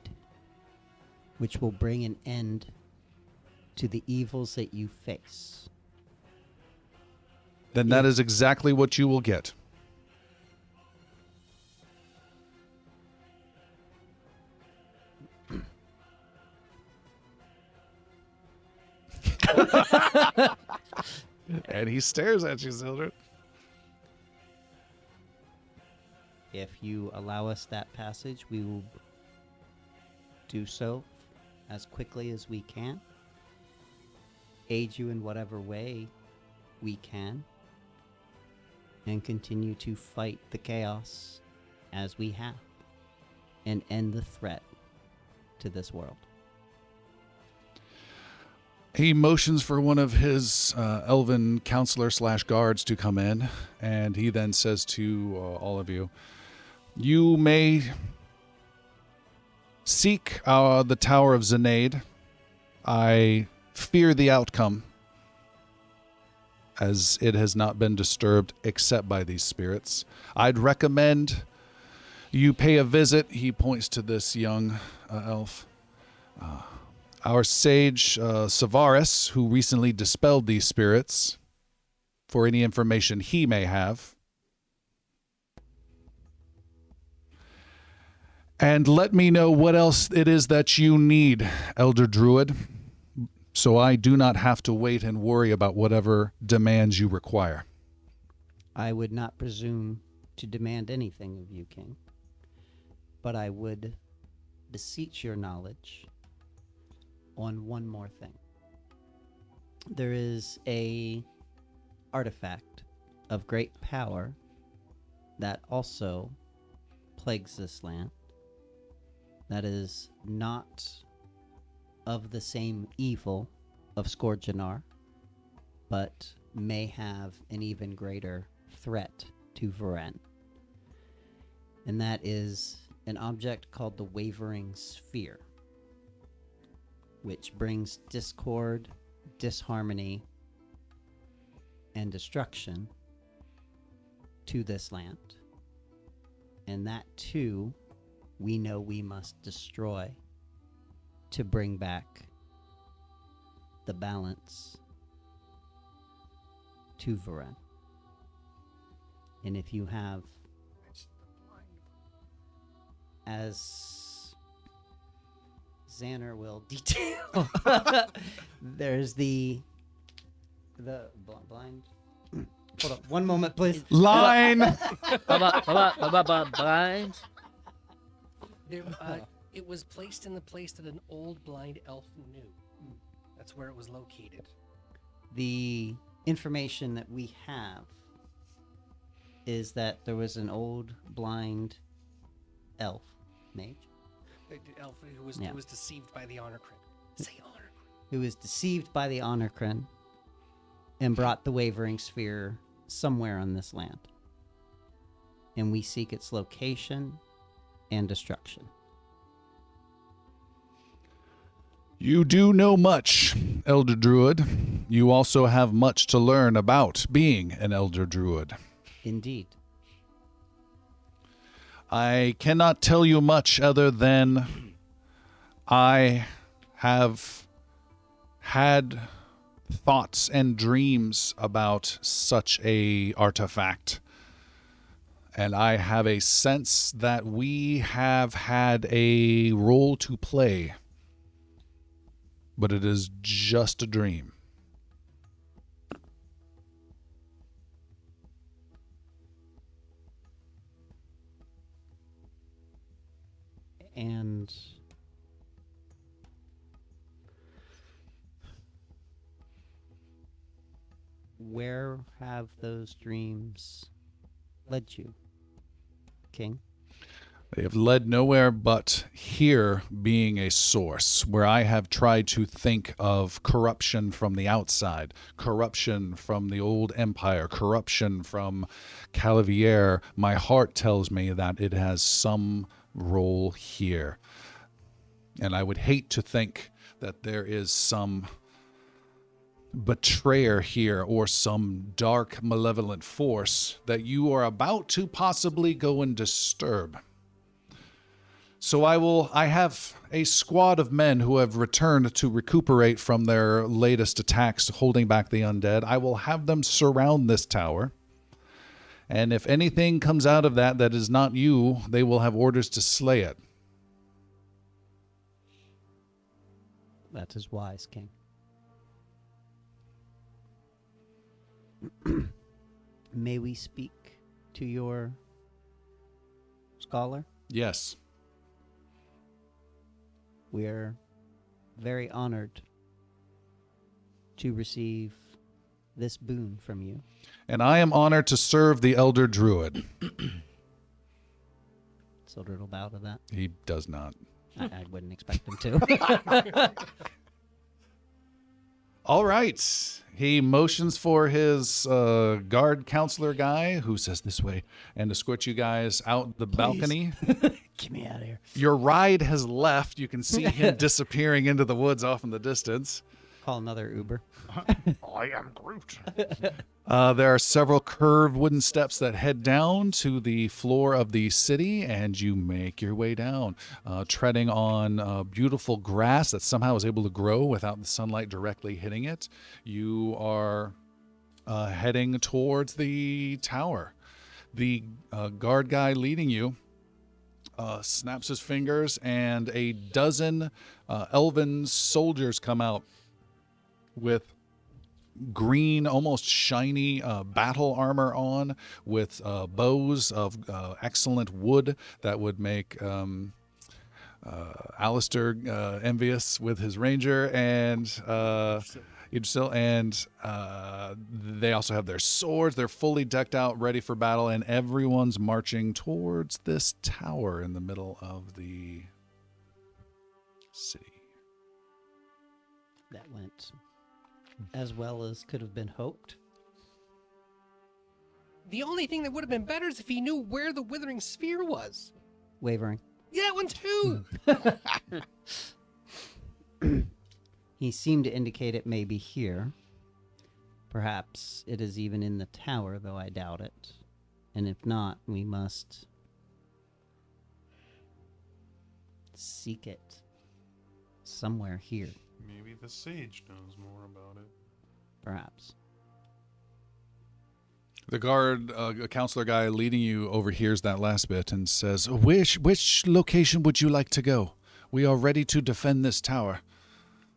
which will bring an end to the evils that you face. Then that is exactly what you will get. And he stares at you, Sildren. If you allow us that passage, we will do so as quickly as we can. Aid you in whatever way we can. And continue to fight the chaos as we have. And end the threat to this world. He motions for one of his elven counselor / guards to come in, and he then says to all of you, you may seek the Tower of Zenaid. I fear the outcome, as it has not been disturbed except by these spirits. I'd recommend you pay a visit. He points to this young elf. Our sage, Savaris, who recently dispelled these spirits, for any information he may have. And let me know what else it is that you need, Elder Druid, so I do not have to wait and worry about whatever demands you require. I would not presume to demand anything of you, King, but I would beseech your knowledge on one more thing. There is a artifact of great power that also plagues this land, that is not of the same evil of Scourgeonar, but may have an even greater threat to Varen. And that is an object called the Wavering Sphere, which brings discord, disharmony, and destruction to this land. And that too, we know we must destroy to bring back the balance to Varen. And if you have as Xander will detail, there's the blind. Hold on, one moment, please. Line. Blind. There, it was placed in the place that an old blind elf knew. That's where it was located. The information that we have is that there was an old blind elf mage The elf who was, Yeah. who was deceived by the honor crit. Say honor crit. who was deceived by the Honorcrin and brought the Wavering Sphere somewhere on this land. And we seek its location and destruction. You do know much, Elder Druid. You also have much to learn about being an Elder Druid. Indeed. I cannot tell you much other than I have had thoughts and dreams about such a artifact. And I have a sense that we have had a role to play. But it is just a dream. And where have those dreams led you, King? They have led nowhere but here being a source where I have tried to think of corruption from the outside, corruption from the old empire, corruption from Calavier. My heart tells me that it has some role here. And I would hate to think that there is some betrayer here or some dark, malevolent force that you are about to possibly go and disturb. So I have a squad of men who have returned to recuperate from their latest attacks holding back the undead. I will have them surround this tower. And if anything comes out of that that is not you, they will have orders to slay it. That is wise, King. May we speak to your scholar? Yes. We're very honored to receive this boon from you. And I am honored to serve the Elder Druid. Silder will bow to that. He does not. I wouldn't expect him to. All right. He motions for his guard counselor guy, who says this way, and escorts you guys out the balcony. Get me out of here. Your ride has left. You can see him disappearing into the woods off in the distance. Call another Uber. I am Groot. There are several curved wooden steps that head down to the floor of the city, and you make your way down, treading on beautiful grass that somehow is able to grow without the sunlight directly hitting it. You are heading towards the tower. The guard guy leading you snaps his fingers, and a dozen elven soldiers come out with green, almost shiny battle armor on, with bows of excellent wood that would make Alistair envious with his ranger, and they also have their swords. They're fully decked out, ready for battle, and everyone's marching towards this tower in the middle of the city. That went as well as could have been hoped. The only thing that would have been better is if he knew where the Withering Sphere was. Wavering. Yeah, that one too. He seemed to indicate it may be here. Perhaps it is even in the tower, though I doubt it. And if not, we must seek it somewhere here, Maybe the sage knows more about it. perhaps. The guard, counselor guy leading you overhears that last bit and says, which location would you like to go? We are ready to defend this tower.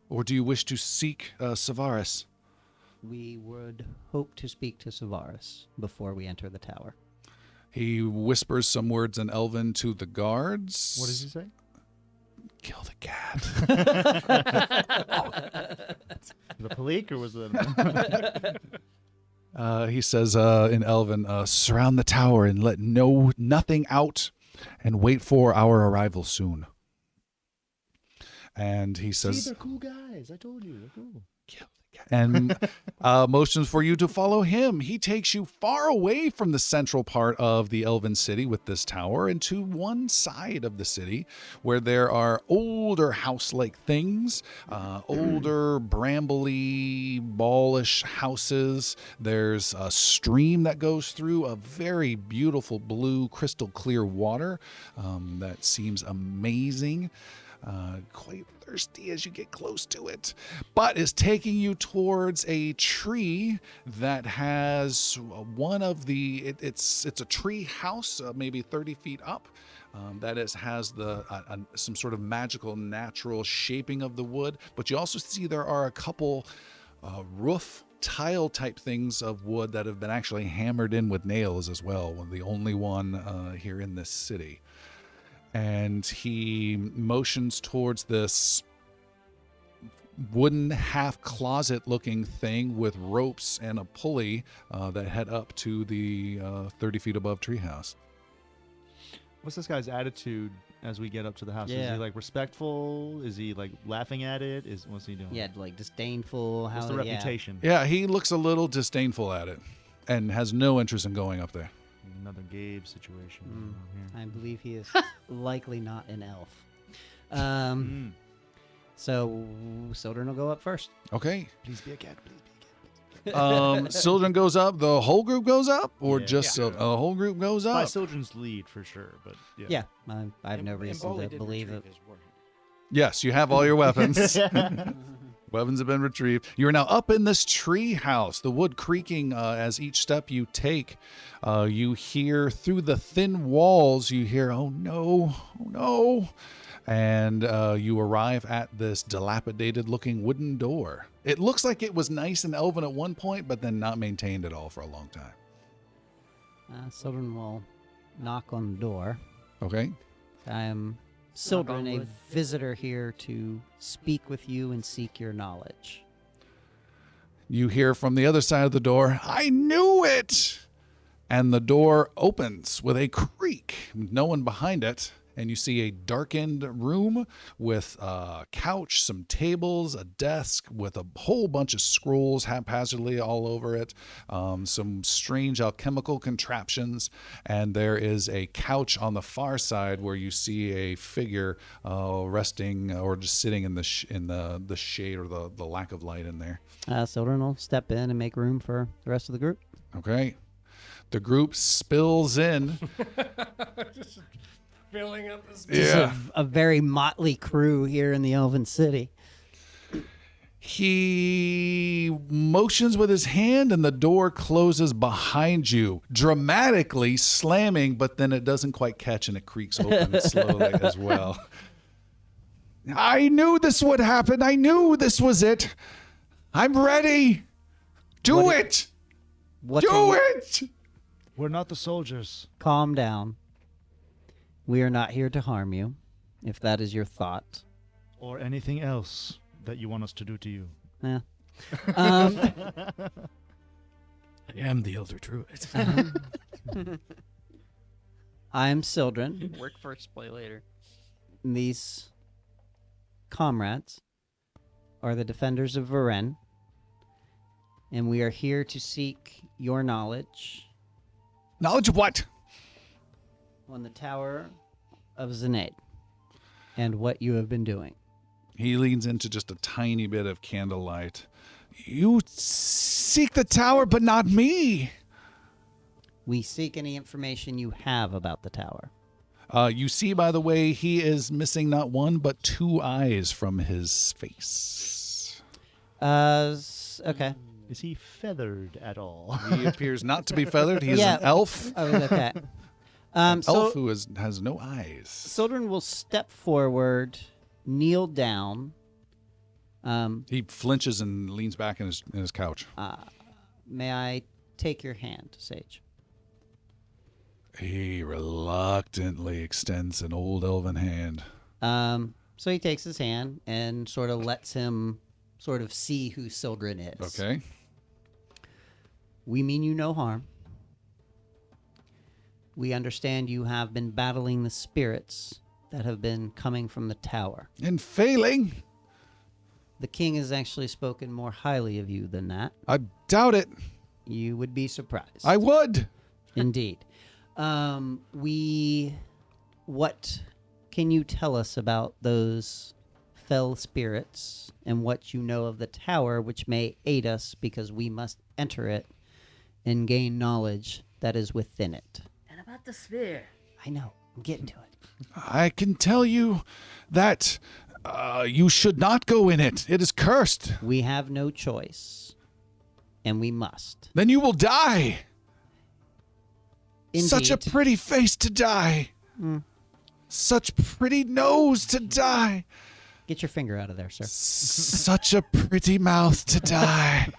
Or do you wish to seek Savaris? We would hope to speak to Savaris before we enter the tower. He whispers some words in Elven to the guards. What does he say? Kill the cat. The Palik, or was it? He says in Elven, surround the tower and let nothing out and wait for our arrival soon. And he says... See, they're cool guys. I told you. They're cool. And motions for you to follow him. He takes you far away from the central part of the Elven city with this tower and to one side of the city where there are older house-like things, older brambly, ballish houses. There's a stream that goes through a very beautiful blue, crystal clear water that seems amazing. Quite thirsty as you get close to it, but is taking you towards a tree that has one of the it's a tree house, maybe 30 feet up, that has the some sort of magical natural shaping of the wood, but you also see there are a couple roof tile type things of wood that have been actually hammered in with nails as well. The only one here in this city. And he motions towards this wooden half closet looking thing with ropes and a pulley that head up to the 30 feet above treehouse. What's this guy's attitude as we get up to the house? Is Yeah. he like respectful? Is he like laughing at it? What's he doing? Yeah, like disdainful. What's the reputation? Yeah, he looks a little disdainful at it and has no interest in going up there. Another Gabe situation. Mm. over here. I believe he is likely not an elf. So Sildren will go up first. Okay. Please be a cat. Please be a cat. Sildren goes up. The whole group goes up, or Yeah. just a whole group goes By up. Sildren's lead for sure, but yeah. Yeah, I have no reason to believe it. Yes, you have all your weapons. Weapons have been retrieved. You are now up in this tree house, the wood creaking as each step you take. You hear through the thin walls, you hear, oh no, oh no. And you arrive at this dilapidated looking wooden door. It looks like it was nice and elven at one point, but then not maintained at all for a long time. Sildren will knock on the door. Okay. I am Knock Sildren, on a wood. visitor here to speak with you and seek your knowledge. You hear from the other side of the door, I knew it! And the door opens with a creak, no one behind it. And you see a darkened room with a couch, some tables, a desk with a whole bunch of scrolls haphazardly all over it, some strange alchemical contraptions, and there is a couch on the far side where you see a figure resting or just sitting in the shade or the lack of light in there. Sildren will step in and make room for the rest of the group. Okay. The group spills in. Just filling up the space. It's Yeah. a very motley crew here in the Elven City. He motions with his hand and the door closes behind you, dramatically slamming, but then it doesn't quite catch and it creaks open slowly as well. I knew this would happen. I knew this was it. I'm ready. Do it. What Do it. We're not the soldiers. Calm down. We are not here to harm you, if that is your thought. Or anything else that you want us to do to you. Eh. I am the Elder Druid. I'm Sildren. Work first, play later. These comrades are the defenders of Varen, and we are here to seek your knowledge Knowledge of what? on the Tower of Zenaid and what you have been doing. He leans into just a tiny bit of candlelight. You seek the tower, but not me. We seek any information you have about the tower. You see, by the way, he is missing not one, but two eyes from his face. Okay. Is he feathered at all? He appears not to be feathered. He's Yeah. an elf. Oh, okay. Elf So who has no eyes. Sildren will step forward, kneel down. He flinches and leans back in his couch. May I take your hand, Sage? He reluctantly extends an old elven hand. So he takes his hand and sort of lets him sort of see who Sildren is. Okay. We mean you no harm. We understand you have been battling the spirits that have been coming from the tower. And failing? The king has actually spoken more highly of you than that. I doubt it. You would be surprised. I would. Indeed. What can you tell us about those fell spirits and what you know of the tower, which may aid us because we must enter it and gain knowledge that is within it? And about the sphere. I know. I'm getting to it. I can tell you that you should not go in it. It is cursed. We have no choice, and we must. Then you will die. Such a Indeed. pretty face to die. Such pretty nose to die. Get your finger out of there, sir. Such a pretty mouth to die.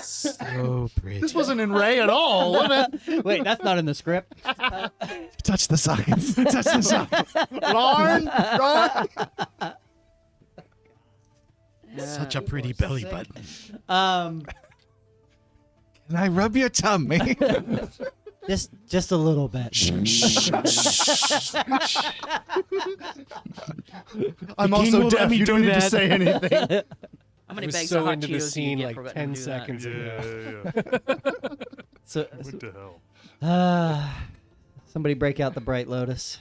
So pretty. This wasn't in Ray at all, was it? Wait, that's not in the script. Touch the sockets. Touch the sockets. Lauren? Such a pretty belly button. Um, Can I rub your tummy? just a little bit. I'm also deaf. You don't need to say anything. How many was bags so of hot into Cheetos the do you scene get like for letting 10 him do that? seconds ago. Yeah. So, What the hell? somebody break out the Bright Lotus.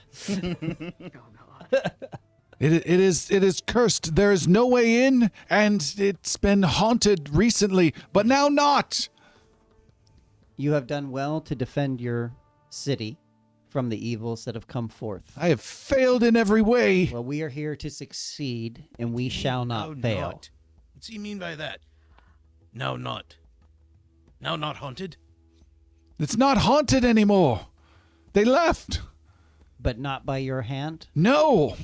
It is cursed. There is no way in, and it's been haunted recently, but now not. You have done well to defend your city from the evils that have come forth. I have failed in every way. Well, we are here to succeed, and we shall not fail. Not. What's he mean by that? Now not. Now not haunted? It's not haunted anymore. They left. But not by your hand. No.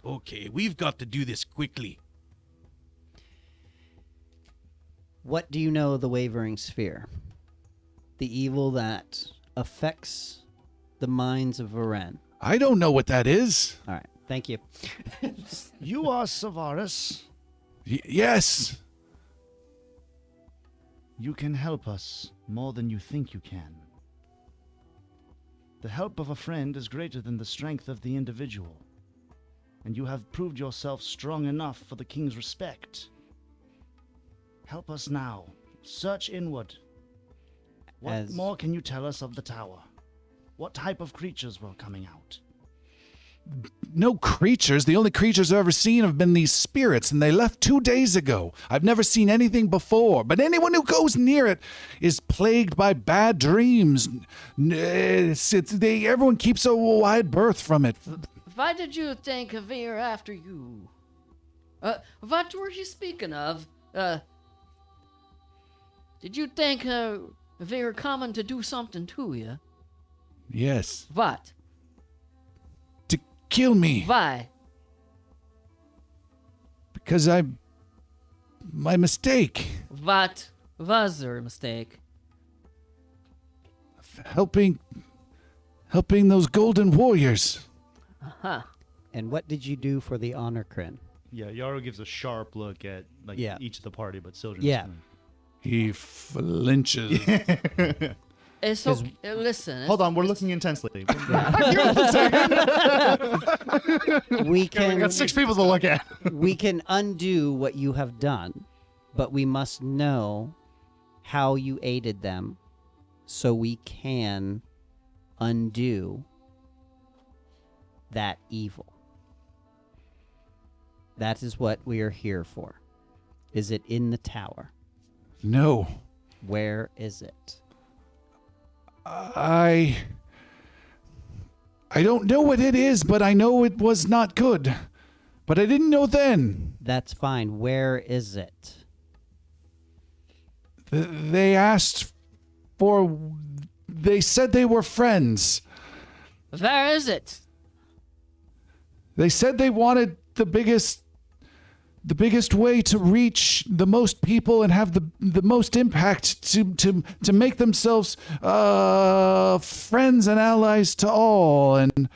Okay, we've got to do this quickly. What do you know of the Wavering Sphere? The evil that affects the minds of Varen. I don't know what that is. All right, thank you. You are Savaris. Yes. You can help us more than you think you can. The help of a friend is greater than the strength of the individual, and you have proved yourself strong enough for the king's respect. Help us now. Search inward. What more can you tell us of the tower? What type of creatures were coming out? No creatures. The only creatures I've ever seen have been these spirits, and they left 2 days ago. I've never seen anything before, but anyone who goes near it is plagued by bad dreams. Everyone keeps a wide berth from it. Why did you think Veer after you? What were you speaking of? Did you think Veer coming to do something to you? Yes. What? To kill me. Why? Because my mistake. What was your mistake? Helping those golden warriors. Uh-huh. And what did you do for the honor crin? Yeah, Yaru gives a sharp look at each of the party, but Sildren's Yeah. He flinches. It's okay. Listen. Hold on, we're looking intensely. We We can got 6 people to look at. we can undo what you have done, but we must know how you aided them so we can undo that evil. That is what we are here for. Is it in the tower? No. Where is it? I I don't know what it is, but I know it was not good. But I didn't know then. That's fine. Where is it? They asked for... They said they were friends. Where is it? They said they wanted the biggest way to reach the most people and have the most impact to make themselves friends and allies to all. And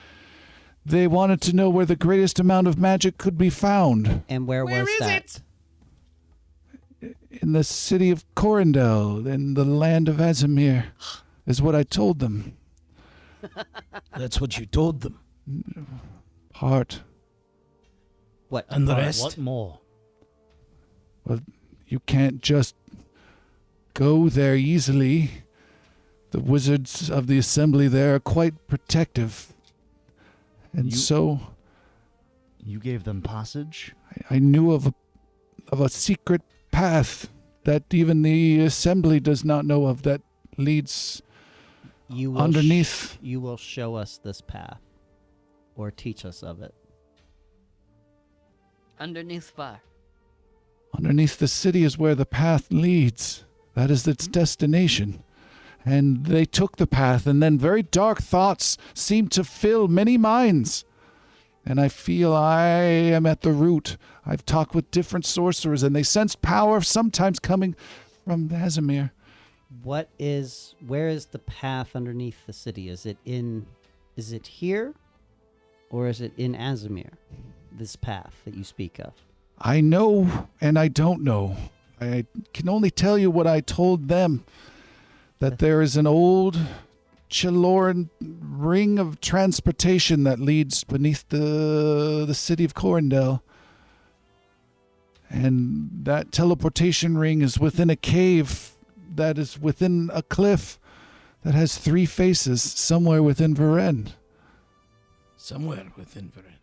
they wanted to know where the greatest amount of magic could be found. And where was is that? it? In the city of Corindel, in the land of Azamir, is what I told them. That's what you told them. Part. What? And the All right, rest? what more? Well, you can't just go there easily. The wizards of the assembly there are quite protective. And so You gave them passage? I knew of a secret path that even the assembly does not know of that leads You will underneath. you will show us this path, or teach us of it. Underneath fire. Underneath the city is where the path leads. That is its destination. And they took the path, and then very dark thoughts seemed to fill many minds. And I feel I am at the root. I've talked with different sorcerers, and they sense power sometimes coming from Azamir. Where is the path underneath the city? Is it here, or is it in Azamir? This path that you speak of. I know, and I don't know. I can only tell you what I told them. That there is an old Chiloran ring of transportation that leads beneath the city of Corindel. And that teleportation ring is within a cave that is within a cliff that has 3 faces somewhere within Varen. Somewhere within Varen.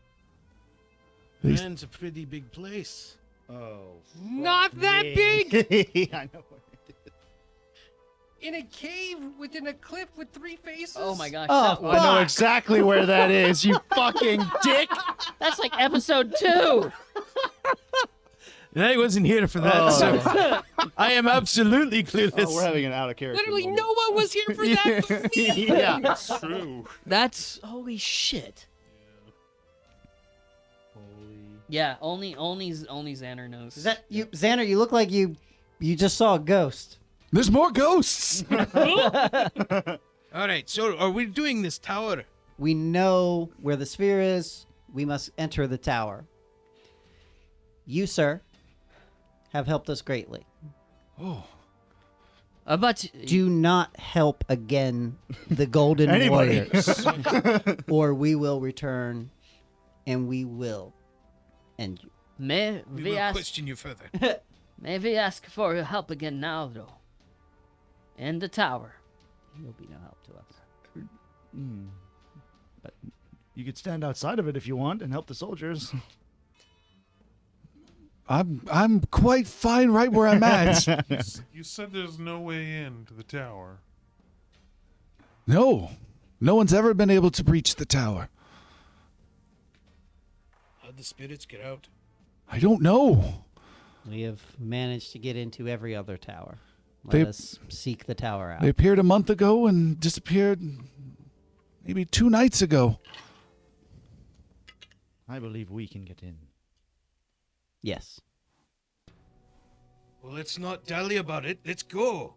These- Varen's a pretty big place. Oh. Not that big! I know. In a cave within a cliff with 3 faces? Oh my gosh. Oh, that was- I know exactly where that is, you fucking dick! That's like episode 2. I wasn't here for that, so I am absolutely clueless. Oh, we're having an out of character. Literally moment. no one was here for that. Yeah. That's true. That's holy shit. Yeah, only Xander knows. Is that you, Xander? You look like you just saw a ghost. There's more ghosts! All right, so are we doing this tower? We know where the sphere is. We must enter the tower. You, sir, have helped us greatly. But Do not help again the Golden Anybody. Warriors, or we will return, and we will end you. may We we will ask question you further. may we ask for your help again now though? In the tower. He will be no help to us. But you could stand outside of it if you want and help the soldiers. I'm quite fine right where I'm at. You said there's no way in to the tower. No one's ever been able to breach the tower. How'd the spirits get out? I don't know. We have managed to get into every other tower. Let They- us seek the tower out. They appeared a month ago and disappeared maybe 2 nights ago. I believe we can get in. Yes. Well, let's not dally about it. Let's go.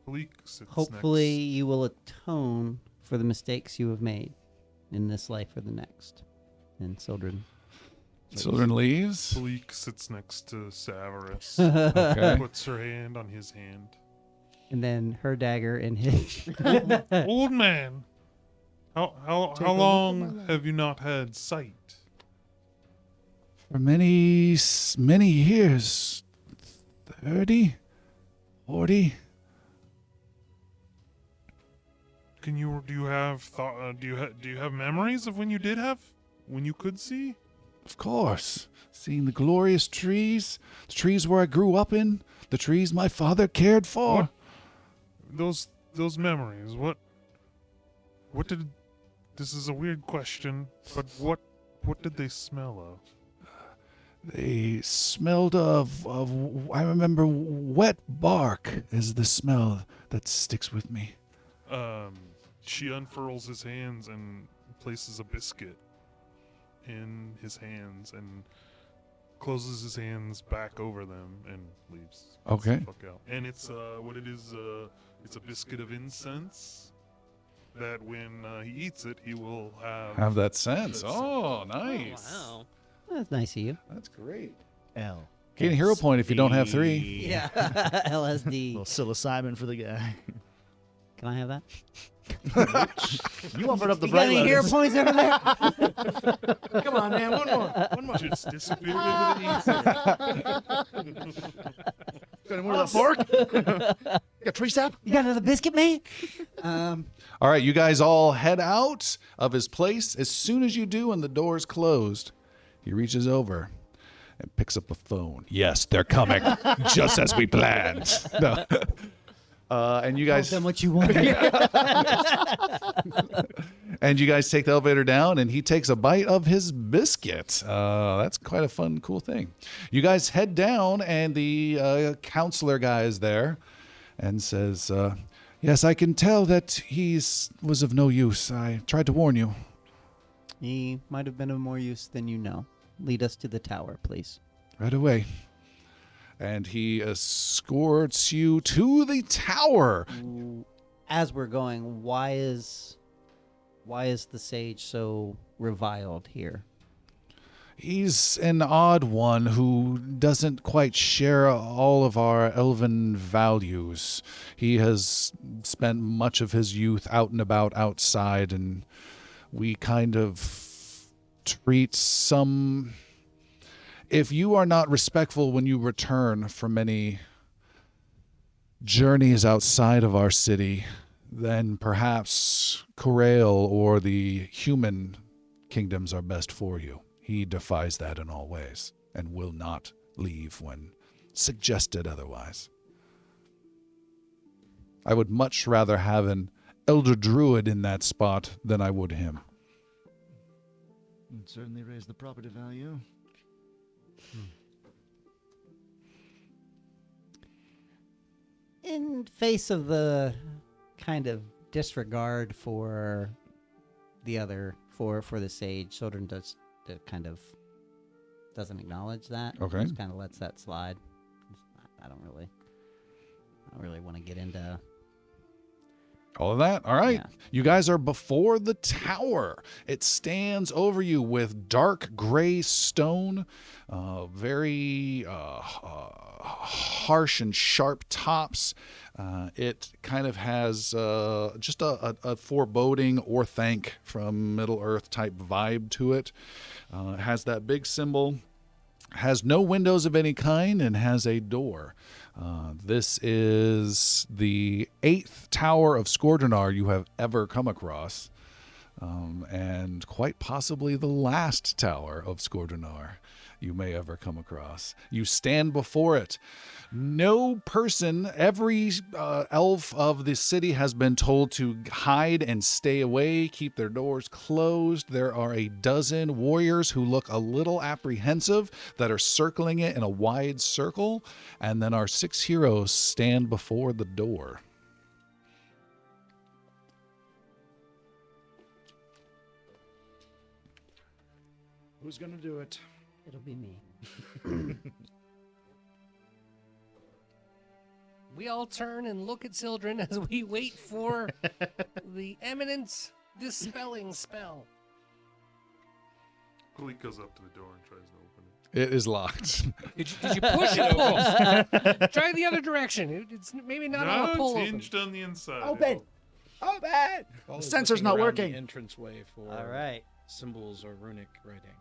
Bleak sits Hopefully, next. you will atone for the mistakes you have made in this life or the next. And Sildren. Children leaves. Bleak sits next to Severus. Okay. Puts her hand on his hand. And then her dagger in his. Old man, how long have you not had sight? For many years. 30? 40? Do you have memories of when you could see? Of course. Seeing the glorious trees. The trees where I grew up in. The trees my father cared for. What? Those memories. What did... This is a weird question, but what did they smell of? They smelled of I remember wet bark is the smell that sticks with me. She unfurls his hands and places a biscuit in his hands and closes his hands back over them and leaves. Gets Okay. the fuck out. And it's what it is. It's a biscuit of incense that when he eats it, he will Have that sense. That's- Oh, nice. Oh, wow. That's nice of you. That's great. L. Gain a hero point if you don't have 3. Yeah. LSD. Little psilocybin for the guy. Can I have that? You offered up the You got bright any hero letters. points over there? Come on, man. One more. One more. just disappeared into the ether. Got any more of that fork? Got tree sap? You got another biscuit, man? All right, you guys all head out of his place. As soon as you do and the door's closed, he reaches over and picks up the phone. Yes, they're coming, just as we planned. No. And you guys Tell them what you want. and you guys take the elevator down, and he takes a bite of his biscuit. That's quite a fun, cool thing. You guys head down, and the counselor guy is there, and says, "Yes, I can tell that was of no use. I tried to warn you." He might have been of more use than you know. Lead us to the tower, please. Right away. And he escorts you to the tower. As we're going, why is the sage so reviled here? He's an odd one who doesn't quite share all of our elven values. He has spent much of his youth out and about outside, and we kind of treat some... If you are not respectful when you return from any journeys outside of our city, then perhaps Corrail or the human kingdoms are best for you. He defies that in all ways and will not leave when suggested otherwise. I would much rather have an elder druid in that spot than I would him. Would certainly raise the property value. In face of the kind of disregard for the other, for the sage, Sodern doesn't acknowledge that. Okay. Just kind of lets that slide. I don't really want to get into... All of that? All right. Yeah. You guys are before the tower. It stands over you with dark gray stone, very harsh and sharp tops. It kind of has just a foreboding or thank from Middle-earth type vibe to it. It has that big symbol, has no windows of any kind, and has a door. This is the 8th tower of Skordrenar you have ever come across, and quite possibly the last tower of Skordrenar you may ever come across. You stand before it. No person, every elf of the city has been told to hide and stay away, keep their doors closed. There are a dozen warriors who look a little apprehensive that are circling it in a wide circle, and then our 6 heroes stand before the door. Who's gonna do it? It'll be me. We all turn and look at Sildren as we wait for the eminent dispelling spell. Gleek goes up to the door and tries to open it. It is locked. Did you push it open? Try the other direction. It's maybe not on No, a pull it's open. hinged on the inside. Open! Open! The sensor's not working. The entranceway for All right. symbols or runic writing.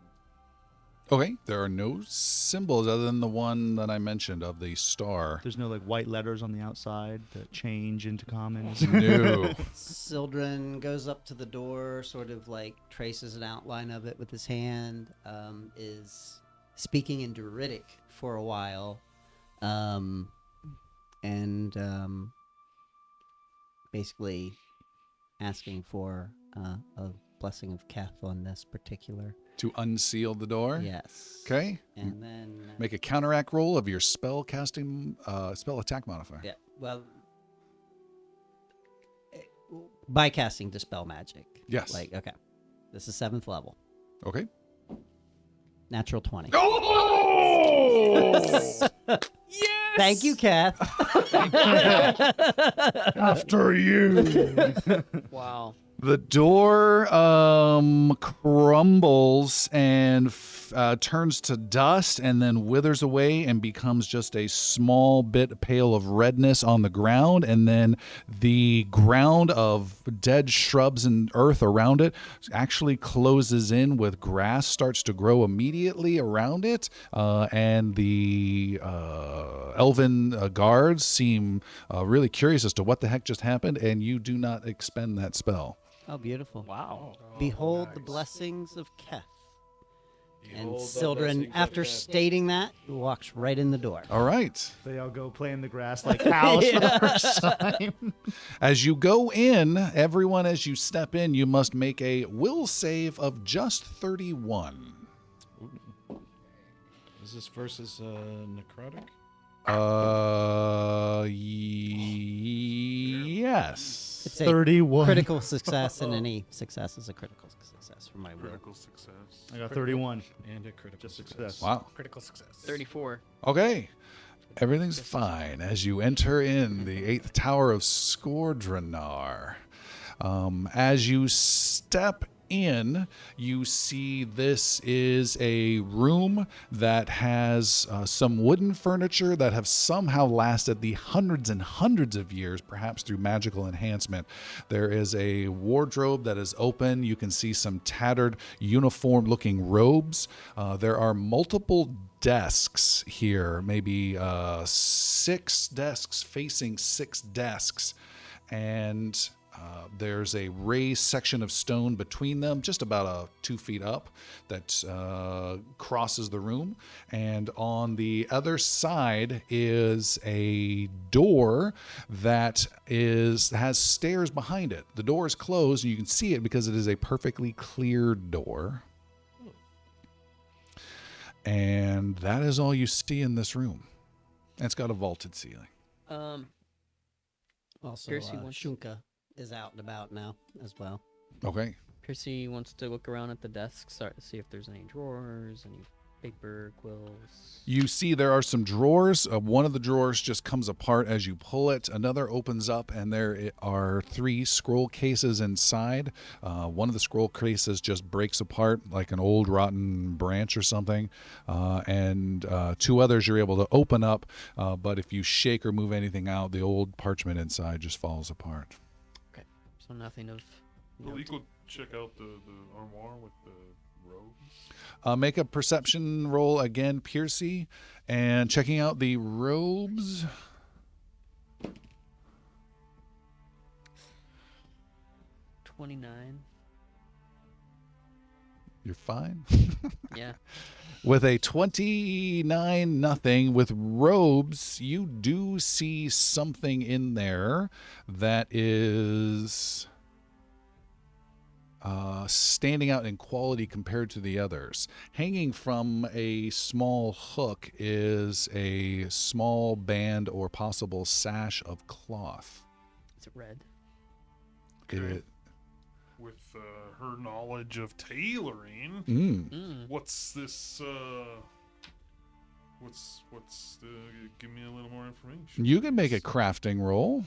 Okay, there are no symbols other than the one that I mentioned of the star. There's no like white letters on the outside that change into common. No. Sildren goes up to the door, sort of like traces an outline of it with his hand, is speaking in Druidic for a while, and basically asking for a blessing of Keth on this particular. To unseal the door. Yes. Okay. And then Make a counteract roll of your spell casting, spell attack modifier. yeah. Well, by casting dispel magic. Yes. Like okay, this is 7th level. Okay. Natural 20. Oh! Thank you, Kath. After you. Wow. The door crumbles and turns to dust and then withers away and becomes just a small bit pale of redness on the ground. And then the ground of dead shrubs and earth around it actually closes in with grass starts to grow immediately around it. And the elven guards seem really curious as to what the heck just happened. And you do not expend that spell. Oh, beautiful. Wow. Behold the blessings of Keth. And Sildren, after stating that, walks right in the door. All right. They all go play in the grass like cows for the first time. As you go in, everyone, as you step in, you must make a will save of just 31. Is this versus necrotic? Yes. It's a 31. critical success, and any success is a critical success for my will. Critical success. I got 31. And a critical Just success. success. Wow. Critical success. 34. Okay. Everything's fine as you enter in the 8th Tower of Skordrenar. As you step in, you see this is a room that has some wooden furniture that have somehow lasted the hundreds and hundreds of years, perhaps through magical enhancement. There is a wardrobe that is open. You can see some tattered uniform-looking robes. There are multiple desks here, maybe 6 desks facing 6 desks, and there's a raised section of stone between them, just about 2 feet up, that crosses the room. And on the other side is a door that has stairs behind it. The door is closed, and you can see it because it is a perfectly clear door. And that is all you see in this room. And it's got a vaulted ceiling. Also, Piercy wants- Shunka is out and about now as well. Okay. Percy wants to look around at the desk, start to see if there's any drawers, any paper, quills. You see there are some drawers. One of the drawers just comes apart as you pull it. Another opens up, and there are 3 scroll cases inside. One of the scroll cases just breaks apart like an old rotten branch or something. And 2 others you're able to open up, but if you shake or move anything out, the old parchment inside just falls apart. So nothing of. Will Eco check out the armoire with the robes? Make a perception roll again, Piercy, and checking out the robes. 29. You're fine. Yeah. With a 29-0 with robes, you do see something in there that is standing out in quality compared to the others. Hanging from a small hook is a small band or possible sash of cloth. Is it red? Okay. With her knowledge of tailoring, what's this? What's give me a little more information. You can make a crafting roll.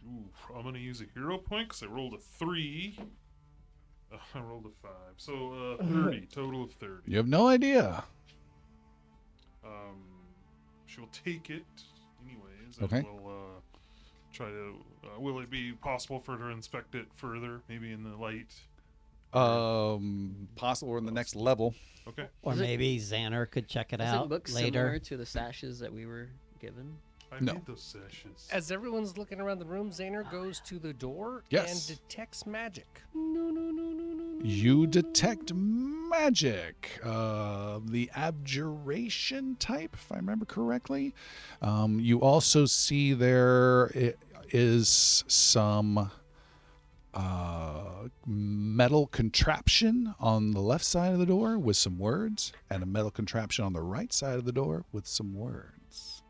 Ooh, I'm gonna use a hero point because I rolled a 3. I rolled a 5, so 30 total of 30. You have no idea. She'll take it anyways. Okay. And we'll try to. Will it be possible for her to inspect it further, maybe in the light? Possible or in the next level. Okay. Or Does it- maybe Xander could check it Does out it look later. similar to the sashes that we were given? I No. made those sashes. As everyone's looking around the room, Zaner goes to the door Yes. and detects magic. You detect magic, the abjuration type, if I remember correctly. You also see there is some metal contraption on the left side of the door with some words, and a metal contraption on the right side of the door with some words.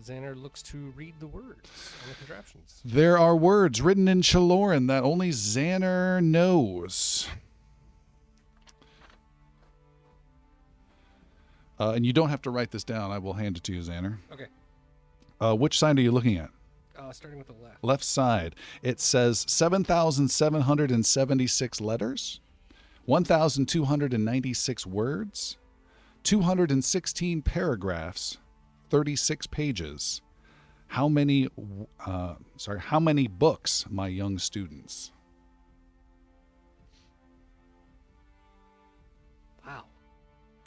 Xander looks to read the words on the contraptions. There are words written in Chaloran that only Xander knows. And you don't have to write this down. I will hand it to you, Xander. Okay. Which side are you looking at? Starting with the left. Left side. It says 7,776 letters, 1,296 words, 216 paragraphs, 36 pages. How many books, my young students? Wow.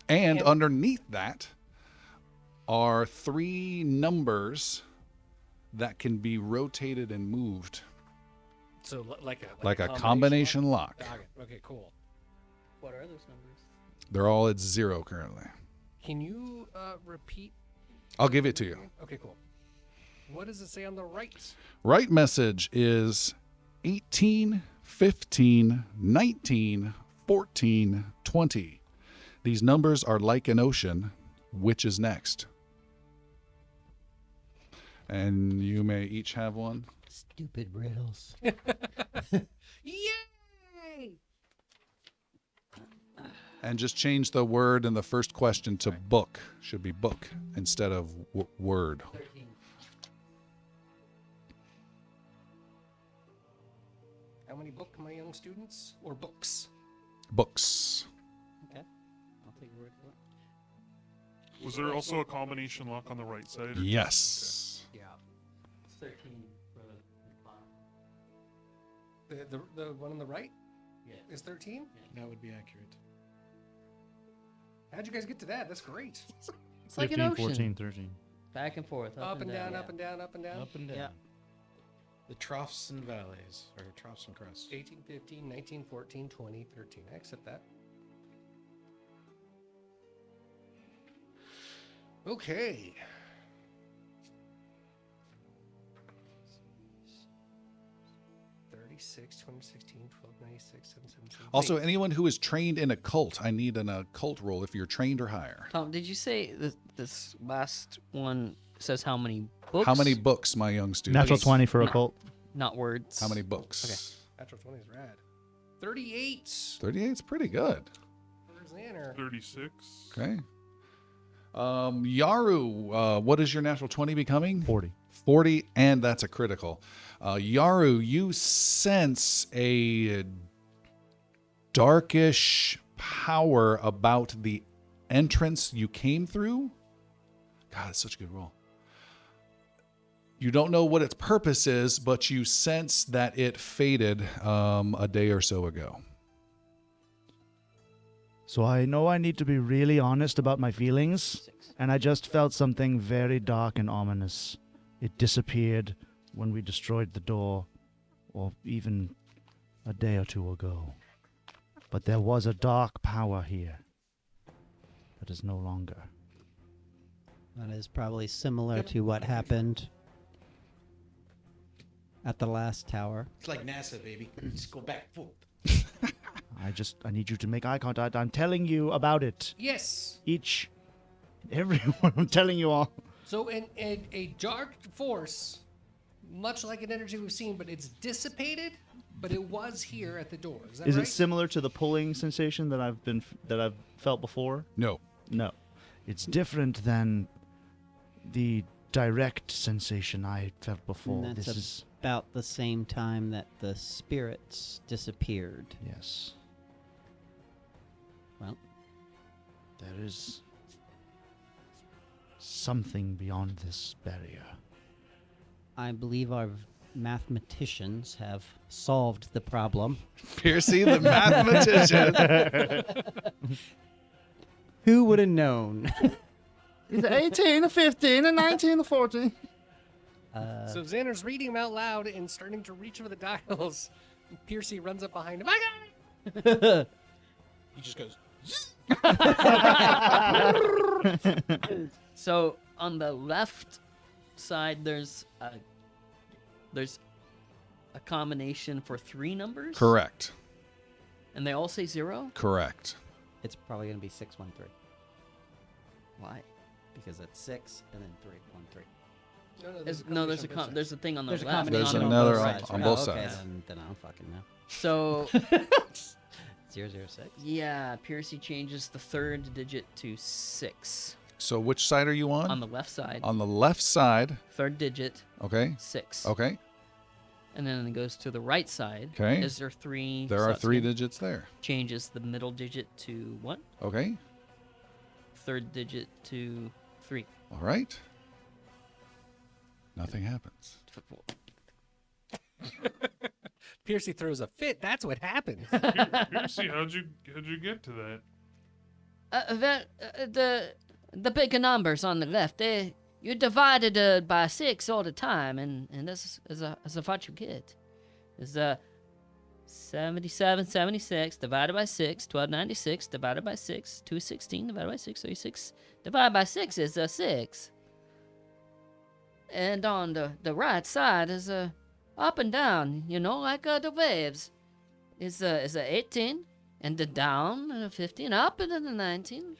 And And- underneath that are 3 numbers that can be rotated and moved So like like a combination lock. Got it. Okay, cool. What are those numbers? They're all at 0 currently. Can you repeat? I'll give it to you. Okay, cool. What does it say on the right? Right message is 18, 15, 19, 14, 20. These numbers are like an ocean. Which is next? And you may each have one. Stupid riddles. Yay! And just change the word in the first question to book. Should be book instead of word. 13. How many book, my young students? Or books? Books. Okay. I'll take your word for it. Was there also a combination lock on the right side? or- Yes. Yeah. It's 13 for the bottom. The one on the right Yeah. is 13? That would be accurate. How'd you guys get to that? That's great. It's like 15, an ocean. 14, 13. Back and forth. Up and down, yeah. up and down, up and down. Up and down. Yeah. The troughs and valleys, or troughs and crests. 18, 15, 19, 14, 20, 13. I accept that. Okay. $36, 2016, 1296, 777. Also, anyone who is trained in occult, I need an occult roll if you're trained or higher. Tom, did you say this last one says how many books? How many books, my young student? Natural 20 for occult. Not words. How many books? Okay. Natural 20 is rad. 38 38 is pretty good. for Xander. 36. Okay. Yaru, what is your natural 20 becoming? 40. 40, and that's a critical. Yaru, you sense a darkish power about the entrance you came through. God, it's such a good roll. You don't know what its purpose is, but you sense that it faded a day or so ago. So I know I need to be really honest about my feelings, and I just felt something very dark and ominous. It disappeared when we destroyed the door, or even a day or two ago. But there was a dark power here that is no longer. That is probably similar to what happened at the last tower. It's like NASA, baby. Just go back and forth. I need you to make eye contact. I'm telling you about it. Yes. Everyone, I'm telling you all. So a dark force, much like an energy we've seen, but it's dissipated, but it was here at the door. Is that Is right? it similar to the pulling sensation that I've felt before? No. No. It's different than the direct sensation I felt before. And that's This is about the same time that the spirits disappeared. yes. Well, There is something beyond this barrier. I believe our mathematicians have solved the problem. Piercy, the mathematician. Who would have known? Either 18 or 15 or 19 or 14. So Xander's reading them out loud and starting to reach for the dials. Piercy runs up behind him. I got it! He just goes. So on the left side, there's there's a combination for 3 numbers? Correct. And they all say 0? Correct. It's probably going to be 613 Why? because it's 6 and then 3, 1, 3. There's a thing on the There's a left. combination There's on another both on- sides. on right? both Okay, sides. then I don't fucking know. So 006. yeah, Piercy changes the 3rd digit to 6 So which side are you on? on the left side. On the left side. 3rd digit Okay. 6. Okay. And then it goes to the right side. Okay. Is there 3? There so are it's 3 gonna- digits there. Changes the middle digit to 1. Okay. 3rd digit to 3. All right. Nothing happens. Piercy throws a fit. That's what happens. Piercy, how'd you get to that? The bigger numbers on the left, you're divided by 6 all the time, and this is what you get. Is 77, 76 divided by 6, 1296 divided by 6, 216 divided by 6, 36 divided by 6 is 6. And on the right side is up and down, like the waves. Is 18, and the down 15, up into the 19,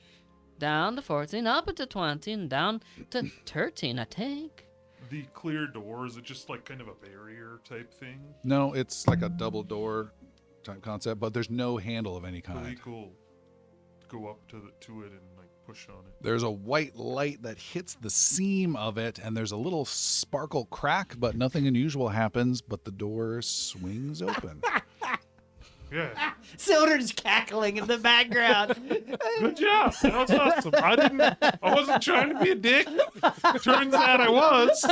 down to 14, up into 20, and down to 13, I think. The clear door, is it just like kind of a barrier type thing? No, it's like a double door type concept, but there's no handle of any kind. Really cool. Go up to it and like push on it. There's a white light that hits the seam of it, and there's a little sparkle crack, but nothing unusual happens, but the door swings open. Yeah. Sildren's cackling in the background. Good job. That was awesome. I wasn't trying to be a dick. Turns out I was.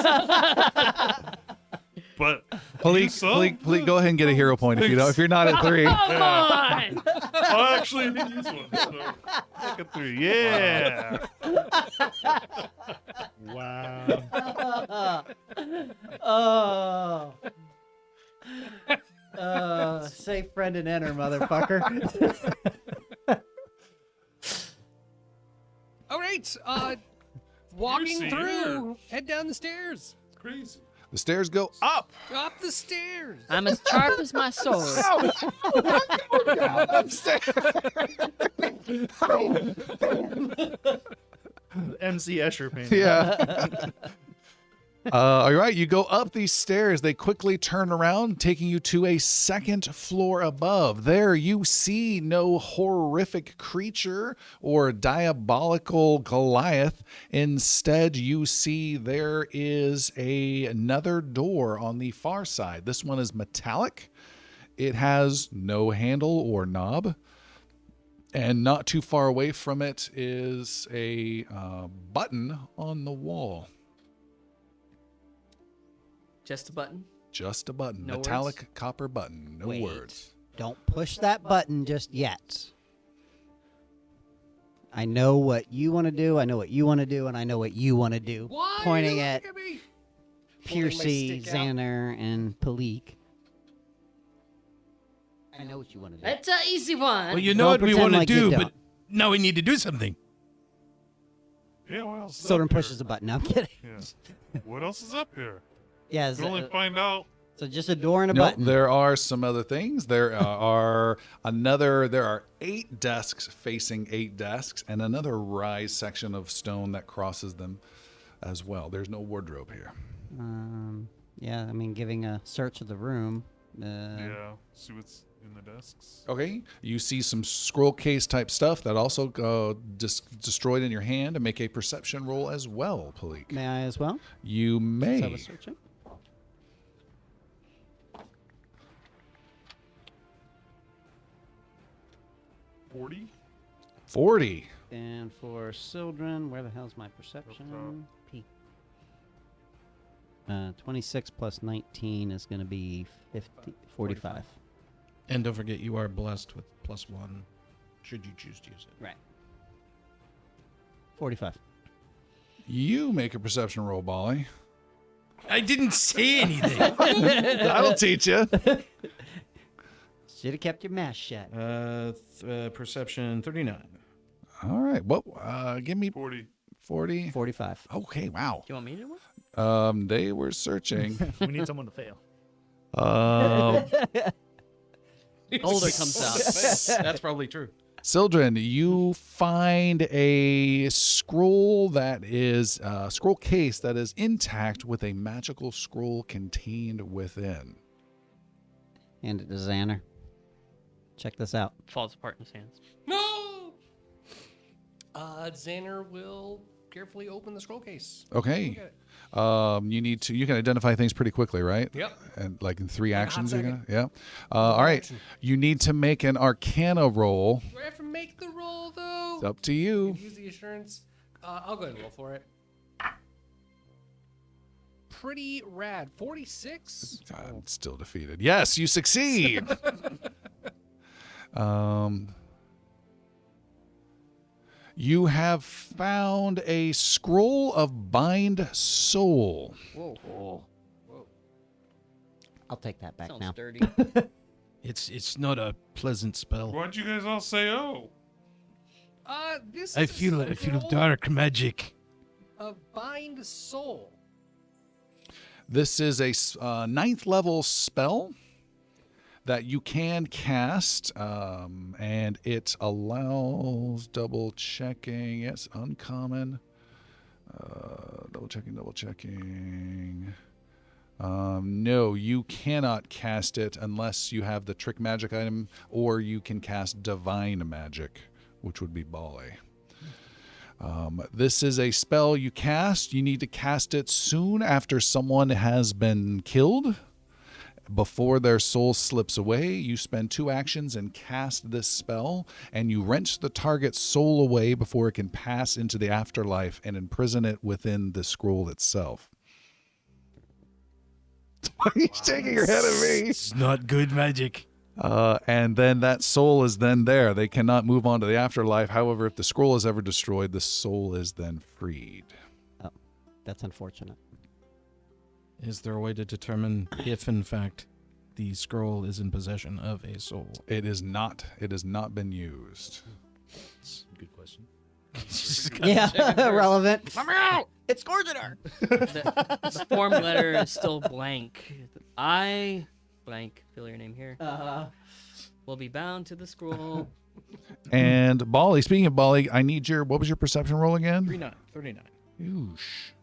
But Please, go ahead and get a hero point if you're not at 3. Come on! I actually did use one. So take a 3. Yeah. Wow. Safe friend and enter, motherfucker. All right. Walking Piercy, through. Head down the stairs. It's crazy. The stairs go up. Up the stairs. I'm as sharp as my sword. MC Escher painting. Yeah. All right, you go up these stairs. They quickly turn around, taking you to a second floor above. There you see no horrific creature or diabolical Goliath. Instead, you see there is another door on the far side. This one is metallic. It has no handle or knob. And not too far away from it is a button on the wall. Just a button. Just a button. No Metallic words? copper button. No Wait. words. Don't push that button just yet. I know what you want to do, I know what you want to do, and I know what you want to do. Why Pointing you at look me? Piercy, stick out. Xander, and Palik. I know what you want to do. It's an easy one. Well, you know Don't what we pretend want to like you do, don't. but now we need to do something. Yeah, what else is Sildren up here? pushes the button. No, I'm kidding. Yeah. What else is up here? Yeah, You can only find out. so just a door and a No, button. there are some other things. There are 8 desks facing 8 desks and another rise section of stone that crosses them as well. There's no wardrobe here. Yeah, I mean, giving a search of the room. Yeah. See what's in the desks. Okay. You see some scroll case type stuff that also destroyed in your hand, and make a perception roll as well, Palik. May I as well? You Let's have may. a searching. 40? 40. And for Sildren, where the hell's my perception? P. 26 plus 19 is going to be 45. And don't forget, you are blessed with +1, should you choose to use it. Right. 45. You make a perception roll, Bolly. I didn't say anything. That'll teach you. Should have kept your mouth shut. Perception 39. All right. Well, give me 40. 40. 45. Okay, wow. Do you want me to do one? They were searching. We need someone to fail. Older comes out. That's probably true. Sildren, you find a scroll that is scroll case that is intact with a magical scroll contained within. Hand it to Xander. Check this out. Falls apart in his hands. No! Xander will carefully open the scroll case. Okay. Look at it. You can identify things pretty quickly, right? Yep. And like in 3 a hot actions, you're gonna, second. yeah. All right. action. You need to make an Arcana roll. Do I have to make the roll, though? It's up to you. Use the assurance. I'll go ahead and roll for it. Pretty rad. 46? I'm still defeated. Yes, you succeed. You have found a scroll of bind soul. Whoa. I'll take that back Sounds now. dirty. It's not a pleasant spell. Why'd you guys all say oh? This is I a feel scroll dark magic. of bind soul. This is a 9th level spell that you can cast, and it allows double checking. Yes, uncommon. Double checking. No, you cannot cast it unless you have the trick magic item, or you can cast divine magic, which would be Bali. This is a spell you cast. You need to cast it soon after someone has been killed. Before their soul slips away, you spend 2 actions and cast this spell, and you wrench the target's soul away before it can pass into the afterlife and imprison it within the scroll itself. Why are you shaking your head at me? It's not good magic. And then that soul is then there. They cannot move on to the afterlife. However, if the scroll is ever destroyed, the soul is then freed. Oh, that's unfortunate. Is there a way to determine if, in fact, the scroll is in possession of a soul? It is not. It has not been used. That's a good question. Yeah, relevant. Let me out! It's Gorgonar! The form letter is still blank. I, blank, fill your name here, will be bound to the scroll. And Bali, speaking of Bali, I need what was your perception roll again? 39. Oosh.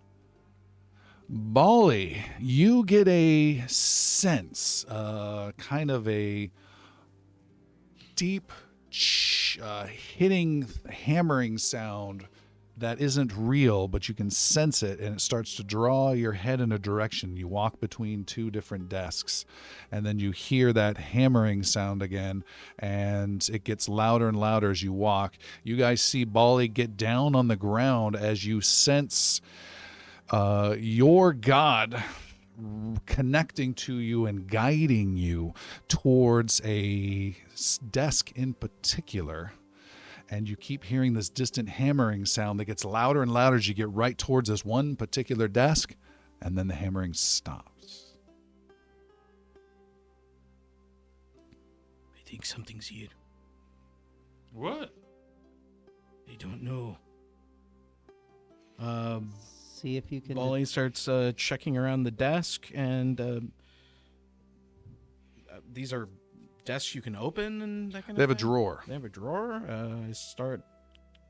Bali, you get a sense, kind of a deep hitting, hammering sound that isn't real, but you can sense it, and it starts to draw your head in a direction. You walk between 2 different desks, and then you hear that hammering sound again, and it gets louder and louder as you walk. You guys see Bali get down on the ground as you sense your God connecting to you and guiding you towards a desk in particular. And you keep hearing this distant hammering sound that gets louder and louder as you get right towards this one particular desk, and then the hammering stops. I think something's here. What? I don't know. See if you can. Bali starts checking around the desk, and these are desks you can open and that kind They of have a thing? drawer. They have a drawer. I start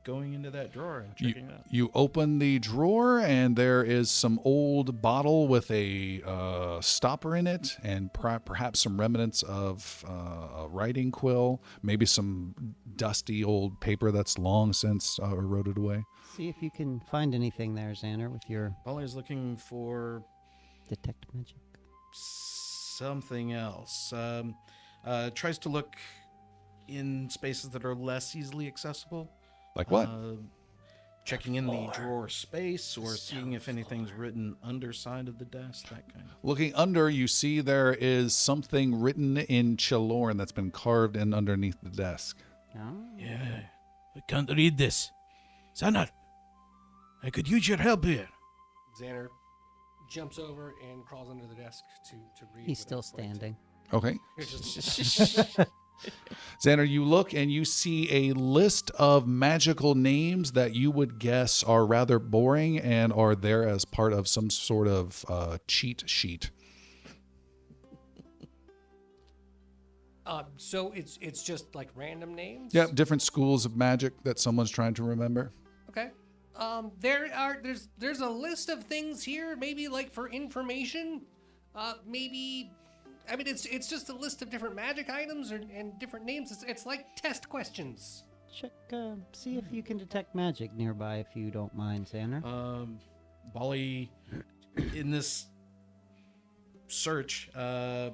going into that drawer and checking it out. You open the drawer, and there is some old bottle with a stopper in it, and perhaps some remnants of a writing quill, maybe some dusty old paper that's long since eroded away. See if you can find anything there, Xander, with your Bali is looking for detect magic. something else. Tries to look in spaces that are less easily accessible. Like what? Checking in the drawer space, or seeing if anything's written underside of the desk, that kind of. Looking under, you see there is something written in Chilorn that's been carved in underneath the desk. Oh. Yeah, I can't read this. Sanar, I could use your help here. Xander jumps over and crawls under the desk to read. He's still without pointing. standing. Okay. It's just- Xander, you look and you see a list of magical names that you would guess are rather boring and are there as part of some sort of cheat sheet. So it's just like random names? Yep, different schools of magic that someone's trying to remember. Okay. There's a list of things here, maybe like for information. Maybe, I mean, it's just a list of different magic items and different names. It's like test questions. Check, see if you can detect magic nearby, if you don't mind, Xander. Bolly, in this search,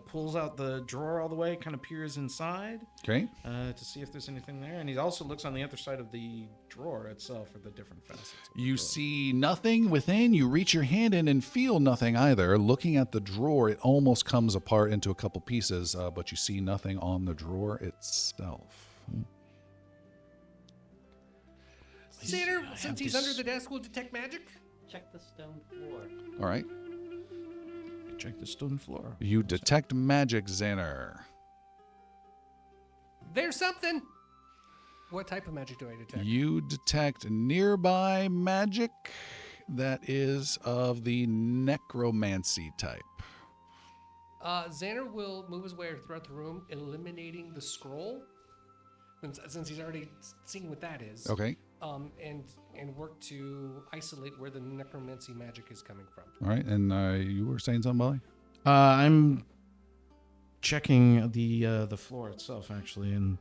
pulls out the drawer all the way, kind of peers inside Okay. to see if there's anything there. And he also looks on the other side of the drawer itself for the different facets. of the You drawer. see nothing within. You reach your hand in and feel nothing either. Looking at the drawer, it almost comes apart into a couple pieces, but you see nothing on the drawer itself. Xander, since he's under the desk, will detect magic. Check the stone floor. All right. Check the stone floor. You detect magic, Xander. There's something. What type of magic do I detect? You detect nearby magic that is of the necromancy type. Xander will move his way throughout the room, eliminating the scroll, since he's already seen what that is. Okay. And work to isolate where the necromancy magic is coming from. All right. And you were saying something, Molly? I'm checking the floor itself, actually, and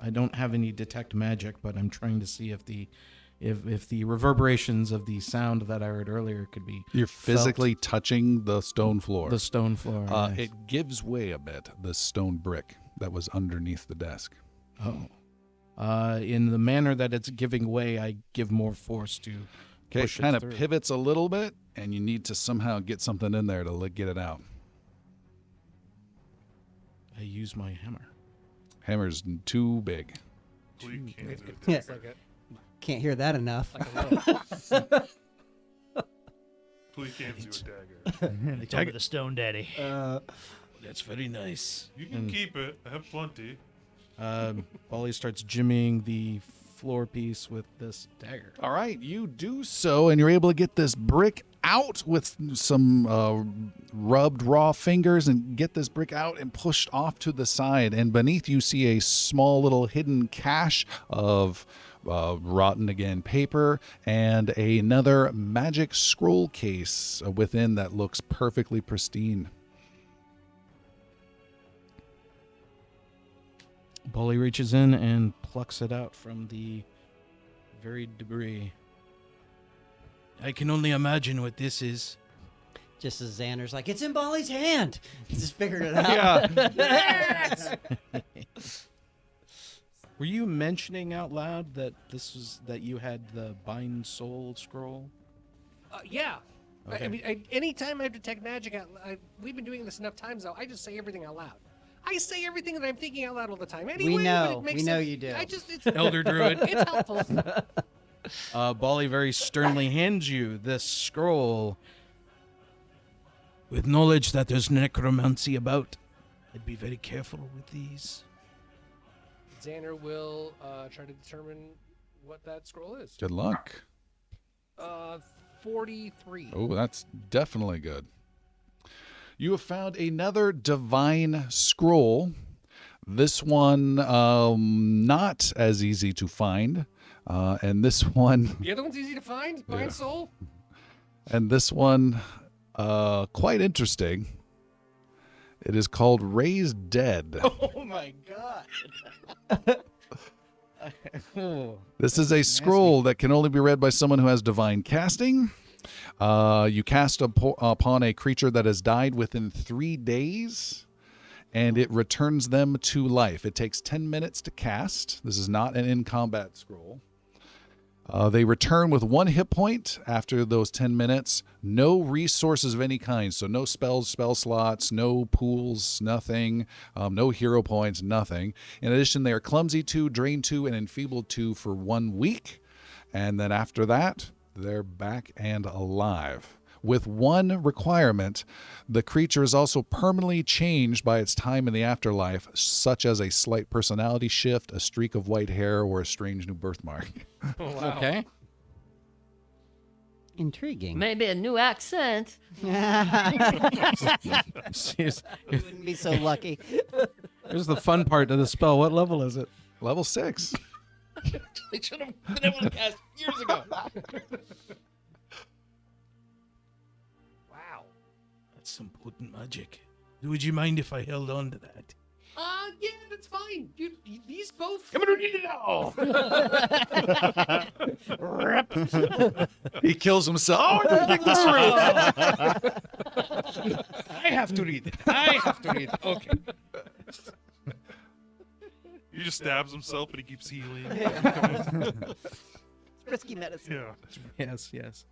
I don't have any detect magic, but I'm trying to see if the reverberations of the sound that I heard earlier could be. You're physically touching the stone floor. The stone floor. Yes. It gives way a bit, the stone brick that was underneath the desk. Oh. In the manner that it's giving way, I give more force to Okay, push it kind it of through. pivots a little bit, and you need to somehow get something in there to get it out. I use my hammer. Hammer's too big. Bleak can't do it. Yeah. It's like Can't hear that enough. a rope. Bleak can't do a dagger. They told me the stone daddy. That's very nice. You can keep it. I have plenty. Bolly starts jimmying the floor piece with this dagger. All right, you do so, and you're able to get this brick out with some rubbed raw fingers and get this brick out and pushed off to the side. And beneath you see a small little hidden cache of rotten again paper and another magic scroll case within that looks perfectly pristine. Bolly reaches in and plucks it out from the very debris. I can only imagine what this is. Just as Xander's like, it's in Bolly's hand. He just figured it out. Were you mentioning out loud that that you had the bind soul scroll? Yeah. Okay. I mean, anytime I detect magic, we've been doing this enough times, though. I just say everything out loud. I say everything that I'm thinking out loud all the time. Anyway, but know. it makes We know sense. you do. It's Elder Druid. it's helpful. Bolly very sternly hands you this scroll. With knowledge that there's necromancy about, I'd be very careful with these. Xander will try to determine what that scroll is. Good luck. 43. Oh, that's definitely good. You have found another divine scroll. This one not as easy to find. And this one The other one's easy to find. Bind soul. and this one quite interesting. It is called Raised Dead. Oh my god. This is a scroll that can only be read by someone who has divine casting. You cast upon a creature that has died within 3 days, and it returns them to life. It takes 10 minutes to cast. This is not an in-combat scroll. They return with 1 hit point after those 10 minutes. No resources of any kind, so no spells, spell slots, no pools, nothing, no hero points, nothing. In addition, they are clumsy 2, drain 2, and enfeebled 2 for 1 week. And then after that, they're back and alive. with one requirement. The creature is also permanently changed by its time in the afterlife, such as a slight personality shift, a streak of white hair, or a strange new birthmark. Okay. Intriguing. Maybe a new accent. Here's Wouldn't be so lucky. the fun part of the spell. What level is it? Level 6. They should have been able to cast years ago. Wow. That's some potent magic. Would you mind if I held on to that? Yeah, that's fine. These both. Come and read it now. He kills himself. Oh, take this room. I have to read it. I have to read it. Okay. He just stabs himself, but he keeps healing. Risky medicine. Yeah. Yes.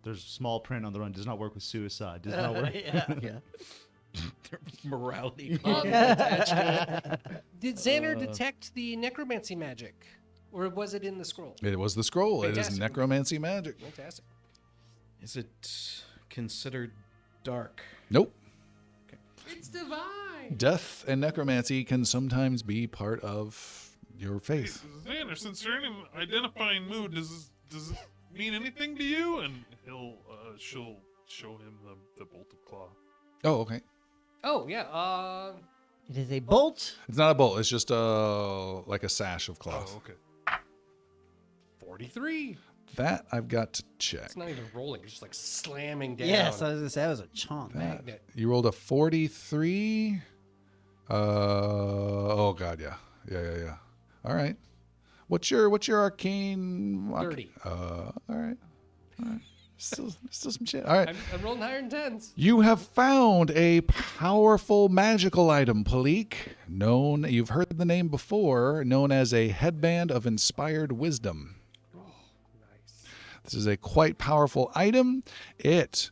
There's small print on the run. Does not work with suicide. Does not work. Yeah. Morality. Did Xander detect the necromancy magic? Or was it in the scroll? It was the scroll. It is Fantastic. necromancy magic. Fantastic. Is it considered dark? Nope. It's divine. Death and necromancy can sometimes be part of your faith. Xander, since you're in an identifying mood, does this mean anything to you? And she'll show him the bolted claw. Oh, okay. Oh, yeah. It is a bolt. It's not a bolt. It's just like a sash of cloth. Oh, okay. 43. That I've got to check. It's not even rolling. It's just like slamming down. Yes, I was gonna say that was a chunk. Magnet. You rolled a 43. Oh god, yeah. Yeah. All right. What's your arcane? 30. All right. Still some shit. All right. I'm rolling higher than 10s. You have found a powerful magical item, Palik. You've heard the name before, known as a headband of inspired wisdom. Nice. This is a quite powerful item. It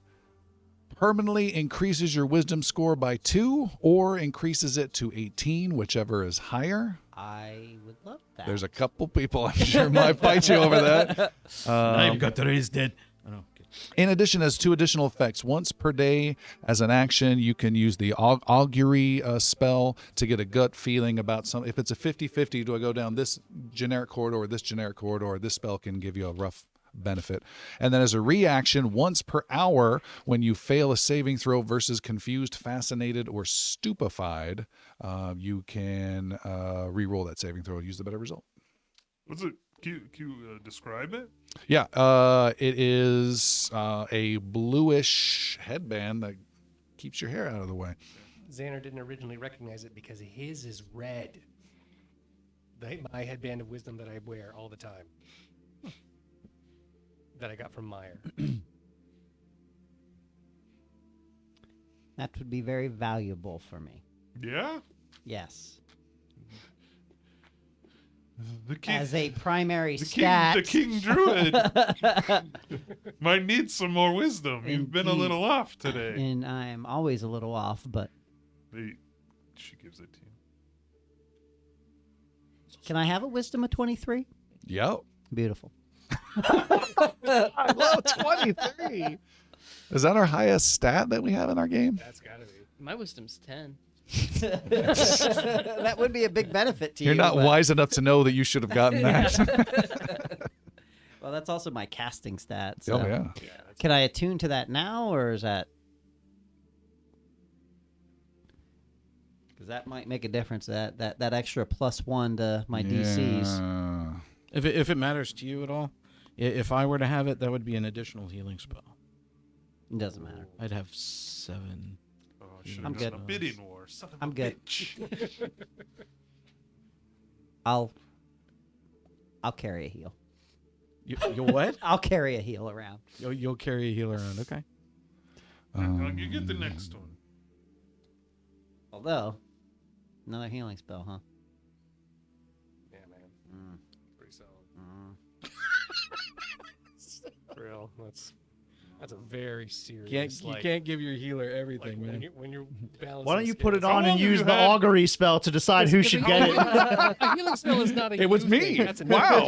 permanently increases your wisdom score by 2 or increases it to 18, whichever is higher. I would love that. There's a couple people I'm sure might fight you over that. I've got to raise dead. Oh, no. Okay. In addition, has 2 additional effects. Once per day, as an action, you can use the augury spell to get a gut feeling about something. If it's a 50-50, do I go down this generic corridor or this generic corridor? This spell can give you a rough benefit. And then as a reaction, once per hour, when you fail a saving throw versus confused, fascinated, or stupefied, you can re-roll that saving throw and use the better result. What's it? Can you describe it? Yeah, it is a bluish headband that keeps your hair out of the way. Xander didn't originally recognize it because his is red. My headband of wisdom that I wear all the time. That I got from Meyer. That would be very valuable for me. Yeah. Yes. The king, As a primary the stat. king druid might need some more wisdom. You've been a Indeed. little off today. And I am always a little off, but She gives it to you. can I have a wisdom of 23? Yep. Beautiful. I love 23. Is that our highest stat that we have in our game? That's gotta be. My wisdom's 10. That would be a big benefit to You're you. not but- wise enough to know that you should have gotten that. Well, that's also my casting stat. So. Oh, yeah. Can I attune to that now, or is that? Because that might make a difference. That extra +1 to my DCs. Yeah. If it matters to you at all, if I were to have it, that would be an additional healing spell. It doesn't matter. I'd have 7. Oh, I should I'm have done good. a bidding war. Son of I'm a good. bitch. I'll carry a heal. You'll what? I'll carry a heal around. You'll carry a healer around. Okay. You get the next one. Although, another healing spell, huh? Yeah, man. Pretty solid. Mm. For real. That's That's a very serious. You can't give your healer everything, like man. when you're balancing. Why don't you put it How on and long have use you the had- augury spell to decide who should get it? A healing spell is not a. It was you me. thing. That's a Wow.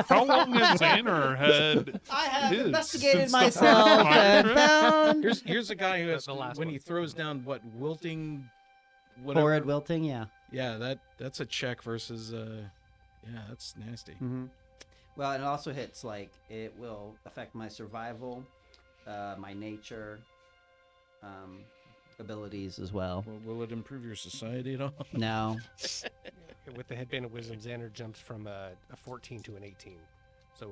How long has Xander had I have his investigated since the first myself fire and trip? found Here's a guy who has The last when one. he throws down wilting, whatever. horrid wilting. Yeah. Yeah, that's a check versus yeah, that's nasty. Mm-hmm. Well, it also hits like it will affect my survival, my nature, abilities as well. Will it improve your society at all? No. With the headband of wisdom, Xander jumped from a 14 to an 18, so it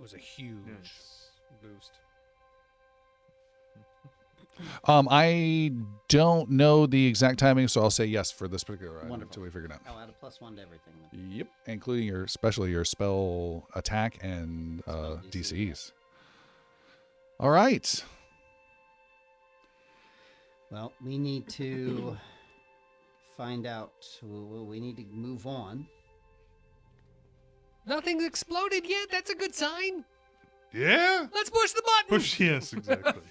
was a huge boost. I don't know the exact timing, so I'll say yes for this particular item Wonderful. until we figure it out. I'll add a +1 to everything. Then. Yep, including especially your spell attack and Spell DC, DCs. All right. Well, we need to find out. We need to move on. Nothing's exploded yet. That's a good sign. Yeah? Let's push the button. Push, yes, exactly.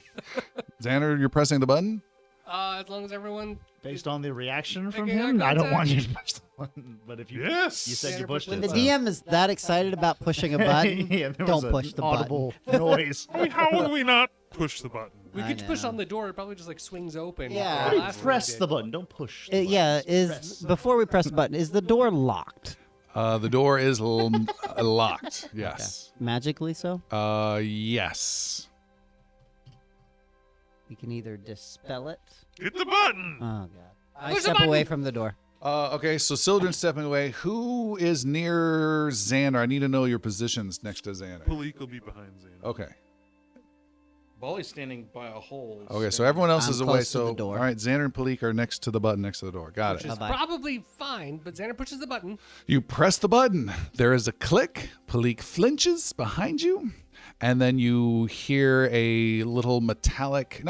Xander, you're pressing the button? As long as everyone. Based on the reaction from Making eye him, I don't want contact. you to push the button. But if you Yes. you said you Xander pushed When it, the DM is that excited about pushing a button, yeah, there was don't an push the audible noise. I mean, how would we not push the button? We I could push know. on the door. It probably just like swings open. Yeah. The last one we Press did. the button. Don't push. The Yeah, button. is Press. before we press the button, is the door locked? The door is locked. Yes. Magically so? Yes. We can either dispel it. Hit the button. Oh god. I Push the step away button! from the door. Okay, so Sildren's stepping away. Who is near Xander? I need to know your positions next to Xander. Palik will be behind Xander. Okay. Bally's standing by a hole. Okay, so everyone else I'm is away. close to the So, door. all right, Xander and Palik are next to the button next to the door. Got Which it. is Bye-bye. probably fine, but Xander pushes the button. You press the button. There is a click. Palik flinches behind you, and then you hear a little like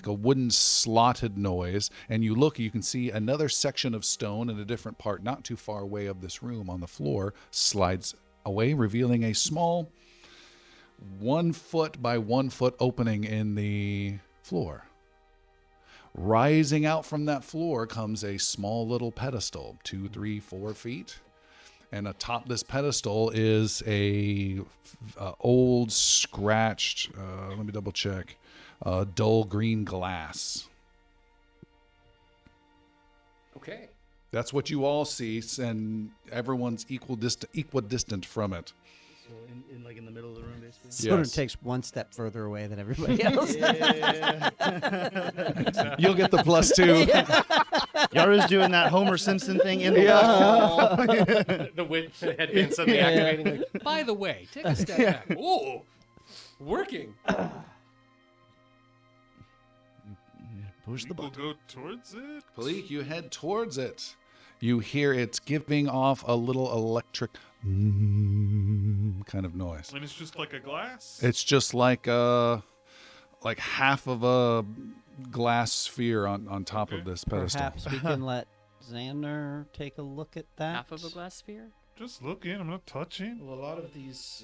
a wooden slotted noise. And you look, you can see another section of stone in a different part, not too far away of this room on the floor, slides away, revealing a small 1 foot by 1 foot opening in the floor. Rising out from that floor comes a small little pedestal, 2, 3, 4 feet. And atop this pedestal is a old, scratched, let me double check, dull green glass. Okay. That's what you all see, and everyone's equidistant from it. So in like in the middle of the room, basically. Sort of Yes. takes one step further away than everybody else. You'll get the +2. Yaru's doing that Homer Simpson thing in the The headband suddenly activating. Like, by the way, take a step back. Oh, working. Push the We'll button. go towards it. Palik, you head towards it. You hear it's giving off a little electric kind of noise. And it's just like a glass. It's just like half of a glass sphere on top of this pedestal. Perhaps we can let Xander take a look at that. Half of a glass sphere? Just look in. I'm not touching. Well, a lot of these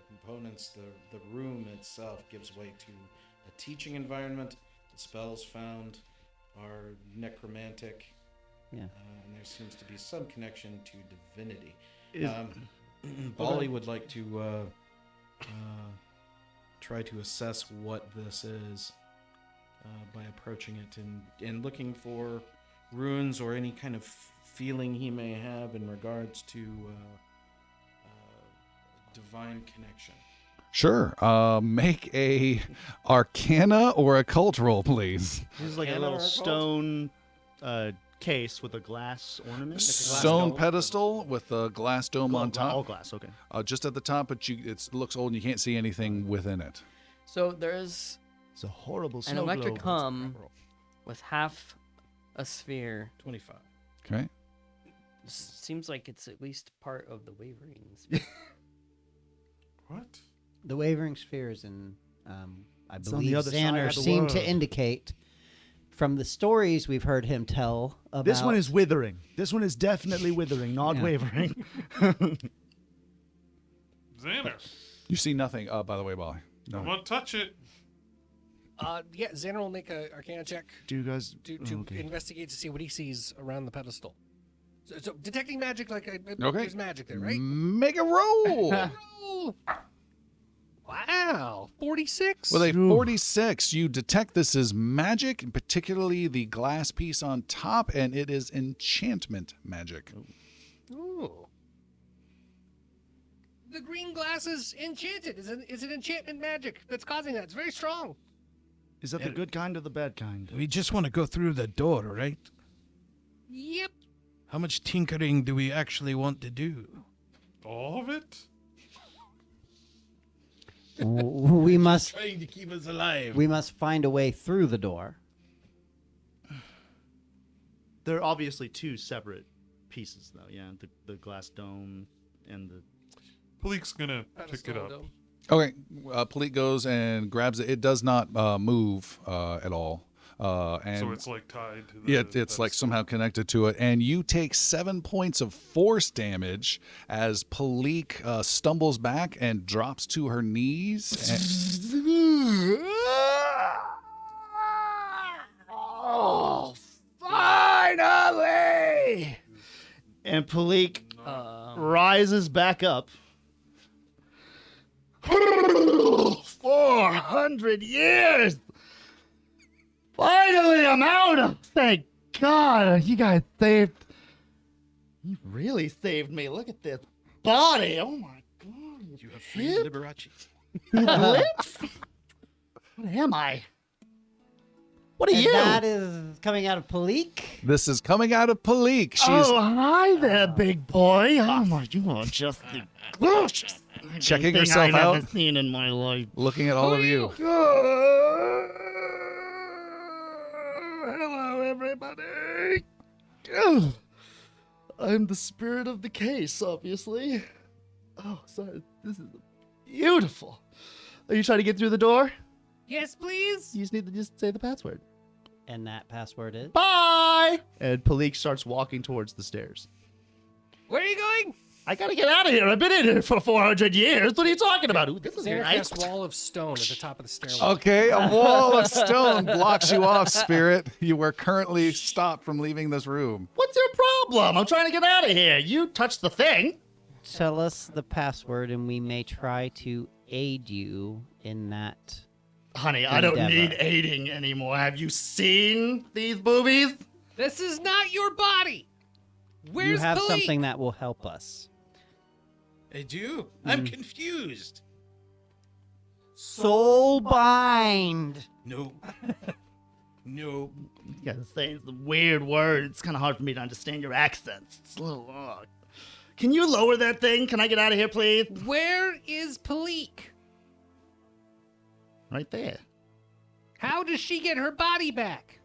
components, the room itself gives way to a teaching environment. The spells found are necromantic. Yeah. And there seems to be some connection to divinity. Is- Bali would like to try to assess what this is by approaching it and looking for runes or any kind of feeling he may have in regards to divine connection. Sure. Make a Arcana or Occult roll, please. This is like a Arcana little or occult? stone case with a glass ornament. Stone dome. pedestal with a glass dome on All top. glass. Okay. Just at the top, but it looks old and you can't see anything within it. So there's It's a horrible an snow electric globe. hum with half a sphere. 25. Okay. Seems like it's at least part of the waverings. What? The wavering spheres and I It's on the believe other side Xander of the seem to world. indicate from the stories we've heard him tell about This one is withering. This one is definitely withering, not Yeah. wavering. Xander, You see nothing. By the way, Molly. No. don't want to touch it. Yeah, Xander will make a Arcana check Do you guys? to okay. investigate to see what he sees around the pedestal. So detecting magic, like Okay. there's magic there, right? Make a roll. Roll. Wow, 46. With a 46, you detect this is magic, and particularly the glass piece on top, and it is enchantment magic. Ooh. The green glass is enchanted. Is it enchantment magic that's causing that? It's very strong. Is that the good kind or the bad kind? We just want to go through the door, right? Yep. How much tinkering do we actually want to do? All of it? We must Trying to keep us alive. we must find a way through the door. There are obviously two separate pieces, though. Yeah, the glass dome and the. Palik's gonna pick it Pedestal up. dome. Okay, Palik goes and grabs it. It does not move at all. And So it's like tied to the. yeah, it's like somehow connected to it. And you take 7 points of force damage as Palik stumbles back and drops to her knees. Oh, finally! And Palik rises back up. 400 years! Finally, I'm out of. Thank God, you guys saved. You really saved me. Look at this body. Oh my God. You have free Hip? Liberace. Lips? What am I? What are And you? that is coming out of Palik. This is coming out of Palik. She's Oh, hi there, big boy. Oh my, you are just the gorgeous checking thing herself I've out, ever seen in my life. looking at all of you. Hello, everybody. Oh, I'm the spirit of the case, obviously. Oh, sorry. This is beautiful. Are you trying to get through the door? Yes, please. You just need to just say the password. And that password is? Bye! And Palik starts walking towards the stairs. Where are you going? I gotta get out of here. I've been in here for 400 years. What are you talking about? Ooh, this is Xander nice. casts wall of stone at the top of the stairwell. Okay, a wall of stone blocks you off, Spirit. You are currently stopped from leaving this room. What's your problem? I'm trying to get out of here. You touched the thing. Tell us the password and we may try to aid you in that. Honey, I don't Endeavor. need aiding anymore. Have you seen these boobies? This is not your body. Where's You have Palik? something that will help us. I do. I'm confused. Soul bind. No. No. You guys are saying some weird words. It's kind of hard for me to understand your accents. It's a little odd. Can you lower that thing? Can I get out of here, please? Where is Palik? Right there. How does she get her body back?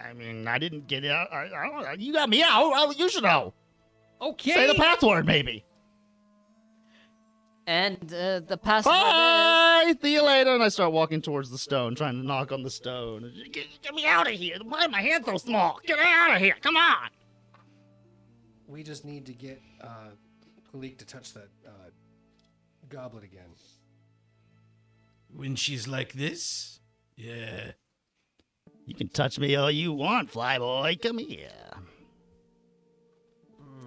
I mean, I didn't get out. I don't know. You got me out. You should know. Okay. Say the password, maybe. And the password Bye. See you later. And I start walking towards the stone, trying to knock on the stone. Get me out of here. Why are my hands so small? Get out of here. Come on. We just need to get Palik to touch that goblet again. When she's like this? Yeah. You can touch me all you want, flyboy. Come here.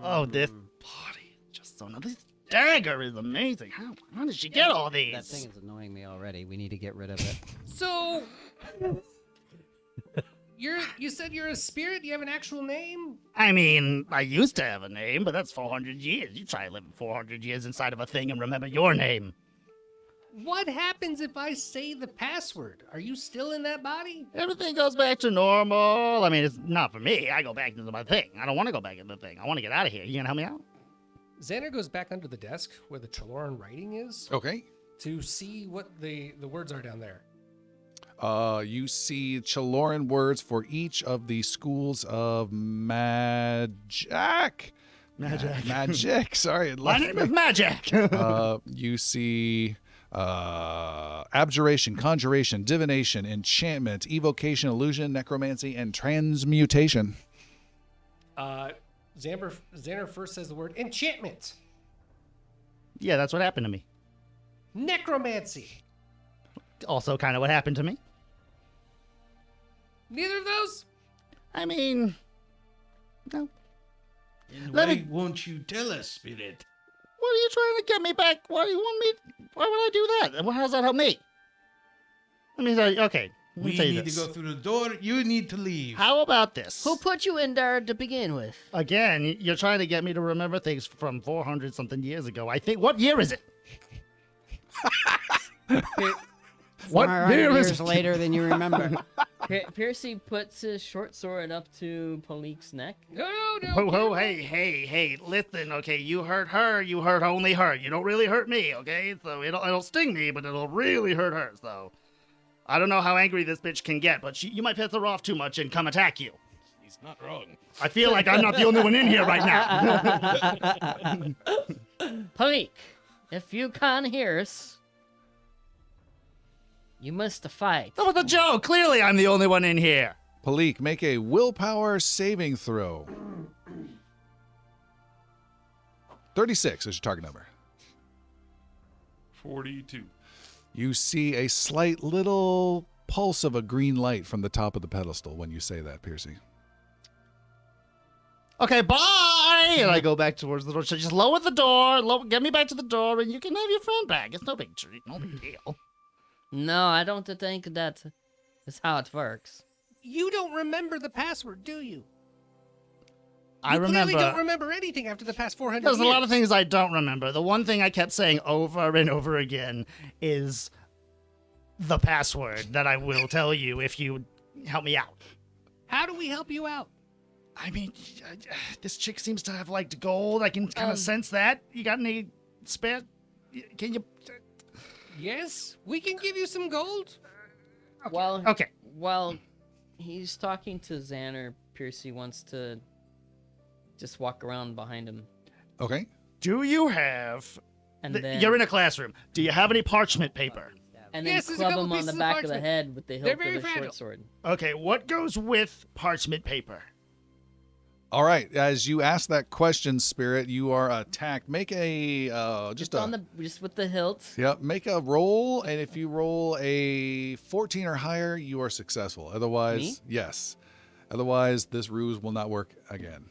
Oh, this body. Just so nice. This dagger is amazing. How did she get all these? That thing is annoying me already. We need to get rid of it. So, you said you're a spirit? You have an actual name? I mean, I used to have a name, but that's 400 years. You try living 400 years inside of a thing and remember your name. What happens if I say the password? Are you still in that body? Everything goes back to normal. I mean, it's not for me. I go back into my thing. I don't want to go back into the thing. I want to get out of here. You gonna help me out? Xander goes back under the desk where the Chaloran writing is Okay. to see what the words are down there. You see Chaloran words for each of the schools of magic. Magic. Sorry, it My left name me. is Magic. You see abjuration, conjuration, divination, enchantment, evocation, illusion, necromancy, and transmutation. Xander first says the word enchantment. Yeah, that's what happened to me. Necromancy. Also, kind of what happened to me. Neither of those? I mean, no. And Let why me- won't you tell us, Spirit? What are you trying to get me back? Why do you want me? Why would I do that? How does that help me? Let me tell you. Okay, let me We tell you need this. to go through the door. You need to leave. How about this? Who put you in there to begin with? Again, you're trying to get me to remember things from 400 something years ago. I think. What year is it? What 400 year is years it? later than you remember. Percy puts his short sword up to Palik's neck. No. Whoa, whoa, hey, listen, okay, you hurt her, you hurt only her. You don't really hurt me, okay? So it'll sting me, but it'll really hurt her, so. I don't know how angry this bitch can get, but you might piss her off too much and come attack you. He's not wrong. I feel like I'm not the only one in here right now. Palik, if you can't hear us, you must fight. That was a joke. Clearly, I'm the only one in here. Palik, make a willpower saving throw. 36 is your target number. 42. You see a slight little pulse of a green light from the top of the pedestal when you say that, Piercy. Okay, bye. And I go back towards the door. So just lower the door, get me back to the door, and you can have your friend back. It's no big treat, no big deal. No, I don't think that is how it works. You don't remember the password, do you? I You remember. clearly don't remember anything after the past 400 There's years. a lot of things I don't remember. The one thing I kept saying over and over again is the password that I will tell you if you help me out. How do we help you out? I mean, this chick seems to have liked gold. I can kind of sense that. You got any spare? Can you? Yes, we can give you some gold. While Okay. while he's talking to Xander, Percy wants to just walk around behind him, Okay. Do you have? and then You're in a classroom. Do you have any parchment paper? and then Yes, there's a club couple him on pieces the of back of the parchment. head with the They're hilt very of the fragile. short sword. Okay, what goes with parchment paper? All right. As you ask that question, Spirit, you are attacked. Make a Just with the hilt. Yep, make a roll, and if you roll a 14 or higher, you are successful. Otherwise, Me? yes. Otherwise, this ruse will not work again.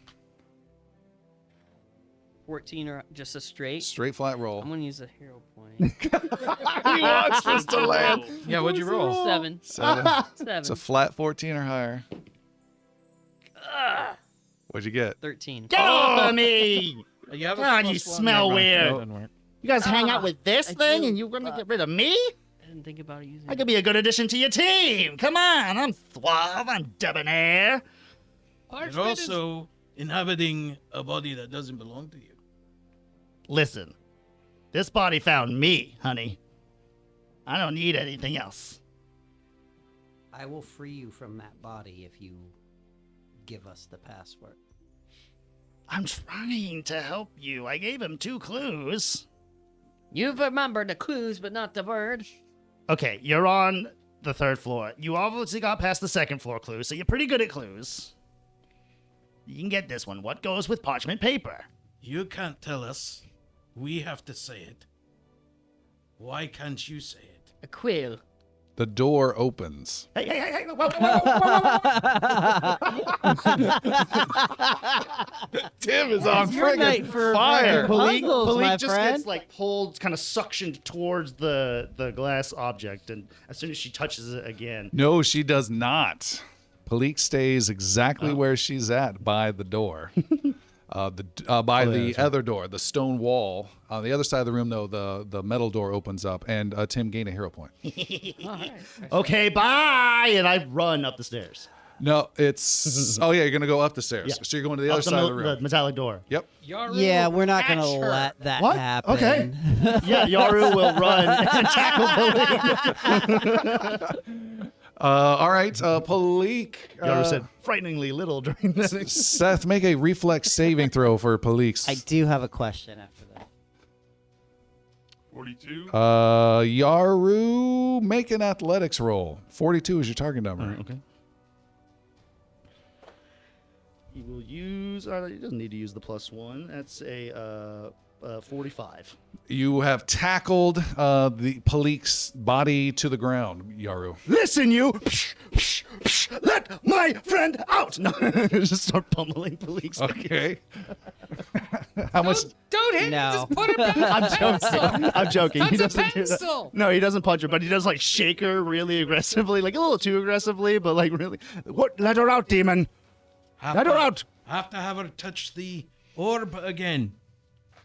14 or just a straight. Straight flat roll. I'm gonna use a hero point. He wants this to land. Yeah, what'd you roll? 7. 7. 7. It's a flat 14 or higher. What'd you get? 13. Get off of me! You have a God, you +1. smell Never mind. weird. That doesn't work. You guys hang out with this I thing, do, and you're gonna but- get rid of me? I didn't think about using I it. could be a good addition to your team. Come on, I'm suave, I'm debonair. You're Parchment is- also inhabiting a body that doesn't belong to you. Listen, this body found me, honey. I don't need anything else. I will free you from that body if you give us the password. I'm trying to help you. I gave him 2 clues. You've remembered the clues, but not the word. Okay, you're on the 3rd floor. You obviously got past the 2nd floor clue, so you're pretty good at clues. You can get this one. What goes with parchment paper? You can't tell us. We have to say it. Why can't you say it? A quill. The door opens. Hey, whoa, whoa. Tim is on your night friggin' for fire. fucking puzzles, my just friend. gets like pulled, kind of suctioned towards the glass object, and as soon as she touches it again, No, she does not. Palik stays exactly where she's at by the door. By the other door, the stone wall. On the other side of the room, though, the metal door opens up, and Tim gained a hero point. All right. okay, bye, and I run up the stairs. No, it's... Oh, yeah, you're going to go up the stairs. Yeah. So you're going to the Up other side of the the room. metallic door. Yep. Yaru, Yeah, we're not going to catch her. let that What? happen. Okay. Yeah, Yaru will run and tackle Palik. All right, Palik. Yaru said frighteningly little during this. Seth, make a reflex saving throw for Palik. I do have a question after that. 42. Yaru, make an athletics roll. 42 is your target number. Okay. He will use. He doesn't need to use the +1. That's a 45. You have tackled the Palik's body to the ground, Yaru. Listen, you! Let my friend out! No, just start pummeling police. Okay. How much? Don't hit No. her. Just put her back. I'm joking. He That's a doesn't do that. pencil. No, he doesn't punch her, but he does like shake her really aggressively, like a little too aggressively, but like really. What? Let her out, demon! Let her out! Have to have her touch the orb again.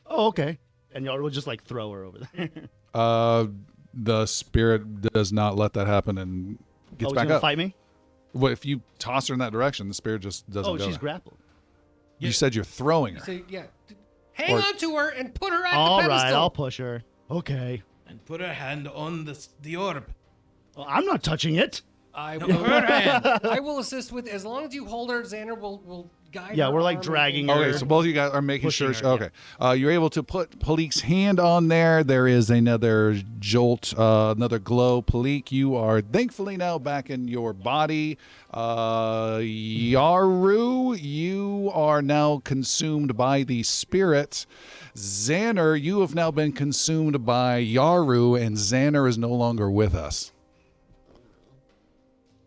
Oh, okay. And y'all will just like throw her over there. The spirit does not let that happen and gets He's back gonna up. fight me? Well, if you toss her in that direction, the spirit just doesn't Oh, go. she's there. grappled. You said you're throwing her. So, yeah. Hang Or- on to her and put her at All the right, pedestal. I'll push her. Okay. And put her hand on the orb. Well, I'm not touching it. I No, will. her hand. I will assist with as long as you hold her. Xander will guide. Yeah, her we're like arm dragging and- her. Okay, so both of you guys are making Pushing sure. her, Okay, you're able to put Palik's hand on there. There is another jolt, another glow. Palik, you are thankfully now back in your body. Yaru, you are now consumed by the spirit. Xander, you have now been consumed by Yaru, and Xander is no longer with us.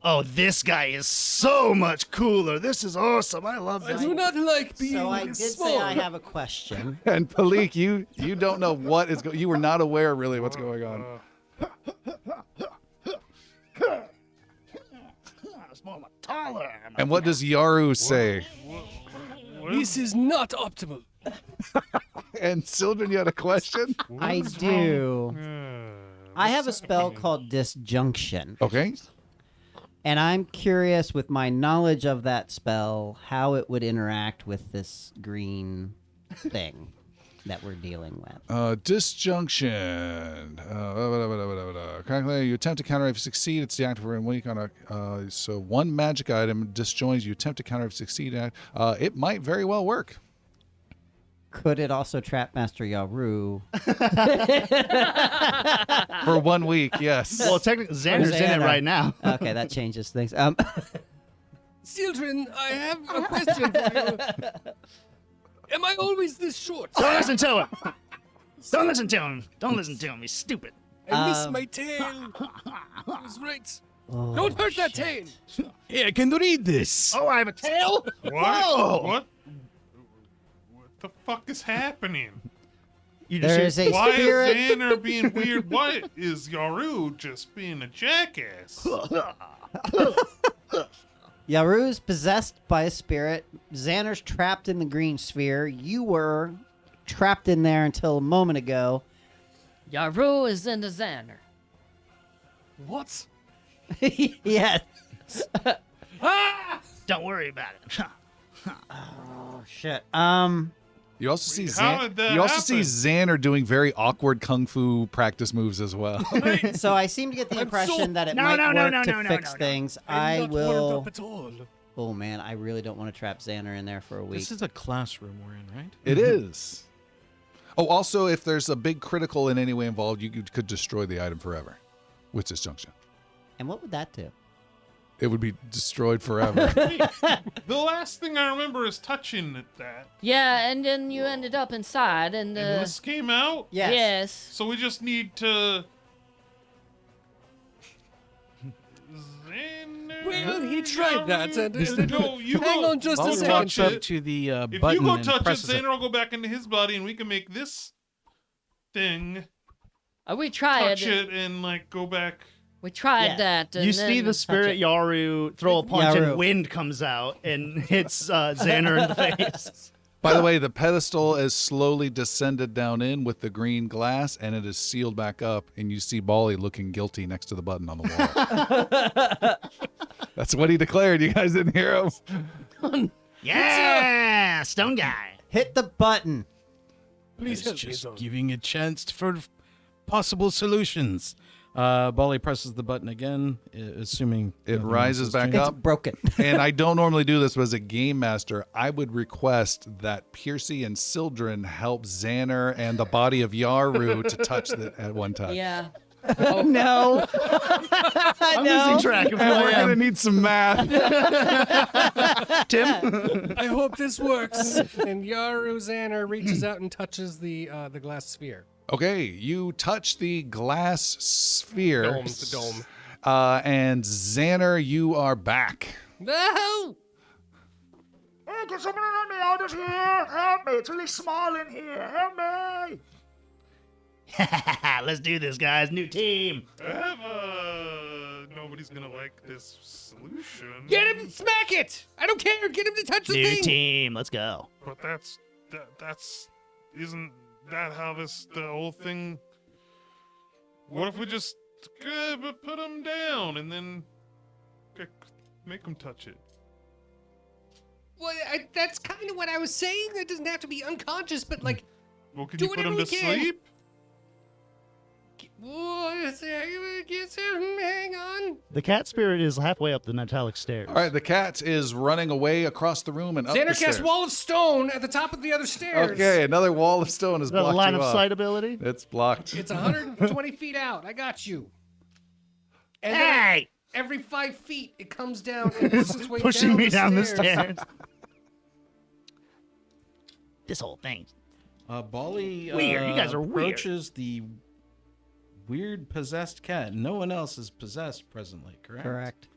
Oh, this guy is so much cooler. This is awesome. I love I this. do not like being So I did small. say I have a question. And Palik, you don't know what is going. You were not aware really what's going on. Taller. And what does Yaru say? This is not optimal. And Sylvan, you had a question? I do. I have a spell called Disjunction, Okay. and I'm curious with my knowledge of that spell how it would interact with this green thing that we're dealing with. Disjunction. Calculate. You attempt to counter if you succeed. It's the active and weak on a. So one magic item disjoins. You attempt to counter if you succeed. It might very well work. Could it also trap Master Yaru? For 1 week, yes. Well, technically, Xander's in it Xander. right now. Okay, that changes things. Children, I have a question for you. Am I always this short? Don't listen to him. Don't listen to him. Don't listen to him. He's stupid. I miss Um, my tail. I was right. Oh, Don't hurt that tail. Hey, I can read this. Oh, I have a tail? What? Whoa. What? What the fuck is happening? You just There is a Why spirit. is Xander being weird? Why is Yaru just being a jackass? Yaru's possessed by a spirit. Xander's trapped in the green sphere. You were trapped in there until a moment ago. Yaru is in the Xander. What? Yes. Don't worry about it. Oh shit. You also see How did that You also see happen? Xander doing very awkward kung fu practice moves as well. So I seem to get the impression that it No, might no, work no, no, to no, no, fix no. things. I'm I not warmed will. up at all. Oh man, I really don't want to trap Xander in there for a week. This is a classroom we're in, right? It is. Oh, also, if there's a big critical in any way involved, you could destroy the item forever with disjunction. And what would that do? It would be destroyed forever. The last thing I remember is touching that. Yeah, and then you ended up inside, and And this came out. Yes. yes. So we just need to. Xander, Well, he tried that, and No, you hang go. on just Well, a you second. walks touch up it. to the If button you go and touch it, presses Xander will go back into his body, and we can make this thing We tried. touch it and like go back. We tried Yeah. that. And You see then- the spirit Yaru throw a punch Yaru. and wind comes out and hits Xander in the face. By the way, the pedestal is slowly descended down in with the green glass, and it is sealed back up, and you see Bali looking guilty next to the button on the wall. That's what he declared. You guys didn't hear him? Yeah, stone guy. Hit the button. Please It's help me, just Zon. giving a chance for possible solutions. Bali presses the button again, assuming It nothing rises else has back changed. It's up. broken. And I don't normally do this, but as a game master, I would request that Piercy and Sildren help Xander and the body of Yaru to touch it at one time. Yeah. No. I'm No. losing track of who And I we're gonna am. need some math. Tim? I hope this works. And Yaru Xander reaches out and touches the glass sphere. Okay, you touch the glass sphere. Dome, the dome. And Xander, you are back. No! Hey, can someone let me out of here? Help me. It's really small in here. Help me. Let's do this, guys. New team. Nobody's gonna like this solution. Get him to smack it! I don't care. Get him to touch the New thing. team. Let's go. But isn't that how the whole thing? What if we just put him down and then make him touch it? Well, that's kind of what I was saying. It doesn't have to be unconscious, but like, Well, can Do you put him whatever to we can. sleep? hang on. The cat spirit is halfway up the metallic stairs. All right, the cat is running away across the room and up the Xander stairs. casts wall of stone at the top of the other stairs. Okay, another wall of stone is Is that a blocked line you of off. sight ability? It's blocked. It's 120 feet out. I got you. And then Hey! every 5 feet, it comes down and works its way Pushing me down the stairs. stairs. This whole thing. Bali Weird. You guys are weird. approaches the weird possessed cat. No one else is possessed presently, correct? Correct.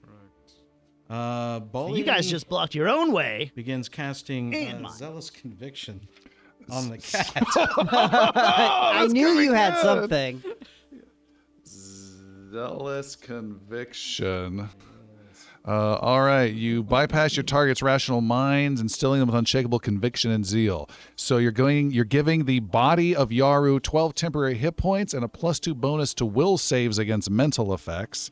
Bali You guys just blocked your own way. begins casting And mine. zealous conviction on the cat. I knew you had something. Zealous conviction. All right, you bypass your target's rational minds, instilling them with unshakable conviction and zeal. So you're giving the body of Yaru 12 temporary hit points and a +2 bonus to will saves against mental effects.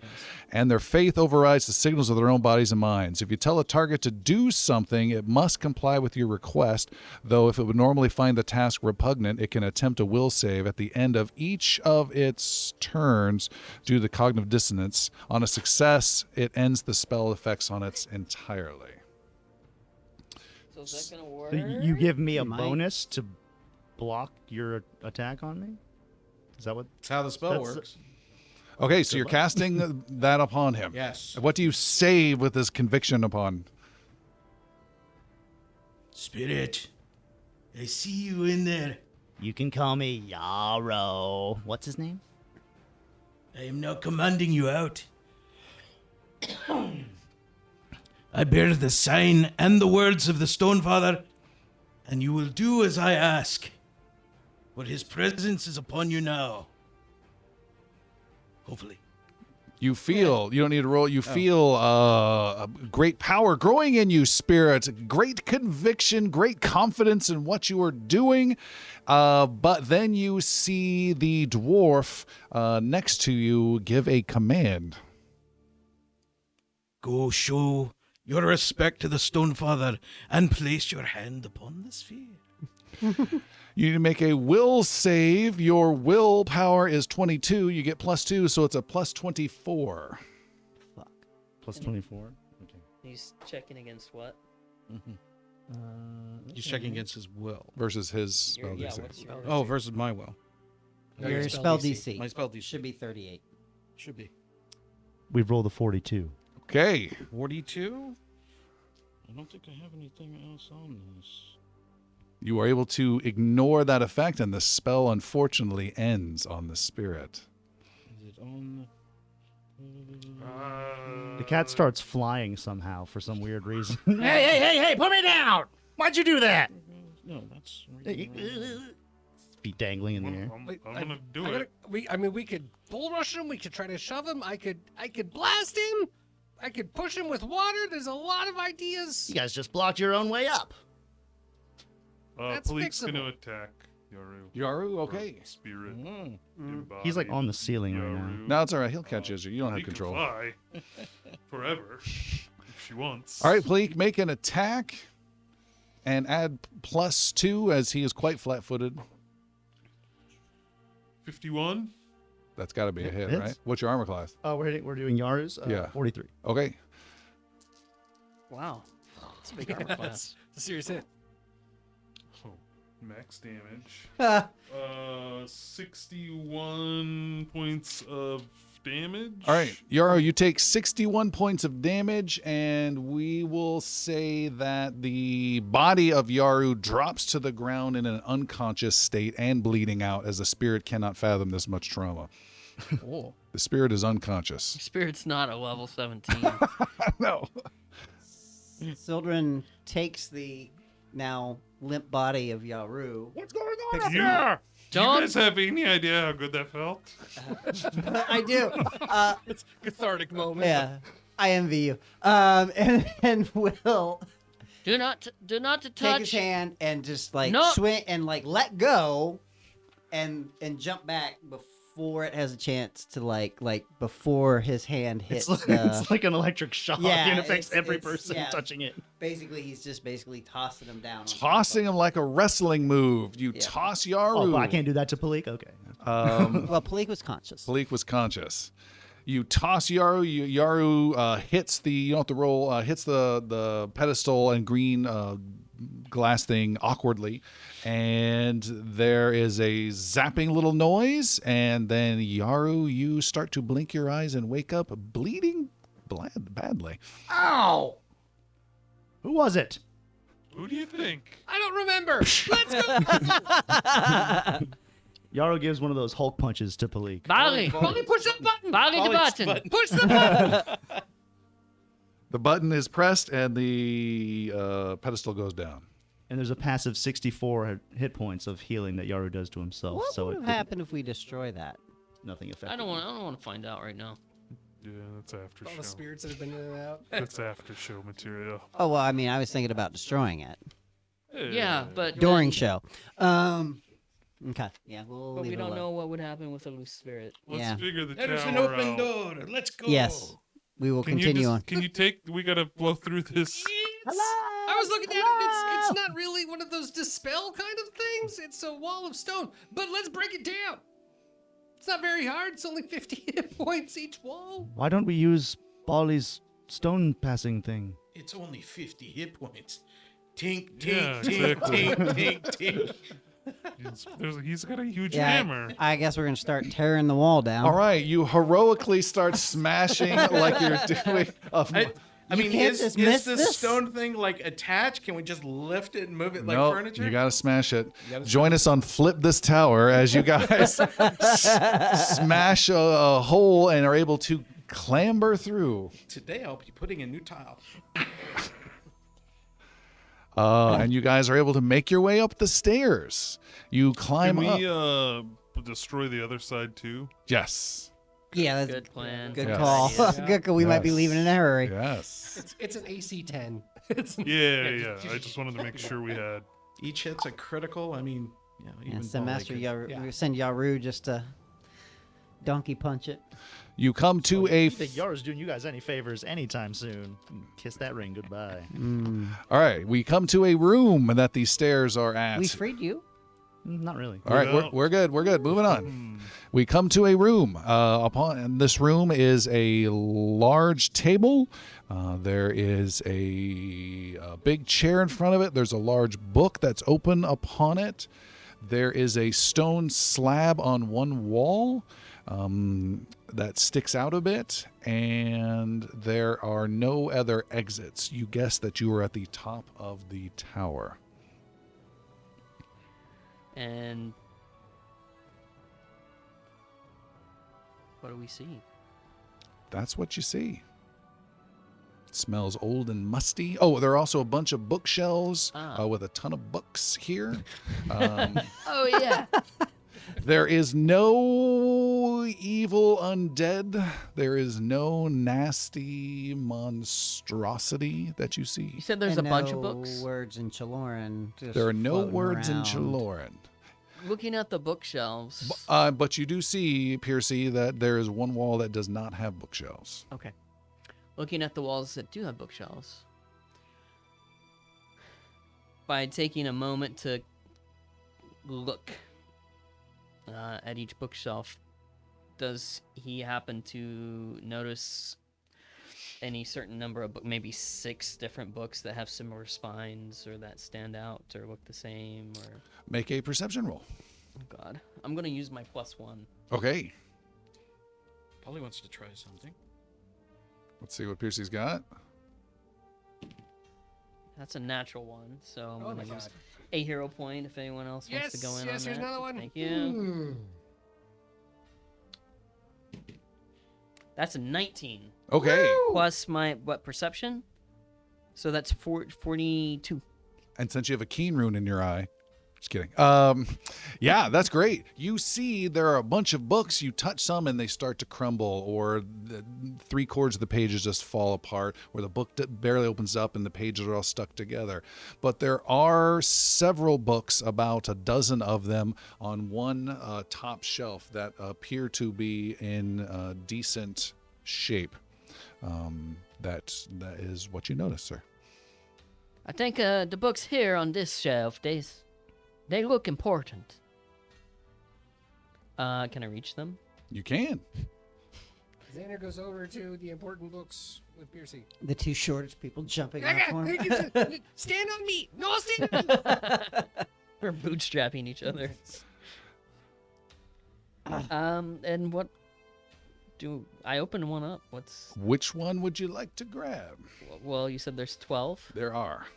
And their faith overrides the signals of their own bodies and minds. If you tell a target to do something, it must comply with your request, though if it would normally find the task repugnant, it can attempt a will save at the end of each of its turns due to the cognitive dissonance. On a success, it ends the spell effects on it entirely. So is that gonna work? So you give me a Might. bonus to block your attack on me? Is that what? That's how the spell That's- works. Okay, so you're casting that upon him. Yes. What do you save with this conviction upon? Spirit, I see you in there. You can call me Yarrow. What's his name? I am now commanding you out. I bear the sign and the words of the Stone Father, and you will do as I ask. For his presence is upon you now. Hopefully. You feel, you don't need to roll, you feel a great power growing in you, Spirit. Great conviction, great confidence in what you are doing. But then you see the dwarf next to you give a command. Go show your respect to the Stone Father and place your hand upon the sphere. You need to make a will save. Your willpower is 22. You get +2, so it's a +24. Fuck. Plus 24? Okay. He's checking against what? He's checking against his will. Versus his spell Yeah, DC. what's your Oh, versus my will. No, Your spell DC. My spell DC should be 38. should be We've rolled a 42. Okay. 42. I don't think I have anything else on this. You are able to ignore that effect, and the spell unfortunately ends on the spirit. Is it on? The cat starts flying somehow for some weird reason. Hey, put me down! Why'd you do that? No, that's. Feet dangling in the air. I'm gonna do it. We could bull rush him. We could try to shove him. I could blast him. I could push him with water. There's a lot of ideas. You guys just blocked your own way up. That's Police's gonna fixable. attack Yaru. Yaru, okay. Spirit. Mm. He's like on the ceiling right now. Yaru. No, it's all right. He'll catch you. You don't have He can control. fly forever if she wants. All right, Pleek, make an attack and add +2 as he is quite flat-footed. 51. That's got to be a hit, Hits. right? What's your armor class? Oh, we're doing Yaru's? Yeah. 43. Okay. Wow. It's a big armor class. It's a serious hit. Oh. Max damage. Ah, 61 points of damage. All right, Yarrow, you take 61 points of damage, and we will say that the body of Yaru drops to the ground in an unconscious state and bleeding out, as the spirit cannot fathom this much trauma. Oh. The spirit is unconscious. Spirit's not a level 17. No. Sildren takes the now limp body of Yaru. What's going on Picks up it there? Do you Don't- guys have any idea how good that felt? I do. It's a cathartic moment. Yeah, I envy you. And Will do not to take touch. his hand and just like No. swing and like let go, and jump back before it has a chance to like before his hand hits. It's like an electric shock, Yeah, and it affects every it's- person yeah. touching it. Basically, he's just tossing him down. on top Tossing of- him like a wrestling move. You Yeah. toss Oh, Yaru. but I can't do that to Palik? Okay. Well, Palik was conscious. Bleak was conscious. You toss Yaru. Yaru hits the. You don't have to roll. Hits the pedestal and green glass thing awkwardly, and there is a zapping little noise, and then Yaru, you start to blink your eyes and wake up bleeding badly. Ow! Who was it? Who do you think? I don't remember. Let's go. Yarrow gives one of those Hulk punches to Palik. Bali! Bali, push that button. Bali the button. Push the button. The button is pressed, and the pedestal goes down. And there's a passive 64 hit points of healing that Yaru does to himself. What so would it have happened if we destroy that? nothing effective. I don't want to find out right now. Yeah, that's after All show. the spirits that have been in and out. That's after show material. Oh well, I mean, I was thinking about destroying it Yeah, but during then- show. Okay, yeah, we'll But leave we it don't alone. know what would happen with a loose spirit. Let's Yeah. figure the There's tower an open out. door. Let's go. Yes, we will continue on. Can you take? We gotta blow through this. I was looking at it. It's not really one of those dispel kind of things. It's a wall of stone. But let's break it down. It's not very hard. It's only 50 hit points each wall. Why don't we use Bali's stone passing thing? It's only 50 hit points. Tink, Yeah, tink, tink, exactly. tink, tink, tink. He's got a huge Yeah, hammer. I guess we're gonna start tearing the wall down. All right, you heroically start smashing like you're doing. I mean, can't is dismiss this this. stone thing like attached? Can we just lift it and move it like Nope, furniture? you got to smash it. Join us on Flip This Tower as you guys smash a hole and are able to clamber through. Today I'll be putting a new tile. And you guys are able to make your way up the stairs. You climb Can up. we destroy the other side too? Yes. Yeah, that's Good plan. good Yes. call. Yeah. Good call. We might be Yes. leaving in a hurry. Yes. It's an AC 10. It's Yeah. I just wanted to make sure we had. Each hit's a critical. I mean, Yeah, even send Bali Master could- Yaru. Yeah. We send Yaru just to donkey punch it. You come to a. I think Yaru's doing you guys any favors anytime soon. Kiss that ring goodbye. All right, we come to a room that these stairs are at. We freed you. Not really. All right, Yeah. we're good. We're good. Moving on. We come to a room. Upon this room is a large table. There is a big chair in front of it. There's a large book that's open upon it. There is a stone slab on one wall that sticks out a bit, and there are no other exits. You guess that you are at the top of the tower. And what do we see? That's what you see. Smells old and musty. Oh, there are also a bunch of bookshelves Ah. with a ton of books here. Um, Oh yeah. there is no evil undead. There is no nasty monstrosity that you see. You said there's And a bunch of no books. words in Chiloran. just There are no floating words in around. Chiloran. Looking at the bookshelves. But you do see, Piercy, that there is one wall that does not have bookshelves. Okay. Looking at the walls that do have bookshelves. By taking a moment to look at each bookshelf, does he happen to notice any certain number of maybe 6 different books that have similar spines or that stand out or look the same or Make a perception roll. oh god. I'm going to use my +1. Okay. Polly wants to try something. Let's see what Piercy's got. That's a natural one. So I'm Oh going my to use god. a hero point if anyone else wants to go in Yes, on here's that. another one. Thank you. That's a 19 Okay. plus my perception? So that's 42. And since you have a keen rune in your eye, just kidding. Yeah, that's great. You see there are a bunch of books. You touch some and they start to crumble, or the 3/4 of the pages just fall apart, or the book barely opens up and the pages are all stuck together. But there are several books, about a dozen of them, on one top shelf that appear to be in decent shape. That is what you notice, sir. I think the books here on this shelf, they look important. Can I reach them? You can. Xander goes over to the important books with Piercy. The two shortest people jumping off for him. Stand on me! No, stand on me! We're bootstrapping each other. And what do I open one up? Which one would you like to grab? Well, you said there's 12. There are.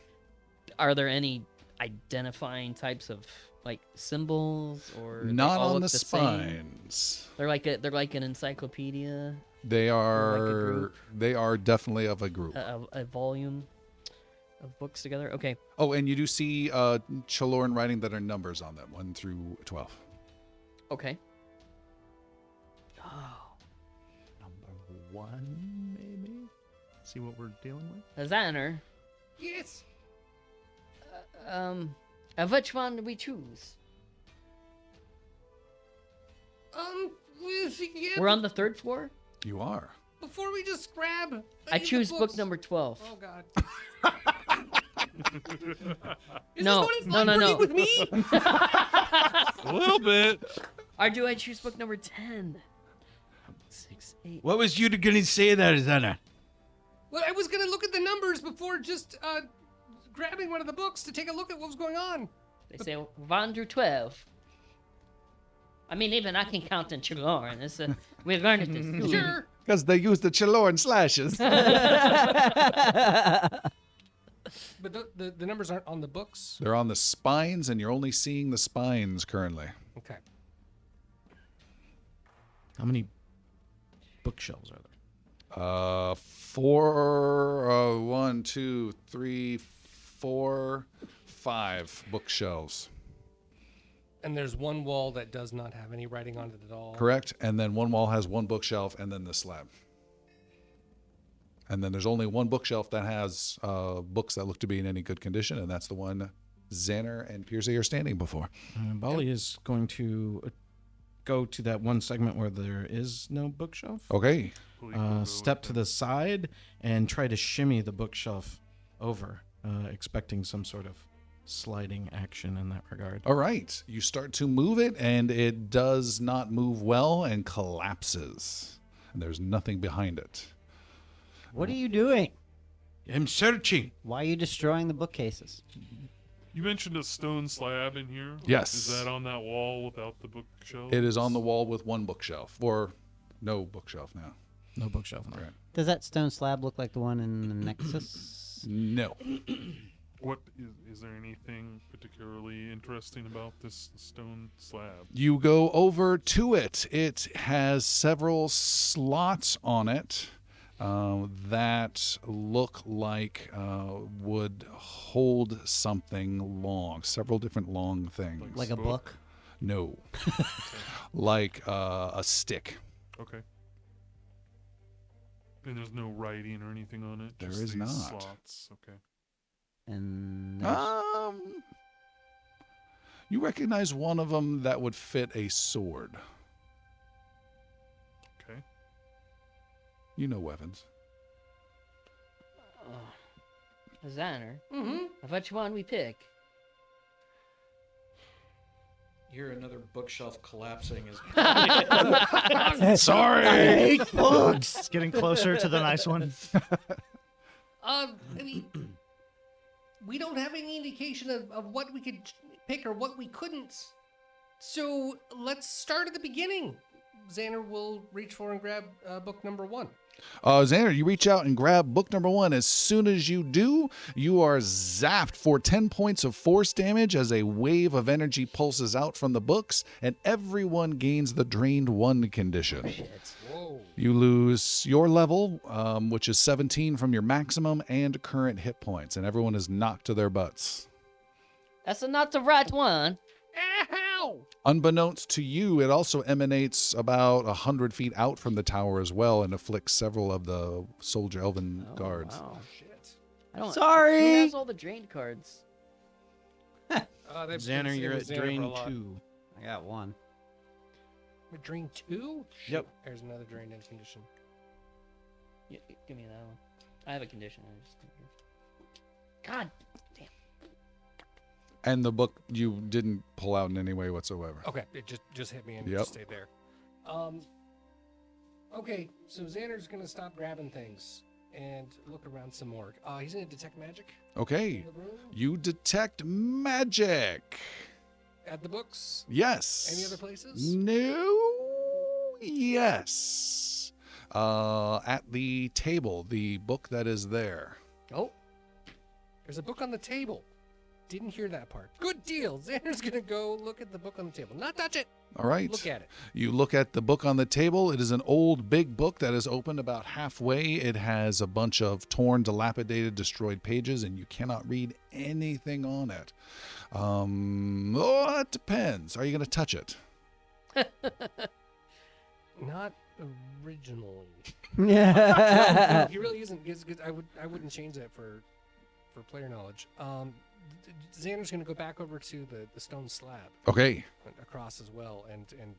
Are there any identifying types of like symbols or they Not all on look the same? spines. They're like an encyclopedia, They are group? they are definitely of a group. a volume of books together. Okay. Oh, and you do see Chaloran writing that are numbers on them, 1 through 12. Okay. Oh, Number 1, maybe. See what we're dealing with. Xander. Yes! Which one do we choose? We're on the 3rd floor. You are. Before we just grab. I the choose book books- number 12. Oh god. No, Is this what it's no, like no, working no. with me? A little bit. Or do I choose book number 10? 6, 8. What was you gonna say there, Zana? Well, I was gonna look at the numbers before just grabbing one of the books to take a look at what was going on. They say 1 through 12. I mean, even I can count in Chaloran. We learned it in school. Sure. Because they use the Chaloran slashes. But the numbers aren't on the books. They're on the spines, and you're only seeing the spines currently. Okay. How many bookshelves are there? 4, 1, 2, 3, 4, 5 bookshelves. And there's one wall that does not have any writing on it at all. Correct. And then one wall has one bookshelf, and then the slab. And then there's only one bookshelf that has books that look to be in any good condition, and that's the one Xander and Piercy are standing before. Bali is going to go to that one segment where there is no bookshelf. Okay. Step to the side and try to shimmy the bookshelf over, expecting some sort of sliding action in that regard. All right. You start to move it, and it does not move well and collapses. And there's nothing behind it. What are you doing? I'm searching. Why are you destroying the bookcases? You mentioned a stone slab in here. Yes. Is that on that wall without the bookshelf? It is on the wall with one bookshelf, or no bookshelf now. No bookshelf. No. Right. Does that stone slab look like the one in the Nexus? No. What is there anything particularly interesting about this stone slab? You go over to it. It has several slots on it that look like would hold something long, several different long things. Like a book? No. Like a stick. Okay. And there's no writing or anything on it? There just is these not. Slots. Okay. And there's- You recognize one of them that would fit a sword. Okay. You know weapons. Xander. Mm-hmm. Which one we pick? hear another bookshelf collapsing is Sorry. hate books. It's getting closer to the nice one. I mean, we don't have any indication of what we could pick or what we couldn't. So let's start at the beginning. Xander will reach for and grab book number 1. Xander, you reach out and grab book number 1. As soon as you do, you are zapped for 10 points of force damage as a wave of energy pulses out from the books, and everyone gains the drained 1 condition. Whoa. You lose your level, which is 17 from your maximum and current hit points, and everyone is knocked to their butts. That's not the right one. Ow! Unbeknownst to you, it also emanates about 100 feet out from the tower as well and afflicts several of the soldier elven guards. Wow. Shit. I don't. Sorry. Who has all the drained cards? Xander, you're at drain 2. I got 1. We're drain 2? Yep. There's another drained end condition. Give me that one. I have a condition. God damn. And the book you didn't pull out in any way whatsoever. Okay, it just hit me and Yep. just stayed there. Okay, so Xander's gonna stop grabbing things and look around some more. He's gonna detect magic Okay, in the room, you detect magic. at the books. Yes. Any other places? No. Yes. At the table, the book that is there. Oh, there's a book on the table. Didn't hear that part. Good deal. Xander's gonna go look at the book on the table. Not touch it. All right. Look at it. You look at the book on the table. It is an old, big book that is opened about halfway. It has a bunch of torn, dilapidated, destroyed pages, and you cannot read anything on it. It depends. Are you going to touch it? Not originally. Yeah. No, he really isn't. 'Cause I wouldn't change that for player knowledge. Xander's gonna go back over to the stone slab Okay. across as well, and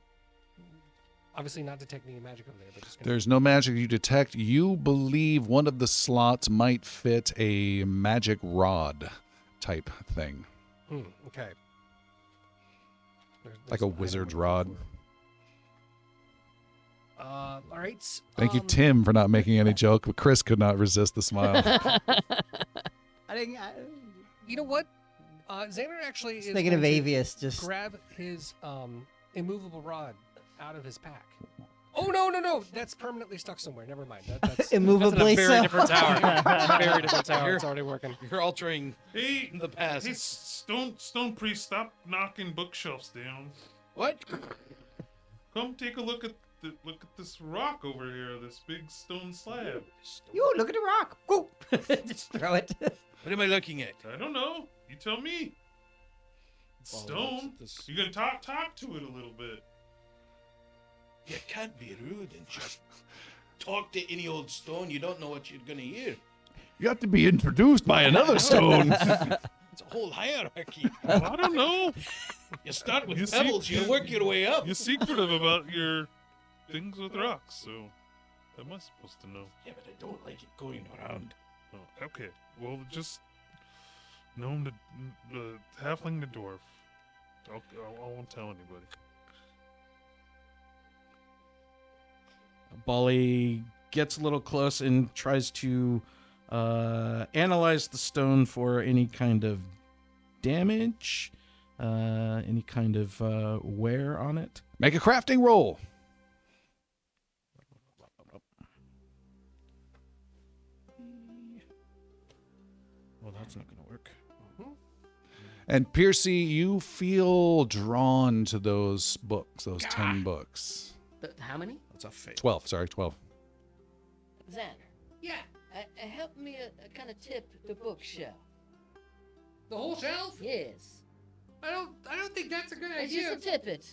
obviously not detecting any magic over there, but just gonna There's no magic you detect. You believe one of the slots might fit a magic rod type thing. Okay. Like a wizard's rod. All right. Thank you, Tim, for not making any joke, but Chris could not resist the smile. I didn't. You know what? Xander actually is Thinking of going to Avius, just grab his immovable rod out of his pack. Oh no! That's permanently stuck somewhere. Never mind. That's immovably that's in a very so. different tower. Very different tower. It's already working. You're altering Hey, the past. hey, Stone Priest, stop knocking bookshelves down. What? Come take a look at this rock over here, this big stone slab. You look at the rock. Go. Just throw it. What am I looking at? I don't know. You tell me. It's Well, stone. this- You can talk to it a little bit. You can't be rude and just talk to any old stone. You don't know what you're gonna hear. You have to be introduced by another stone. It's a whole hierarchy. Well, I don't know. You start with You see- pebbles, you work your way up. You're secretive about your things with rocks, so how am I supposed to know? Yeah, but I don't like it going around. Oh, okay. Well, just gnome the halfling the dwarf. I won't tell anybody. Bali gets a little close and tries to analyze the stone for any kind of damage, any kind of wear on it. Make a crafting roll. Well, that's not going to work. And Piercy, you feel drawn to those books, those 10 books. How many? That's a fail. 12, sorry, 12. Xander. Yeah. Help me kind of tip the bookshelf. The whole shelf? Yes. I don't think that's a good Just idea. to tip it.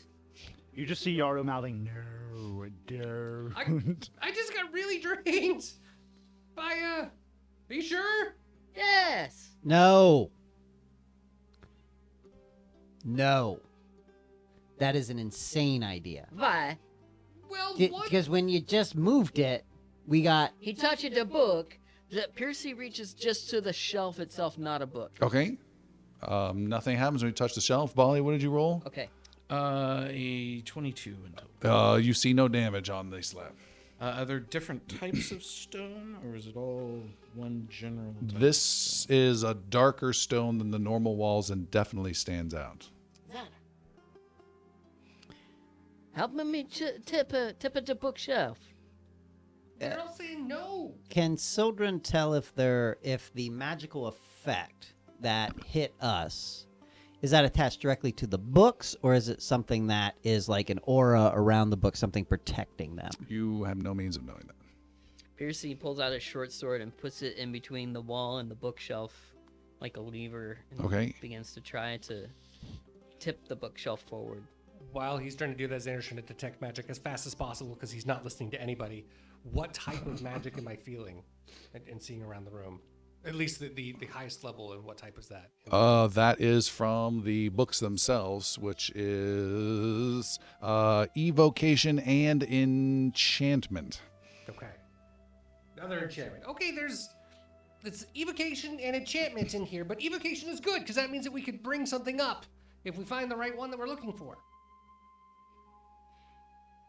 You just see Yaru mouthing, no, don't. I just got really drained. By be sure? Yes. No. No. That is an insane idea. Why? Well, what? Because when you just moved it, we got. He touched the book. The Piercy reaches just to the shelf itself, not a book. Okay. Nothing happens when you touch the shelf. Bali, what did you roll? Okay. A 22 in total. You see no damage on the slab. Are there different types of stone, or is it all one general type? This is a darker stone than the normal walls and definitely stands out. Help me tip at the bookshelf. They're all saying no. Can Sildren tell if the magical effect that hit us is that attached directly to the books, or is it something that is like an aura around the book, something protecting them? You have no means of knowing that. Piercy pulls out a short sword and puts it in between the wall and the bookshelf, like a lever. And Okay. begins to try to tip the bookshelf forward. While he's trying to do that, Xander's trying to detect magic as fast as possible because he's not listening to anybody. What type of magic am I feeling and seeing around the room? At least the highest level, and what type is that? That is from the books themselves, which is evocation and enchantment. Okay. Another enchantment. Okay, there's evocation and enchantment in here, but evocation is good because that means that we could bring something up if we find the right one that we're looking for.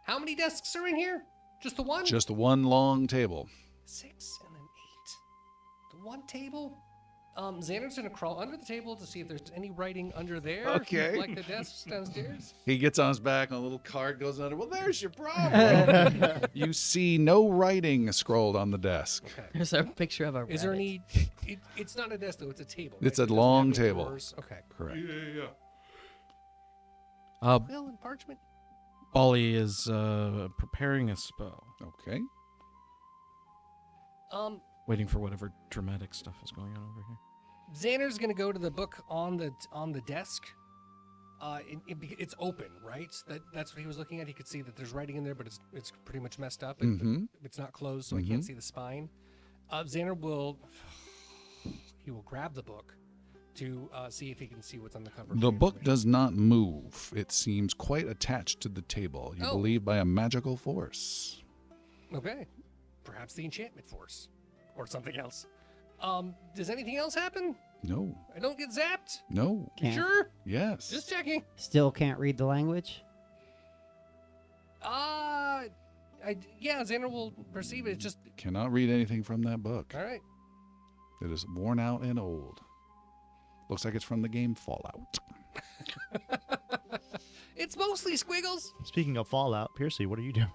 How many desks are in here? Just the one? Just one long table. 6 and then 8. The one table? Xander's gonna crawl under the table to see if there's any writing under there. Okay. Like the desks downstairs. He gets on his back, and a little card goes under. Well, there's your problem. You see no writing scrolled on the desk. Okay. There's a picture of a Is there rabbit. any? It's not a desk though. It's a table. It's right? a It doesn't long have any table. drawers. Okay. Correct. Yeah. Quill and parchment. Bolly is preparing a spell, Okay. waiting for whatever dramatic stuff is going on over here. Xander's gonna go to the book on the desk. It's open, right? That's what he was looking at. He could see that there's writing in there, but it's pretty much messed up. Mhm. It's not closed, so I can't see the spine. Xander will grab the book to see if he can see what's on the cover. The book does not move. It seems quite attached to the table. You Oh. believe by a magical force. Okay, perhaps the enchantment force, or something else. Does anything else happen? No. I don't get zapped. No. You sure? Yes. Just checking. Still can't read the language? Yeah, Xander will perceive it. It's just Cannot read anything from that book. all right. It is worn out and old. Looks like it's from the game Fallout. It's mostly squiggles. Speaking of Fallout, Piercy, what are you doing?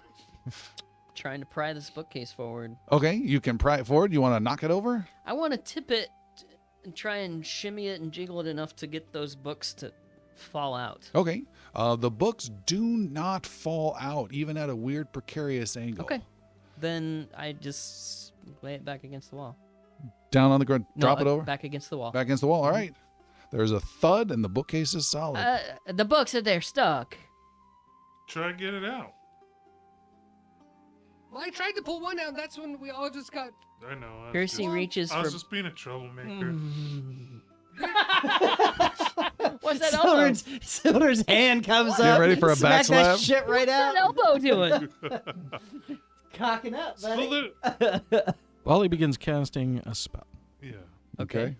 Trying to pry this bookcase forward. Okay, you can pry it forward. You want to knock it over? I want to tip it and try and shimmy it and jiggle it enough to get those books to fall out. Okay. The books do not fall out, even at a weird, precarious angle. Okay. Then I just lay it back against the wall. Down on the ground. No, Drop it over. Back against the wall. Back against the wall. All right. There's a thud, and the bookcase is solid. The books are there stuck. Try to get it out. Well, I tried to pull one out. That's when we all just got. I know. I was Piercy just- reaches I was for. just being a troublemaker. What's that elbow? Silver's hand comes Get up. ready for a smack back that slap? shit right What's that out. elbow doing? Cocking up, buddy. Well, Bolly begins casting a spell. yeah. Okay.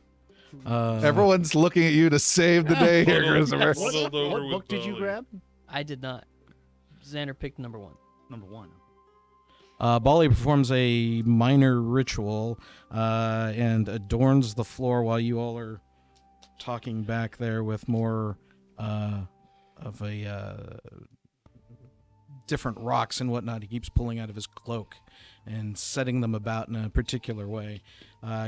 Uh, Everyone's looking at you to save the day here, Christopher. Muddled over What with book did you Bolly. grab? I did not. Xander picked number 1. Number 1. Bolly performs a minor ritual and adorns the floor while you all are talking back there with more of a different rocks and whatnot. He keeps pulling out of his cloak and setting them about in a particular way.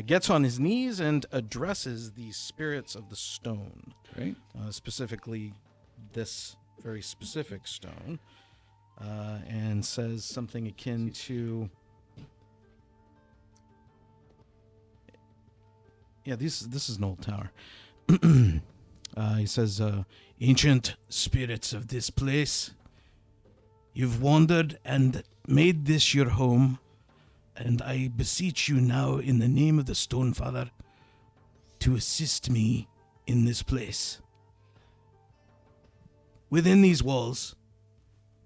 Gets on his knees and addresses the spirits of the stone, Okay. specifically this very specific stone. And says something akin to, this is an old tower. He says, Ancient spirits of this place, you've wandered and made this your home, and I beseech you now in the name of the Stonefather to assist me in this place. Within these walls,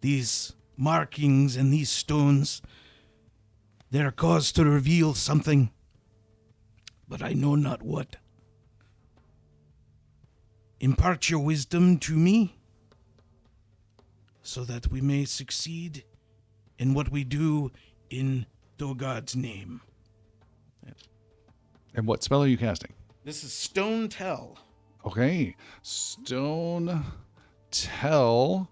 these markings and these stones, they are caused to reveal something, but I know not what. Impart your wisdom to me, so that we may succeed in what we do in Dogard's name. And what spell are you casting? This is Stone Tell. Okay. Stone Tell.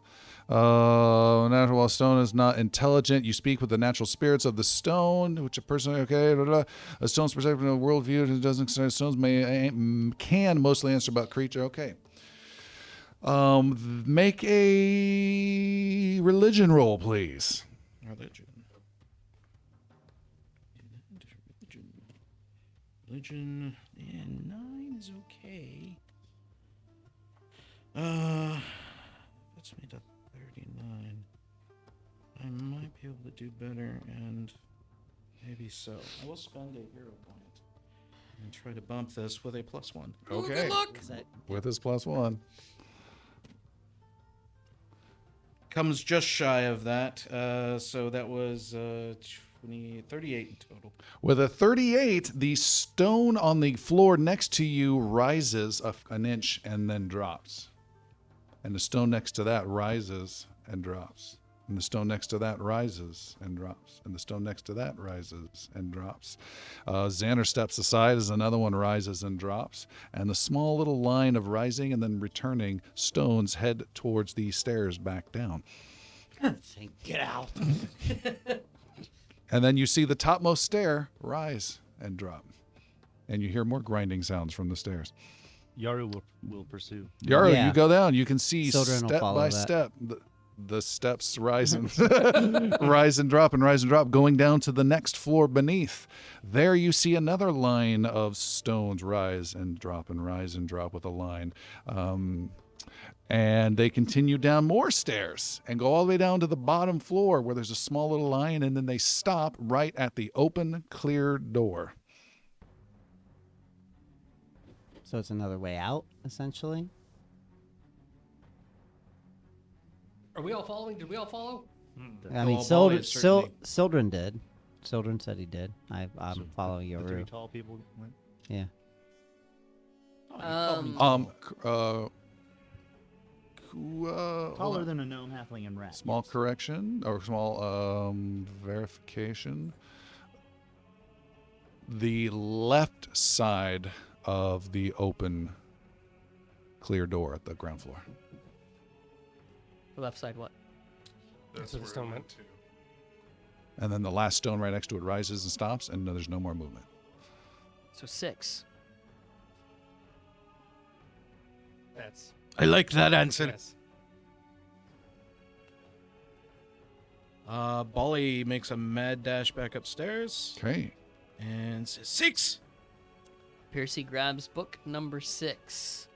Natural, while stone is not intelligent, you speak with the natural spirits of the stone, which a person, okay, blah, blah. A stone's perspective in a worldview, it doesn't concern stones, can mostly answer about creature, okay. Make a religion roll, please. Religion, and 9 is okay. That's me to 39. I might be able to do better, and maybe so. I will spend a hero point and try to bump this with a +1. Okay. Good luck. With his +1. Comes just shy of that. So that was 38 in total. With a 38, the stone on the floor next to you rises an inch and then drops. And the stone next to that rises and drops. And the stone next to that rises and drops. And the stone next to that rises and drops. Xander steps aside as another one rises and drops. And the small little line of rising and then returning stones head towards the stairs back down. Get out. And then you see the topmost stair rise and drop. And you hear more grinding sounds from the stairs. Yaru will pursue. Yara, Yeah. you go down. You can see Sildren will step follow by that. step the steps rise and rise and drop, going down to the next floor beneath. There you see another line of stones rise and drop with a line. And they continue down more stairs and go all the way down to the bottom floor where there's a small little line, and then they stop right at the open, clear door. So it's another way out, essentially. Are we all following? Did we all follow? I mean, Ball is certainly- Sildren did. Sildren said he did. I'm following The 3 Yoru. tall people went. Yeah. Taller than a gnome, halfling, and rat. Small correction or small verification. The left side of the open, clear door at the ground floor. The left side, what? That's what the stone meant. too. And then the last stone right next to it rises and stops, and there's no more movement. So 6. That's I like that answer. yes. Bolly makes a mad dash back upstairs Okay. and says 6. Piercy grabs book number 6.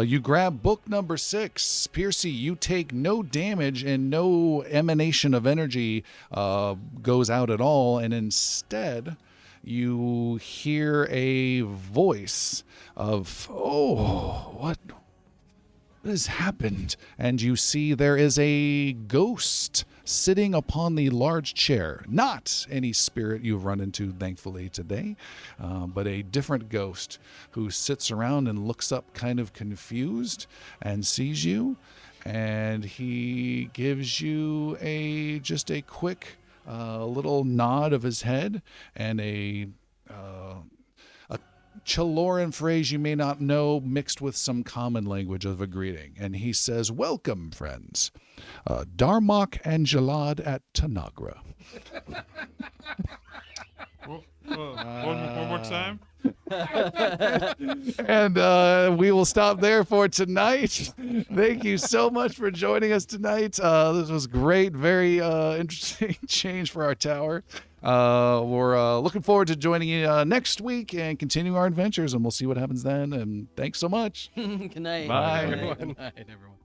You grab book number 6. Piercy, you take no damage and no emanation of energy goes out at all. And instead, you hear a voice of, oh, what has happened? And you see there is a ghost sitting upon the large chair. Not any spirit you've run into, thankfully, today, but a different ghost who sits around and looks up kind of confused and sees you. And he gives you just a quick little nod of his head and a Chiloran phrase you may not know mixed with some common language of a greeting. And he says, welcome, friends. Darmok and Jalad at Tanagra. One more time. And we will stop there for tonight. Thank you so much for joining us tonight. This was great. Very interesting change for our tower. We're looking forward to joining you next week and continuing our adventures, and we'll see what happens then. And thanks so much. Good night. Bye. Good night, everyone.